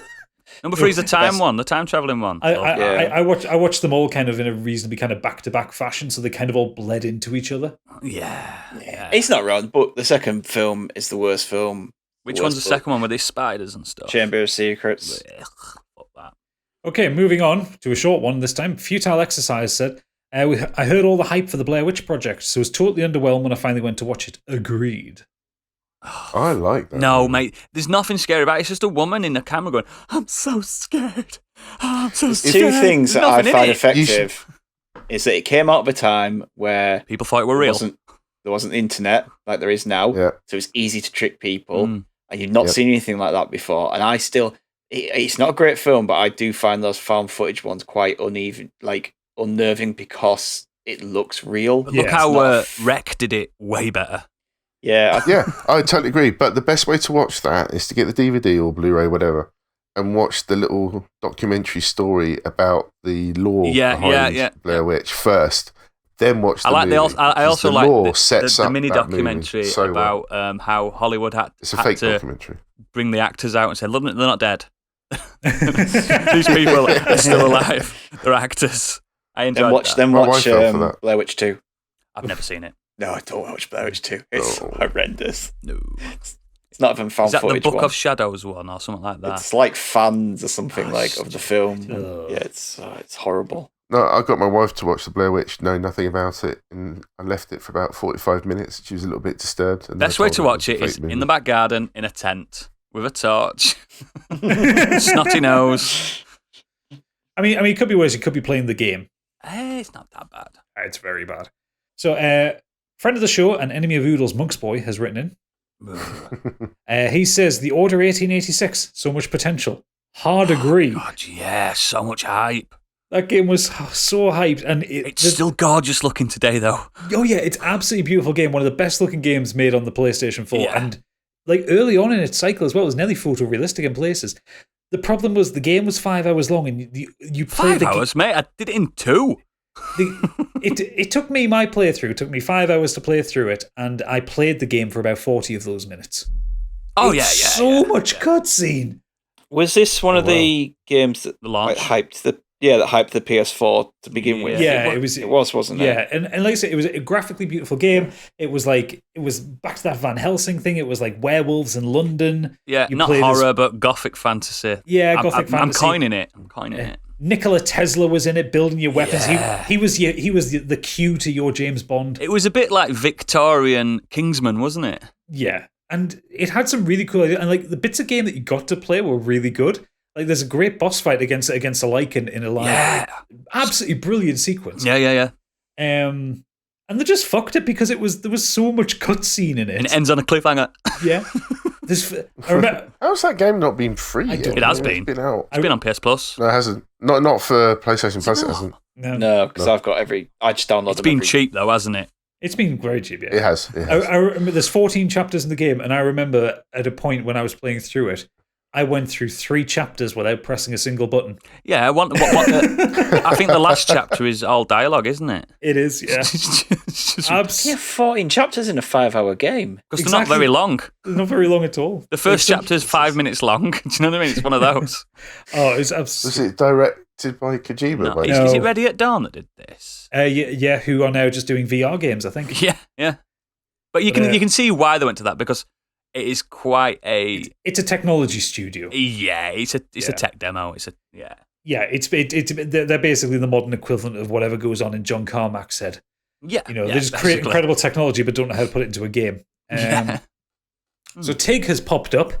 Number 3 is the time Best- one, the time traveling one. I watched them all kind of in a reasonably kind of back-to-back fashion, so they kind of all bled into each other. Yeah. He's not wrong, but the second film is the worst film. Which one's the second one with these spiders and stuff? Chamber of Secrets. Ugh, fuck that. Okay, moving on to a short one this time. Futile Exercise said, I heard all the hype for the Blair Witch Project, so was totally underwhelmed when I finally went to watch it. Agreed. I like that. No, mate. There's nothing scary about it. It's just a woman in the camera going, I'm so scared. I'm so There's scared. two things There's that I nothing in find it. effective. Is that it came out of a time where People thought it were there real. wasn't internet like there is now, Yeah. so it's easy to trick people. Mm. And you've not Yep. seen anything like that before. And I still, it's not a great film, but I do find those found footage ones quite uneven, like unnerving because it looks real. But Yeah, look it's how not a Rec did it way better. Yeah, Yeah, I totally agree. But the best way to watch that is to get the DVD or Blu-ray, whatever, and watch the little documentary story about the lore behind Blair Witch first. Then watch the I like movie. I also the like lore sets the up mini that movie documentary so well. about how Hollywood had It's a fake to documentary. bring the actors out and say, look, they're not dead. These people are still alive. They're actors. I enjoyed that. then My watch wife fell for that. Blair Witch 2. I've never seen it. No, I don't watch Blair Witch 2. It's Oh. horrendous. No. It's not even found Is that the footage Book one. of Shadows one or something like that? It's like fans or something like of the film. Ugh. Yeah, it's horrible. No, I got my wife to watch the Blair Witch, know nothing about it, and I left it for about 45 minutes. She was a little bit disturbed. And Best I way told to her watch was it a is fake movie. in the back garden in a tent with a torch, snotty nose. I mean, it could be worse. You could be playing the game. It's not that bad. It's very bad. So, friend of the show and enemy of Oodles, Monk's Boy, has written in. He says, The Order 1886, so much potential. Hard agree. God, yeah, so much hype. That game was so hyped. And It's still gorgeous looking today, though. Oh, yeah, it's absolutely beautiful game. One of the best looking games made on the PlayStation 4. Yeah. And like early on in its cycle as well, it was nearly photorealistic in places. The problem was the game was 5 hours long, and you played 5 hours, mate. I did it in 2. It took me my playthrough. It took me 5 hours to play through it, and I played the game for about 40 of those minutes. Oh, It's yeah. so much cutscene. Was this one of the games that The launch. hyped the PS4 to begin with? Yeah, it was, wasn't it? Yeah, and like I said, it was a graphically beautiful game. It was back to that Van Helsing thing. It was like werewolves in London. Yeah, You not played as- horror, but gothic fantasy. Yeah, I'm- gothic I'm fantasy. coining it. I'm coining it. Nikola Tesla was in it, building your weapons. Yeah. He was the cue to your James Bond. It was a bit like Victorian Kingsman, wasn't it? Yeah, and it had some really cool ideas. And like the bits of game that you got to play were really good. Like there's a great boss fight against a Lycan in a line. Yeah. Absolutely brilliant sequence. Yeah. And they just fucked it because there was so much cutscene in it. And it ends on a cliffhanger. Yeah. I remember, How's that game not been free? I don't yet? It has It's been. been out. It's been on PS Plus. No, it hasn't. Not for PlayStation Plus. It hasn't. No, because I've got I just downloaded It's been every- cheap though, hasn't it? it's been very cheap. Yeah. It has. I remember there's 14 chapters in the game, and I remember at a point when I was playing through it, I went through 3 chapters without pressing a single button. Yeah, I think the last chapter is all dialogue, isn't it? It is, yeah. Yeah, 14 chapters in a 5-hour game. Because they're not Exactly. very long. Not very long at all. The first chapter is 5 minutes long. Do you know what I mean? It's one of those. Oh, it's Was absolutely. it directed by Kojima? No, by is, any is chance? it Ready at Dawn that did this? Yeah, who are now just doing VR games, I think. Yeah. But you can see why they went to that because it is quite a It's a technology studio. it's a Yeah. tech demo. Yeah, they're basically the modern equivalent of whatever goes on in John Carmack's head. Yeah. You know, yeah, they just create basically. incredible technology but don't know how to put it into a game. Yeah. So Tig has popped up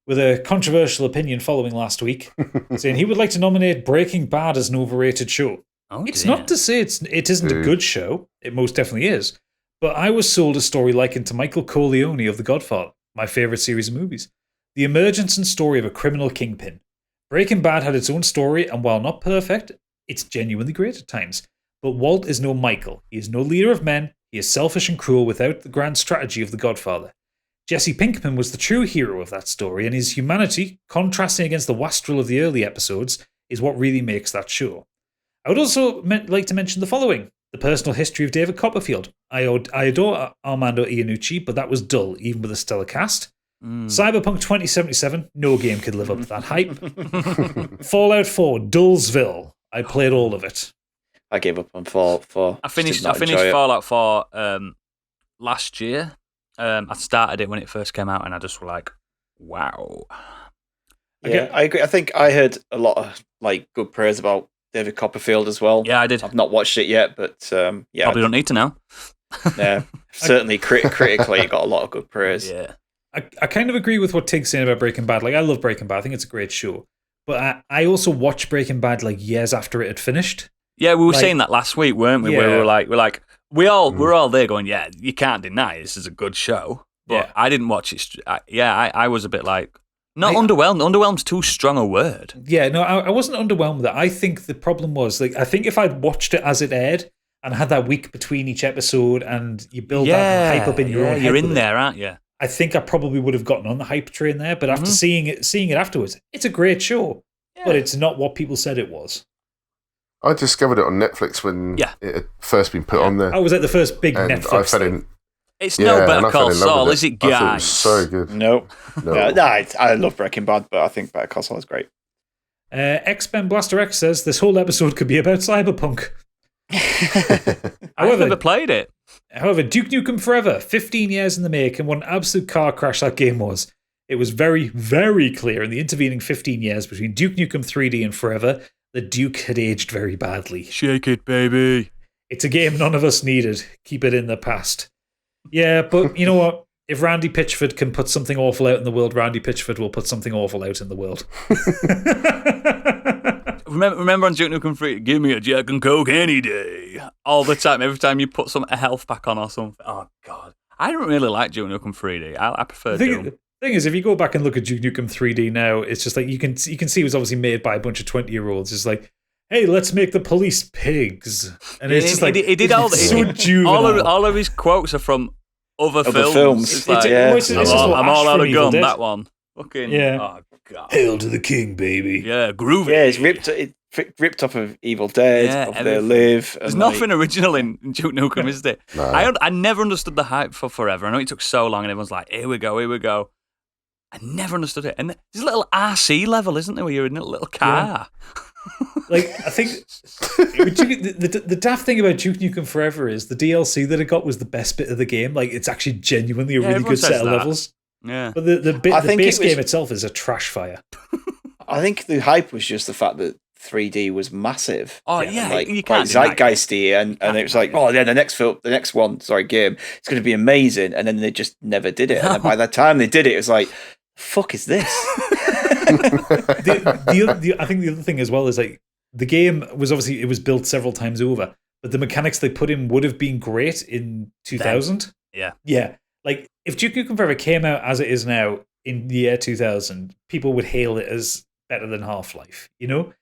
with a controversial opinion following last week, saying he would like to nominate Breaking Bad as an overrated show. Oh, It's dear. not to say it isn't a Boo. good show. It most definitely is. But I was sold a story likened to Michael Corleone of The Godfather, my favourite series of movies. The emergence and story of a criminal kingpin. Breaking Bad had its own story, and while not perfect, it's genuinely great at times. But Walt is no Michael. He is no leader of men. He is selfish and cruel without the grand strategy of The Godfather. Jesse Pinkman was the true hero of that story, and his humanity, contrasting against the wastrel of the early episodes, is what really makes that show. I would also like to mention the following. The personal history of David Copperfield. I adore Armando Iannucci, but that was dull, even with a stellar cast. Cyberpunk 2077, no game could live up to that hype. Fallout 4, Dullsville. I played all of it. I gave up on Fallout 4. I finished Just did not enjoy it. Fallout 4 last year. I started it when it first came out, and I just was like, wow. Yeah, I agree. I think I heard a lot of good praise about David Copperfield as well. Yeah, I did. I've not watched it yet, but yeah, Probably don't need to know. yeah, certainly critically it got a lot of good praise. Yeah. I kind of agree with what Tig's saying about Breaking Bad. Like, I love Breaking Bad. I think it's a great show. But I also watched Breaking Bad years after it had finished. Yeah, we were Like- saying that last week, weren't we? Yeah. Where we're all there going, yeah, you can't deny this is a good show. But Yeah. I didn't watch it. I was a bit like, not underwhelmed. Underwhelmed's too strong a word. Yeah, no, I wasn't underwhelmed with it. I think the problem was, I think if I'd watched it as it aired and had that week between each episode and you build that hype up in your own head you're with in it, there, aren't you? I think I probably would have gotten on the hype train there. But after seeing it afterwards, it's a great show. But it's not what people said it was. I discovered it on Netflix when Yeah. it had first been put on there. I was at the first big and Netflix I fell thing. in. It's Yeah, no and Better I fell Call in love Saul, with is it, I thought it was guys? so good. No, No. I love Breaking Bad, but I think Better Call Saul is great. X-Ben Blaster X says this whole episode could be about Cyberpunk. I've never played it. However, Duke Nukem Forever, 15 years in the make, and what an absolute car crash that game was. It was very, very clear in the intervening 15 years between Duke Nukem 3D and Forever that Duke had aged very badly. Shake it, baby. It's a game none of us needed. Keep it in the past. Yeah, but you know what? If Randy Pitchford can put something awful out in the world, Randy Pitchford will put something awful out in the world. remember on Duke Nukem 3, give me a Jack and Coke any day. All the time, every time you put a health pack on or something. Oh, God. I don't really like Duke Nukem 3D. I prefer Doom. The thing is, if you go back and look at Duke Nukem 3D now, it's just like you can see it was obviously made by a bunch of 20-year-olds. It's like, hey, let's make the police pigs. And it's just like, he did all so juvenile. all of his quotes are from other films. It's like, I'm all out of gun, that one. Fucking, yeah. Oh, God. Hail to the king, baby. Yeah, groovy. Yeah, it's ripped off of Evil Dead, of They Live. There's nothing original in Duke Nukem, is there? No. I never understood the hype for Forever. I know it took so long and everyone's like, here we go. I never understood it. And there's a little RC level, isn't there, where you're in a little car? Yeah. Like, I think the daft thing about Duke Nukem Forever is the DLC that it got was the best bit of the game. Like, it's actually genuinely a really good set of levels. Yeah. But the base game itself is a trash fire. I think the hype was just the fact that 3D was massive. Oh, and, yeah, like, you quite can't zeitgeisty, and it was like, oh, yeah, the next game, it's going to be amazing, and then they just never did it. And then by the time they did it, it was like, fuck is this? I think the other thing as well is like the game was obviously it was built several times over, but the mechanics they put in would have been great in 2000. Yeah. Like if Duke Nukem Forever came out as it is now in the year 2000, people would hail it as better than Half-Life, you know.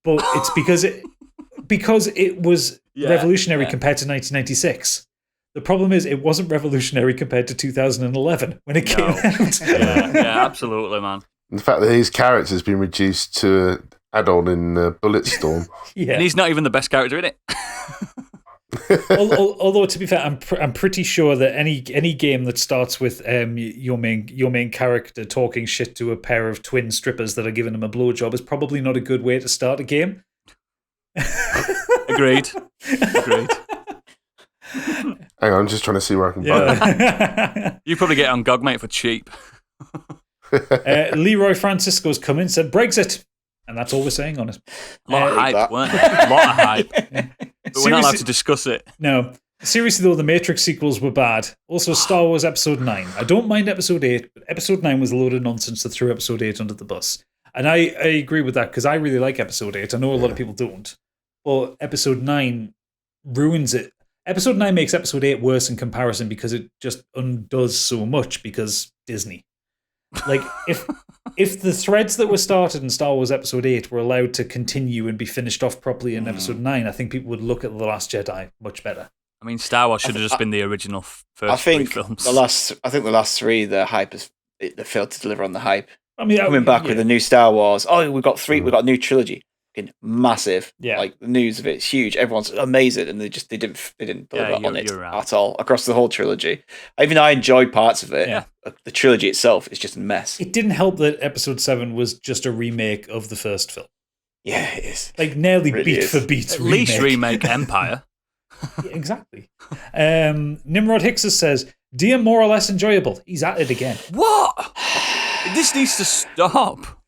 But it's because it was revolutionary compared to 1996. The problem is it wasn't revolutionary compared to 2011 when it came out. yeah, absolutely, man. And the fact that his character's been reduced to an add-on in Bulletstorm. Yeah, and he's not even the best character in it. Although to be fair, I'm pretty sure that any game that starts with your main character talking shit to a pair of twin strippers that are giving him a blowjob is probably not a good way to start a game. Agreed. Hang on, I'm just trying to see where I can buy it. You probably get it on GOG, mate, for cheap. Leroy Francisco's come in, said Brexit. And that's all we're saying on it. A lot of hype, weren't there? A lot of hype. But we're not allowed to discuss it. No. Seriously, though, the Matrix sequels were bad. Also, Star Wars Episode 9. I don't mind Episode 8, but Episode 9 was a load of nonsense that threw Episode 8 under the bus. And I agree with that, because I really like Episode 8. I know a lot of people don't. But Episode 9 ruins it. Episode 9 makes Episode 8 worse in comparison because it just undoes so much because Disney. Like, if the threads that were started in Star Wars Episode 8 were allowed to continue and be finished off properly in Episode 9, I think people would look at The Last Jedi much better. I mean, Star Wars should have just been the original first three films. The last three, the hype they failed to deliver on the hype. I mean, coming back with the new Star Wars. Oh, we've got a new trilogy. Massive. Yeah. Like the news of it's huge. Everyone's amazing, and they didn't deliver on it right. at all across the whole trilogy. Even I enjoyed parts of it. Yeah. The trilogy itself is just a mess. It didn't help that Episode 7 was just a remake of the first film. Yeah, it is. Like nearly Really beat is. for beat. At least remake Empire. Yeah, exactly. Nimrod Hicks says, "Dear, more or less enjoyable." He's at it again. What? This needs to stop.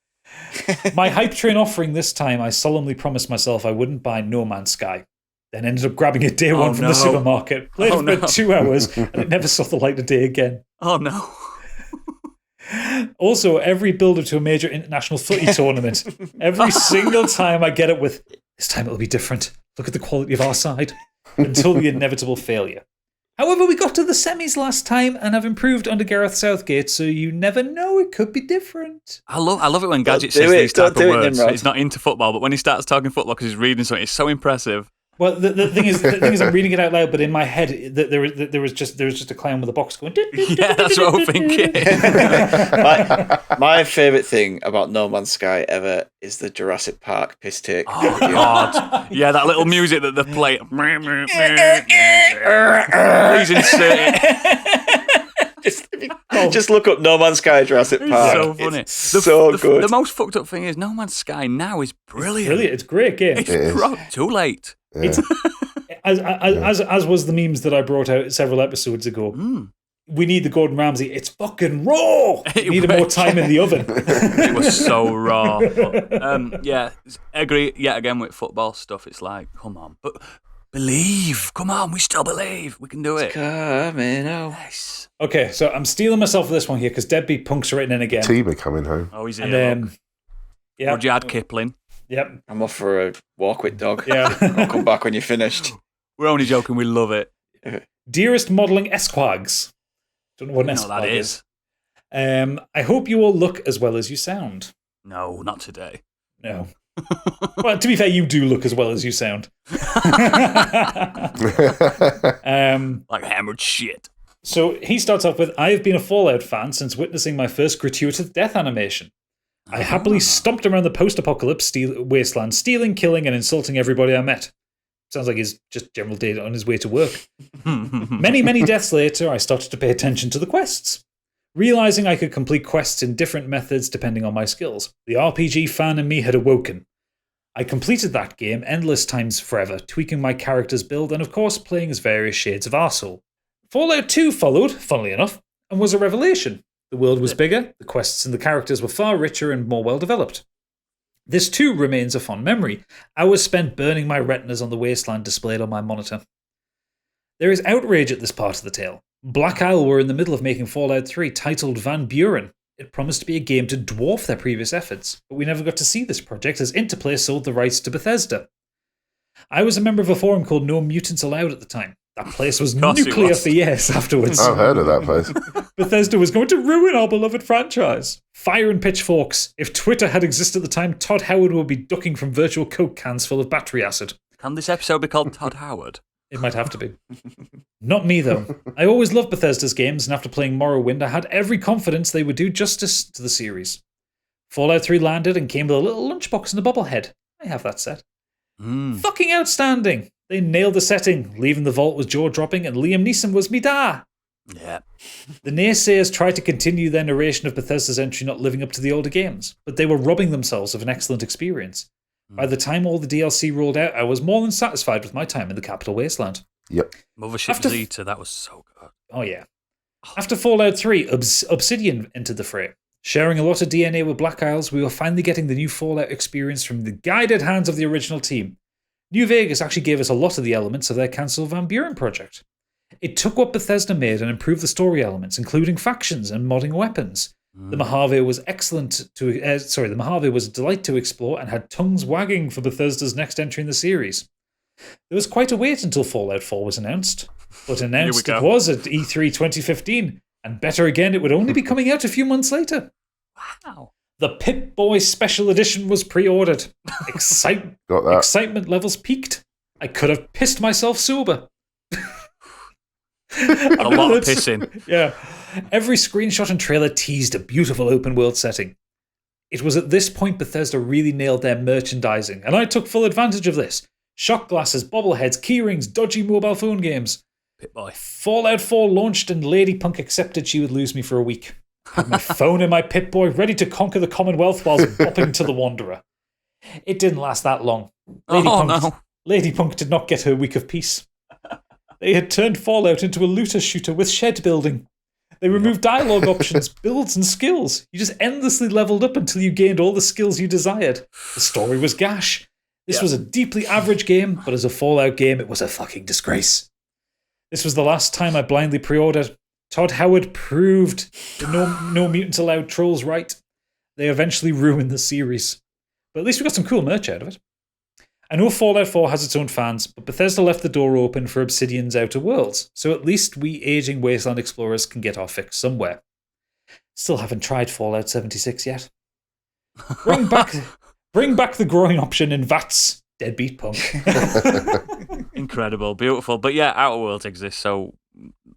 My hype train offering this time, I solemnly promised myself I wouldn't buy No Man's Sky. Then ended up grabbing it day one from the supermarket. Played for about 2 hours, and it never saw the light of day again. Oh no. Also, every builder to a major international footy tournament, every single time I get it with, this time it'll be different. Look at the quality of our side. Until the inevitable failure. However, we got to the semis last time and have improved under Gareth Southgate, so you never know, it could be different. I love it when Gadget Don't says do it, these type of don't do it, words. Nimrod. He's not into football, but when he starts talking football because he's reading something, it's so impressive. Well, the thing is, I'm reading it out loud, but in my head, there was just a clown with a box going. Yeah, that's what I'm thinking. my favourite thing about No Man's Sky ever is the Jurassic Park piss take. Oh God! Yeah, that little music that they play. Please insert it. Just look up No Man's Sky Jurassic Park. So funny. It's so good. The most fucked up thing is No Man's Sky now is brilliant. It's a great game. It's too late. Yeah. It's as was the memes that I brought out several episodes ago. We need the Gordon Ramsay. It's fucking raw. We need more time in the oven. It was so raw. But, yeah, agree. Yet again with football stuff, it's like, come on, but believe. Come on, we still believe we can do it. Coming out. Nice. Okay, so I'm stealing myself for this one here because Deadbeat Punk's written in again. Team are coming home. Oh, he's And here. yeah, Rudyard Kipling. Yep. I'm off for a walk with dog. Yeah. I'll come back when you're finished. We're only joking. We love it. Dearest modelling esquags. Don't know what an You know what that esquag is. I hope you all look as well as you sound. No, not today. No. Well, to be fair, you do look as well as you sound. Like hammered shit. So he starts off with, I have been a Fallout fan since witnessing my first gratuitous death animation. I happily stomped around the post-apocalypse wasteland, stealing, killing, and insulting everybody I met. Sounds like he's just general day on his way to work. Many, many deaths later, I started to pay attention to the quests, realizing I could complete quests in different methods depending on my skills. The RPG fan in me had awoken. I completed that game endless times forever, tweaking my character's build and of course playing as various shades of arsehole. Fallout 2 followed, funnily enough, and was a revelation. The world was bigger, the quests and the characters were far richer and more well developed. This too remains a fond memory. Hours spent burning my retinas on the wasteland displayed on my monitor. There is outrage at this part of the tale. Black Isle were in the middle of making Fallout 3 titled Van Buren. It promised to be a game to dwarf their previous efforts, but we never got to see this project as Interplay sold the rights to Bethesda. I was a member of a forum called No Mutants Allowed at the time. That place was course it nuclear was. for years afterwards. I've heard of that place. Bethesda was going to ruin our beloved franchise. Fire and pitchforks. If Twitter had existed at the time, Todd Howard would be ducking from virtual Coke cans full of battery acid. Can this episode be called Todd Howard? It might have to be. Not me, though. I always loved Bethesda's games, and after playing Morrowind, I had every confidence they would do justice to the series. Fallout 3 landed and came with a little lunchbox and a bobblehead. I have that set. Fucking outstanding! They nailed the setting. Leaving the vault was jaw-dropping, and Liam Neeson was me da. Yeah. The naysayers tried to continue their narration of Bethesda's entry not living up to the older games, but they were robbing themselves of an excellent experience. By the time all the DLC rolled out, I was more than satisfied with my time in the Capital Wasteland. Yep. Mothership Zeta, that was so good. Oh, yeah. After Fallout 3, Obsidian entered the fray. Sharing a lot of DNA with Black Isles, we were finally getting the new Fallout experience from the guided hands of the original team. New Vegas actually gave us a lot of the elements of their cancelled Van Buren project. It took what Bethesda made and improved the story elements, including factions and modding weapons. The Mojave was the Mojave was a delight to explore and had tongues wagging for Bethesda's next entry in the series. There was quite a wait until Fallout 4 was announced, but announced it was at E3 2015, and better again, it would only be coming out a few months later. Wow. The Pip-Boy Special Edition was pre-ordered. Got that. Excitement levels peaked. I could have pissed myself sober. A lot of pissing. Yeah. Every screenshot and trailer teased a beautiful open world setting. It was at this point Bethesda really nailed their merchandising, and I took full advantage of this. Shot glasses, bobbleheads, keyrings, dodgy mobile phone games. Pip-Boy. Fallout 4 launched and Lady Punk accepted she would lose me for a week. Had my phone and my Pip-Boy ready to conquer the Commonwealth whilst bopping to the Wanderer. It didn't last that long. Lady Punk did not get her week of peace. They had turned Fallout into a looter shooter with shed building. They removed dialogue options, builds, and skills. You just endlessly leveled up until you gained all the skills you desired. The story was gash. This was a deeply average game, but as a Fallout game, it was a fucking disgrace. This was the last time I blindly pre-ordered. Todd Howard proved the no Mutants Allowed trolls right. They eventually ruined the series. But at least we got some cool merch out of it. I know Fallout 4 has its own fans, but Bethesda left the door open for Obsidian's Outer Worlds, so at least we aging Wasteland explorers can get our fix somewhere. Still haven't tried Fallout 76 yet. Bring back the growing option in VATS, deadbeat punk. Incredible, beautiful. But yeah, Outer Worlds exists, so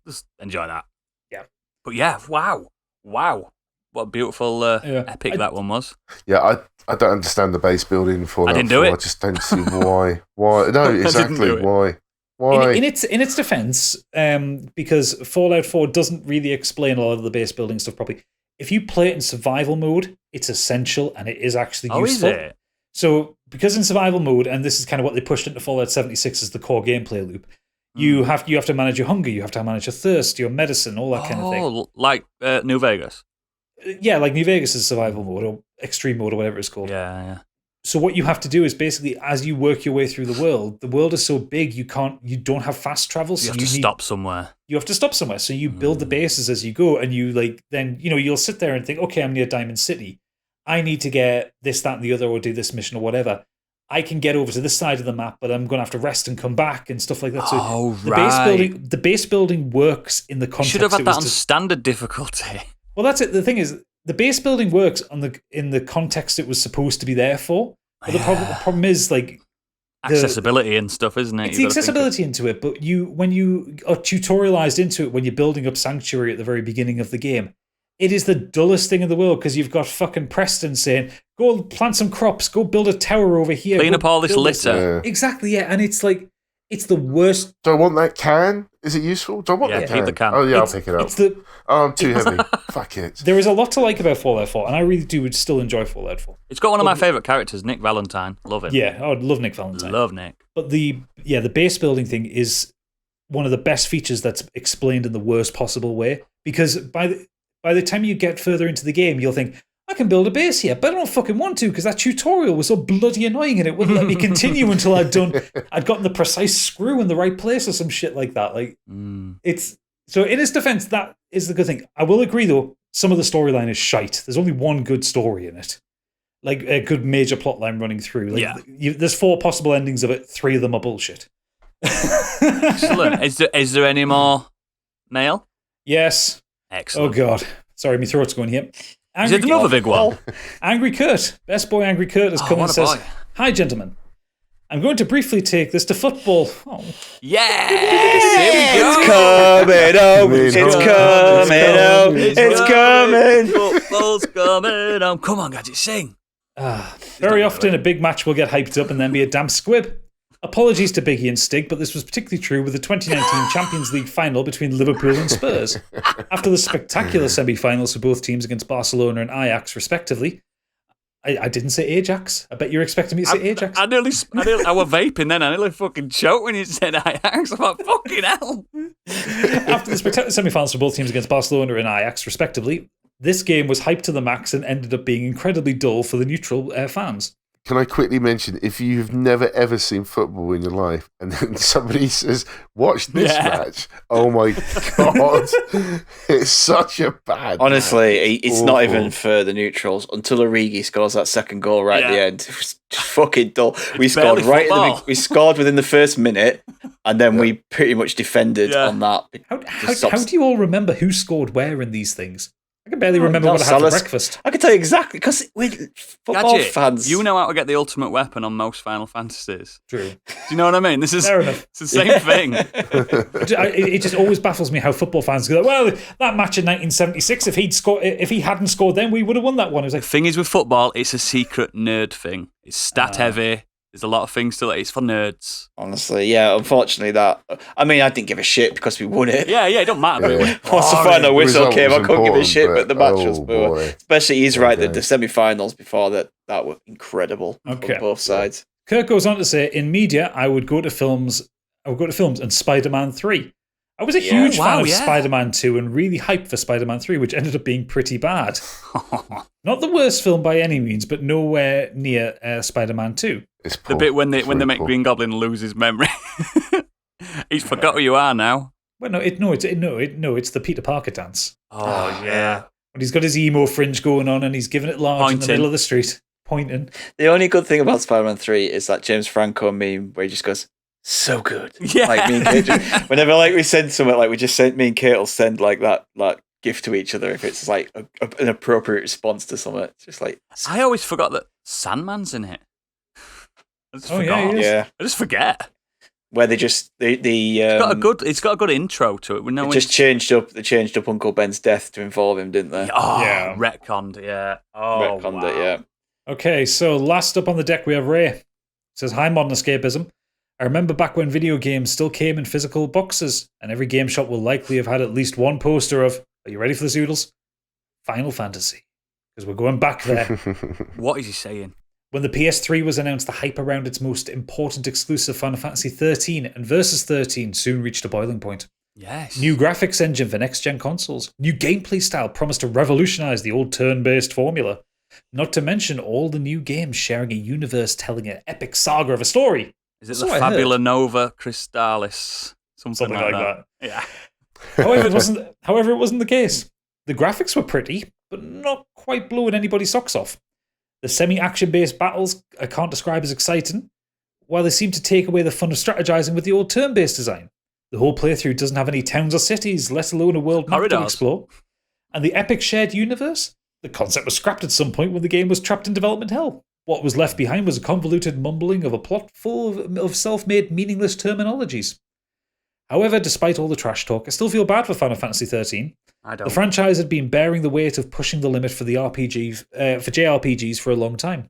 just enjoy that. Yeah. But yeah, wow. What a beautiful epic that one was. Yeah, I don't understand the base building for I that. didn't do it. I just don't see why. Why? No, exactly. Why? Why? In its defense, because Fallout 4 doesn't really explain a lot of the base building stuff properly. If you play it in survival mode, it's essential and it is actually useful. Is it? So, because in survival mode, and this is kind of what they pushed into Fallout 76 as the core gameplay loop, you have to manage your hunger, you have to manage your thirst, your medicine, all that kind of thing. Oh, like New Vegas. Yeah, like New Vegas is survival mode or extreme mode or whatever it's called. Yeah. So what you have to do is basically, as you work your way through the world is so big you don't have fast travel. So you have to stop somewhere. You have to stop somewhere. So you build the bases as you go, and you you'll sit there and think, okay, I'm near Diamond City. I need to get this, that, and the other, or do this mission or whatever, I can get over to this side of the map, but I'm going to have to rest and come back and stuff like that. So the base building works in the context. You should have had that on standard difficulty. Well, that's it. The thing is, the base building works in the context it was supposed to be there for. But the problem is like accessibility and stuff, isn't it? It's the accessibility into it, but when you are tutorialized into it when you're building up Sanctuary at the very beginning of the game, it is the dullest thing in the world because you've got fucking Preston saying, "Go plant some crops, go build a tower over here, clean up all this litter." Exactly, yeah, and it's like it's the worst. Do I want that can? Is it useful? Do I want that can? Keep the can. Oh yeah, I'll pick it up. I'm too heavy. Fuck it. There is a lot to like about Fallout 4, and I really do still enjoy Fallout 4. It's got one of my favourite characters, Nick Valentine. Love him. Yeah, I would love Nick Valentine. Love Nick. But the base building thing is one of the best features that's explained in the worst possible way. Because by the time you get further into the game, you'll think, I can build a base here, but I don't fucking want to because that tutorial was so bloody annoying and it wouldn't let me continue until I'd gotten the precise screw in the right place or some shit like that. Like it's so in its defense, that is the good thing. I will agree though, some of the storyline is shite. There's only one good story in it. Like a good major plot line running through. Like, there's 4 possible endings of it, 3 of them are bullshit. Excellent. Is there any more mail? Yes. Excellent. Oh God. Sorry, my throat's going here. Is it another big one? Angry Kurt. Best boy Angry Kurt has come and says, "Hi, gentlemen. I'm going to briefly take this to football." Oh. Yes! Here we go! It's coming! Football's coming home. Come on, Gadget, sing. Very often a big match will get hyped up and then be a damp squib. Apologies to Biggie and Stig, but this was particularly true with the 2019 Champions League final between Liverpool and Spurs. After the spectacular semi-finals for both teams against Barcelona and Ajax, respectively. I didn't say Ajax. I bet you're expecting me to say Ajax. I was vaping then. I nearly fucking choked when you said Ajax. I'm like, fucking hell. After the spectacular semi-finals for both teams against Barcelona and Ajax, respectively, this game was hyped to the max and ended up being incredibly dull for the neutral fans. Can I quickly mention, if you've never ever seen football in your life and then somebody says, watch this match, oh my God, it's such a bad Honestly, match. it's not even for the neutrals until Origi scores that second goal right at the end. It was just fucking dull. We scored we scored within the first minute and then we pretty much defended on that. How do you all remember who scored where in these things? I can barely remember what I had for breakfast. I can tell you exactly, because we're football fans. You know how to get the ultimate weapon on most Final Fantasies. True. Do you know what I mean? Fair enough. It's the same thing. It just always baffles me how football fans go, well, that match in 1976, if he hadn't scored then, we would have won that one. It was like, the thing is with football, it's a secret nerd thing. It's stat heavy. There's a lot of things to it. It's for nerds. Honestly, yeah, unfortunately I didn't give a shit because we won it. Yeah, it don't matter. Once the final whistle came, I couldn't give a shit, but the match was poor. Boy. Especially, he's right, that the semi-finals before that were incredible on both sides. Kirk goes on to say, in media, I would go to films and Spider-Man 3. I was a huge fan of Spider-Man 2 and really hyped for Spider-Man 3, which ended up being pretty bad. Not the worst film by any means, but nowhere near Spider-Man 2. The bit when they make Green Goblin lose his memory. He's forgot who you are now. Well, it's the Peter Parker dance. Oh yeah. When he's got his emo fringe going on and he's giving it large in the middle of the street, pointing. The only good thing about Spider-Man 3 is that James Franco meme where he just goes, so good. Yeah. Like me and Kate, whenever we send something, like we just sent, me and Kate will send like that gift to each other if it's like an appropriate response to something. It's just like, I always forgot that Sandman's in it. I just I just forget. Where they just it's got a good intro to it. They changed up Uncle Ben's death to involve him, didn't they? Oh, yeah. Retconned, yeah. Oh, retconned it, yeah. Okay, so last up on the deck we have Ray. It says, hi, Modern Escapism. I remember back when video games still came in physical boxes, and every game shop will likely have had at least one poster of, are you ready for this, Oodles? Final Fantasy. Because we're going back there. What is he saying? When the PS3 was announced, the hype around its most important exclusive, Final Fantasy 13 and Versus 13, soon reached a boiling point. Yes. New graphics engine for next-gen consoles. New gameplay style promised to revolutionize the old turn-based formula. Not to mention all the new games sharing a universe telling an epic saga of a story. Is it the Fabula Nova Crystallis? Something like that. Yeah. However, it wasn't the case. The graphics were pretty, but not quite blowing anybody's socks off. The semi-action based battles I can't describe as exciting, while they seem to take away the fun of strategizing with the old turn-based design. The whole playthrough doesn't have any towns or cities, let alone a world map to explore. And the epic shared universe? The concept was scrapped at some point when the game was trapped in development hell. What was left behind was a convoluted mumbling of a plot full of self-made meaningless terminologies. However, despite all the trash talk, I still feel bad for Final Fantasy XIII. I don't. The franchise had been bearing the weight of pushing the limit for the for JRPGs for a long time.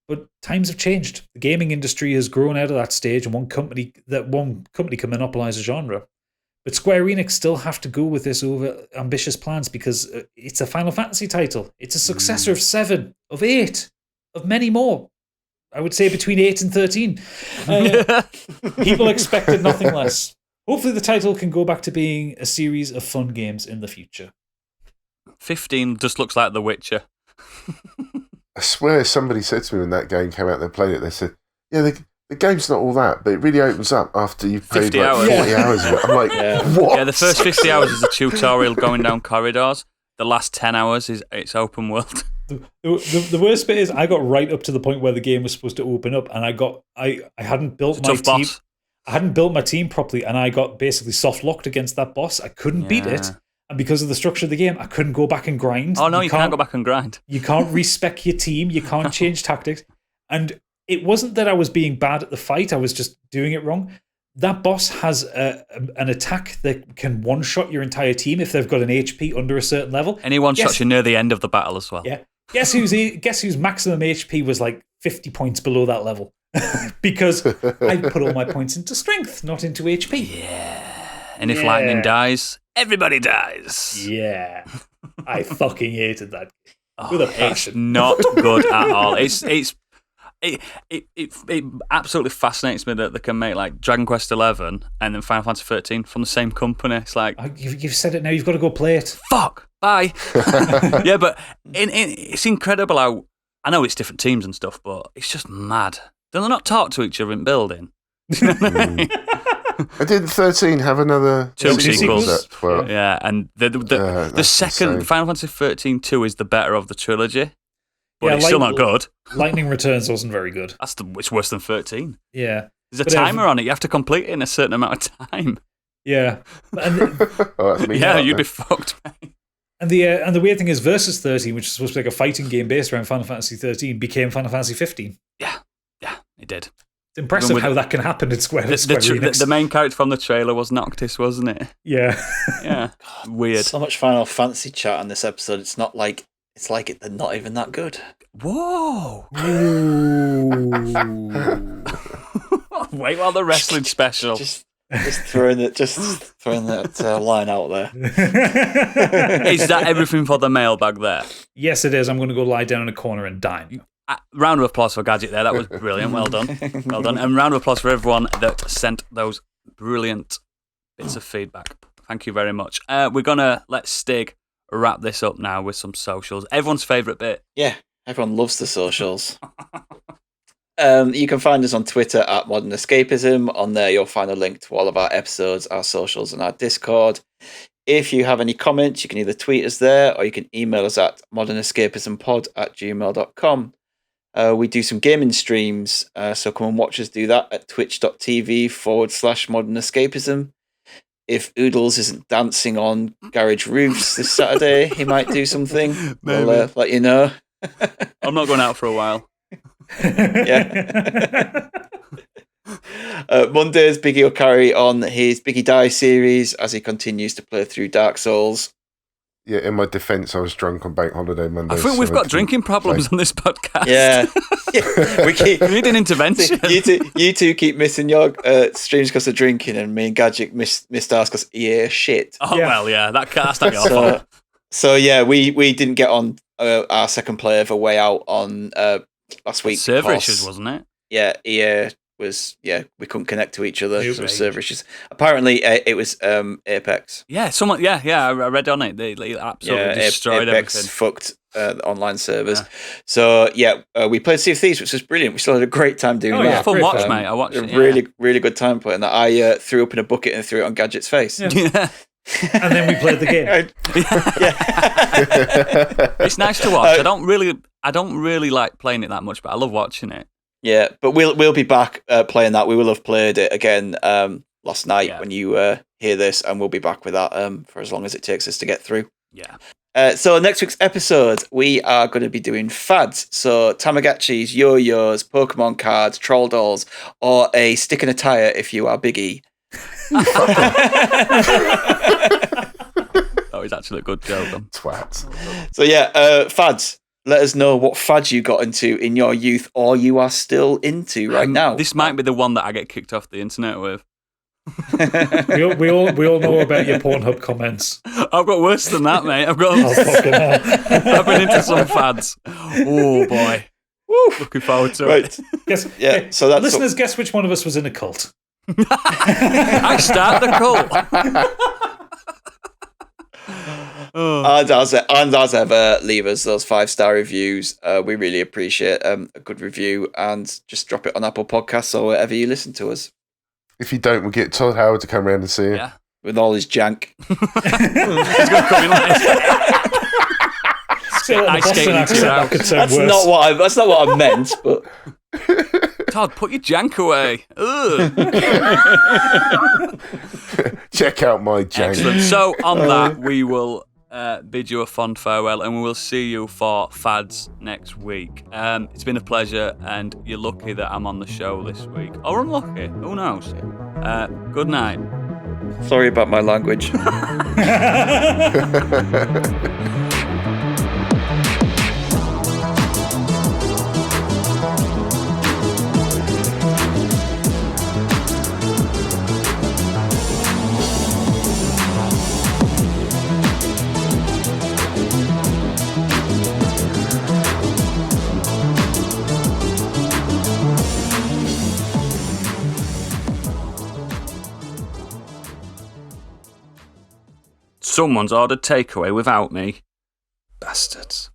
But times have changed. The gaming industry has grown out of that stage, and one company can monopolize a genre. But Square Enix still have to go with this over ambitious plans because it's a Final Fantasy title. It's a successor of 7, of 8, of many more. I would say between 8 and 13. People expected nothing less. Hopefully the title can go back to being a series of fun games in the future. 15 just looks like The Witcher. I swear somebody said to me when that game came out, they played it, they said, yeah, the game's not all that, but it really opens up after you've played 50 like hours. 40 hours of it. I'm like, what? Yeah, the first 50 hours is a tutorial going down corridors. The last 10 hours is it's open world. The worst bit is I got right up to the point where the game was supposed to open up, and I hadn't built my team. Boss. I hadn't built my team properly, and I got basically soft locked against that boss. I couldn't beat it, and because of the structure of the game, I couldn't go back and grind. Oh no, you can't go back and grind. You can't respec your team. You can't change tactics. And it wasn't that I was being bad at the fight. I was just doing it wrong. That boss has an attack that can one-shot your entire team if they've got an HP under a certain level. And he one-shots you near the end of the battle as well. Yeah. Guess whose maximum HP was like 50 points below that level? Because I put all my points into strength, not into HP. Yeah. And if lightning dies, everybody dies. Yeah. I fucking hated that game. With a passion. It's not good at all. It absolutely fascinates me that they can make like Dragon Quest XI and then Final Fantasy 13 from the same company. It's like you've said it now. You've got to go play it. Fuck. Bye. Yeah, but it's incredible how I know it's different teams and stuff, but it's just mad. Do they not talk to each other in building? And did 13 have another two sequels? Well, yeah, and the second insane. Final Fantasy 13 2 is the better of the trilogy, but it's like, still not good. Lightning Returns wasn't very good. It's worse than 13. Yeah. There's a timer on it. You have to complete it in a certain amount of time. Yeah. You'd be fucked, mate. And the weird thing is Versus 13, which is supposed to be like a fighting game based around Final Fantasy 13, became Final Fantasy 15. Yeah, it did. It's impressive how that can happen at Square Enix. The main character from the trailer was Noctis, wasn't it? Yeah. Yeah. Weird. So much Final Fantasy chat on this episode. It's like they're not even that good. Whoa. Wait while the wrestling special. Just throwing that line out there. Is that everything for the mailbag there? Yes, it is. I'm going to go lie down in a corner and dine. Round of applause for Gadget there. That was brilliant. Well done. Well done. And round of applause for everyone that sent those brilliant bits of feedback. Thank you very much. We're going to let Stig wrap this up now with some socials. Everyone's favourite bit. Yeah, everyone loves the socials. You can find us on Twitter at modernescapism. On there, you'll find a link to all of our episodes, our socials, and our Discord. If you have any comments, you can either tweet us there or you can email us at modernescapismpod@gmail.com. We do some gaming streams, so come and watch us do that at twitch.tv/modernescapism. If Oodles isn't dancing on garage roofs this Saturday, he might do something. We'll let you know. I'm not going out for a while. Yeah. Mondays, Biggie will carry on his Biggie Die series as he continues to play through Dark Souls. Yeah, in my defence, I was drunk on bank holiday Monday. I think we've got drinking problems on this podcast. Yeah. We need an intervention. You two keep missing your streams because of drinking, and me and Gadget missed ours because shit. Oh, yeah. Well, yeah, that's not your fault. So yeah, we didn't get on our second player of A Way Out on last week. Server issues, wasn't it? Yeah, we couldn't connect to each other. There was server issues. Apparently, it was Apex. Yeah, someone. Yeah, I read on it. They absolutely destroyed Apex everything. Fucked the online servers. Yeah. So we played Sea of Thieves, which was brilliant. We still had a great time doing that. Yeah, fun watch, mate. I watched it. Really, really good time playing that. I threw up in a bucket and threw it on Gadget's face. Yeah. And then we played the game. It's nice to watch. I don't really I don't really like playing it that much, but I love watching it. Yeah, but we'll be back playing that. We will have played it again last night when you hear this, and we'll be back with that for as long as it takes us to get through. Yeah. So next week's episode, we are going to be doing fads. So Tamagotchis, yo-yos, Pokemon cards, troll dolls, or a stick in a tire if you are Biggie. That was actually a good joke. Twat. So fads. Let us know what fads you got into in your youth or you are still into right now. This might be the one that I get kicked off the internet with. we all know about your Pornhub comments. I've got worse than that, mate. I've fucking hell. I've been into some fads. Oh boy. Woo. Looking forward to Right. it. Guess, so that's listeners, guess which one of us was in a cult. I start the cult. And as ever, leave us those 5-star reviews. We really appreciate a good review, and just drop it on Apple Podcasts or wherever you listen to us. If you don't, we'll get Todd Howard to come around and see you. Yeah. With all his jank. He's going to come in like Ice skating to your house. That's not what I meant, but Todd, put your jank away. Check out my jank. Excellent. So on that, we will bid you a fond farewell, and we will see you for fads next week. It's been a pleasure, and you're lucky that I'm on the show this week, or unlucky, who knows. Good night. sorry about my language. Someone's ordered takeaway without me. Bastards.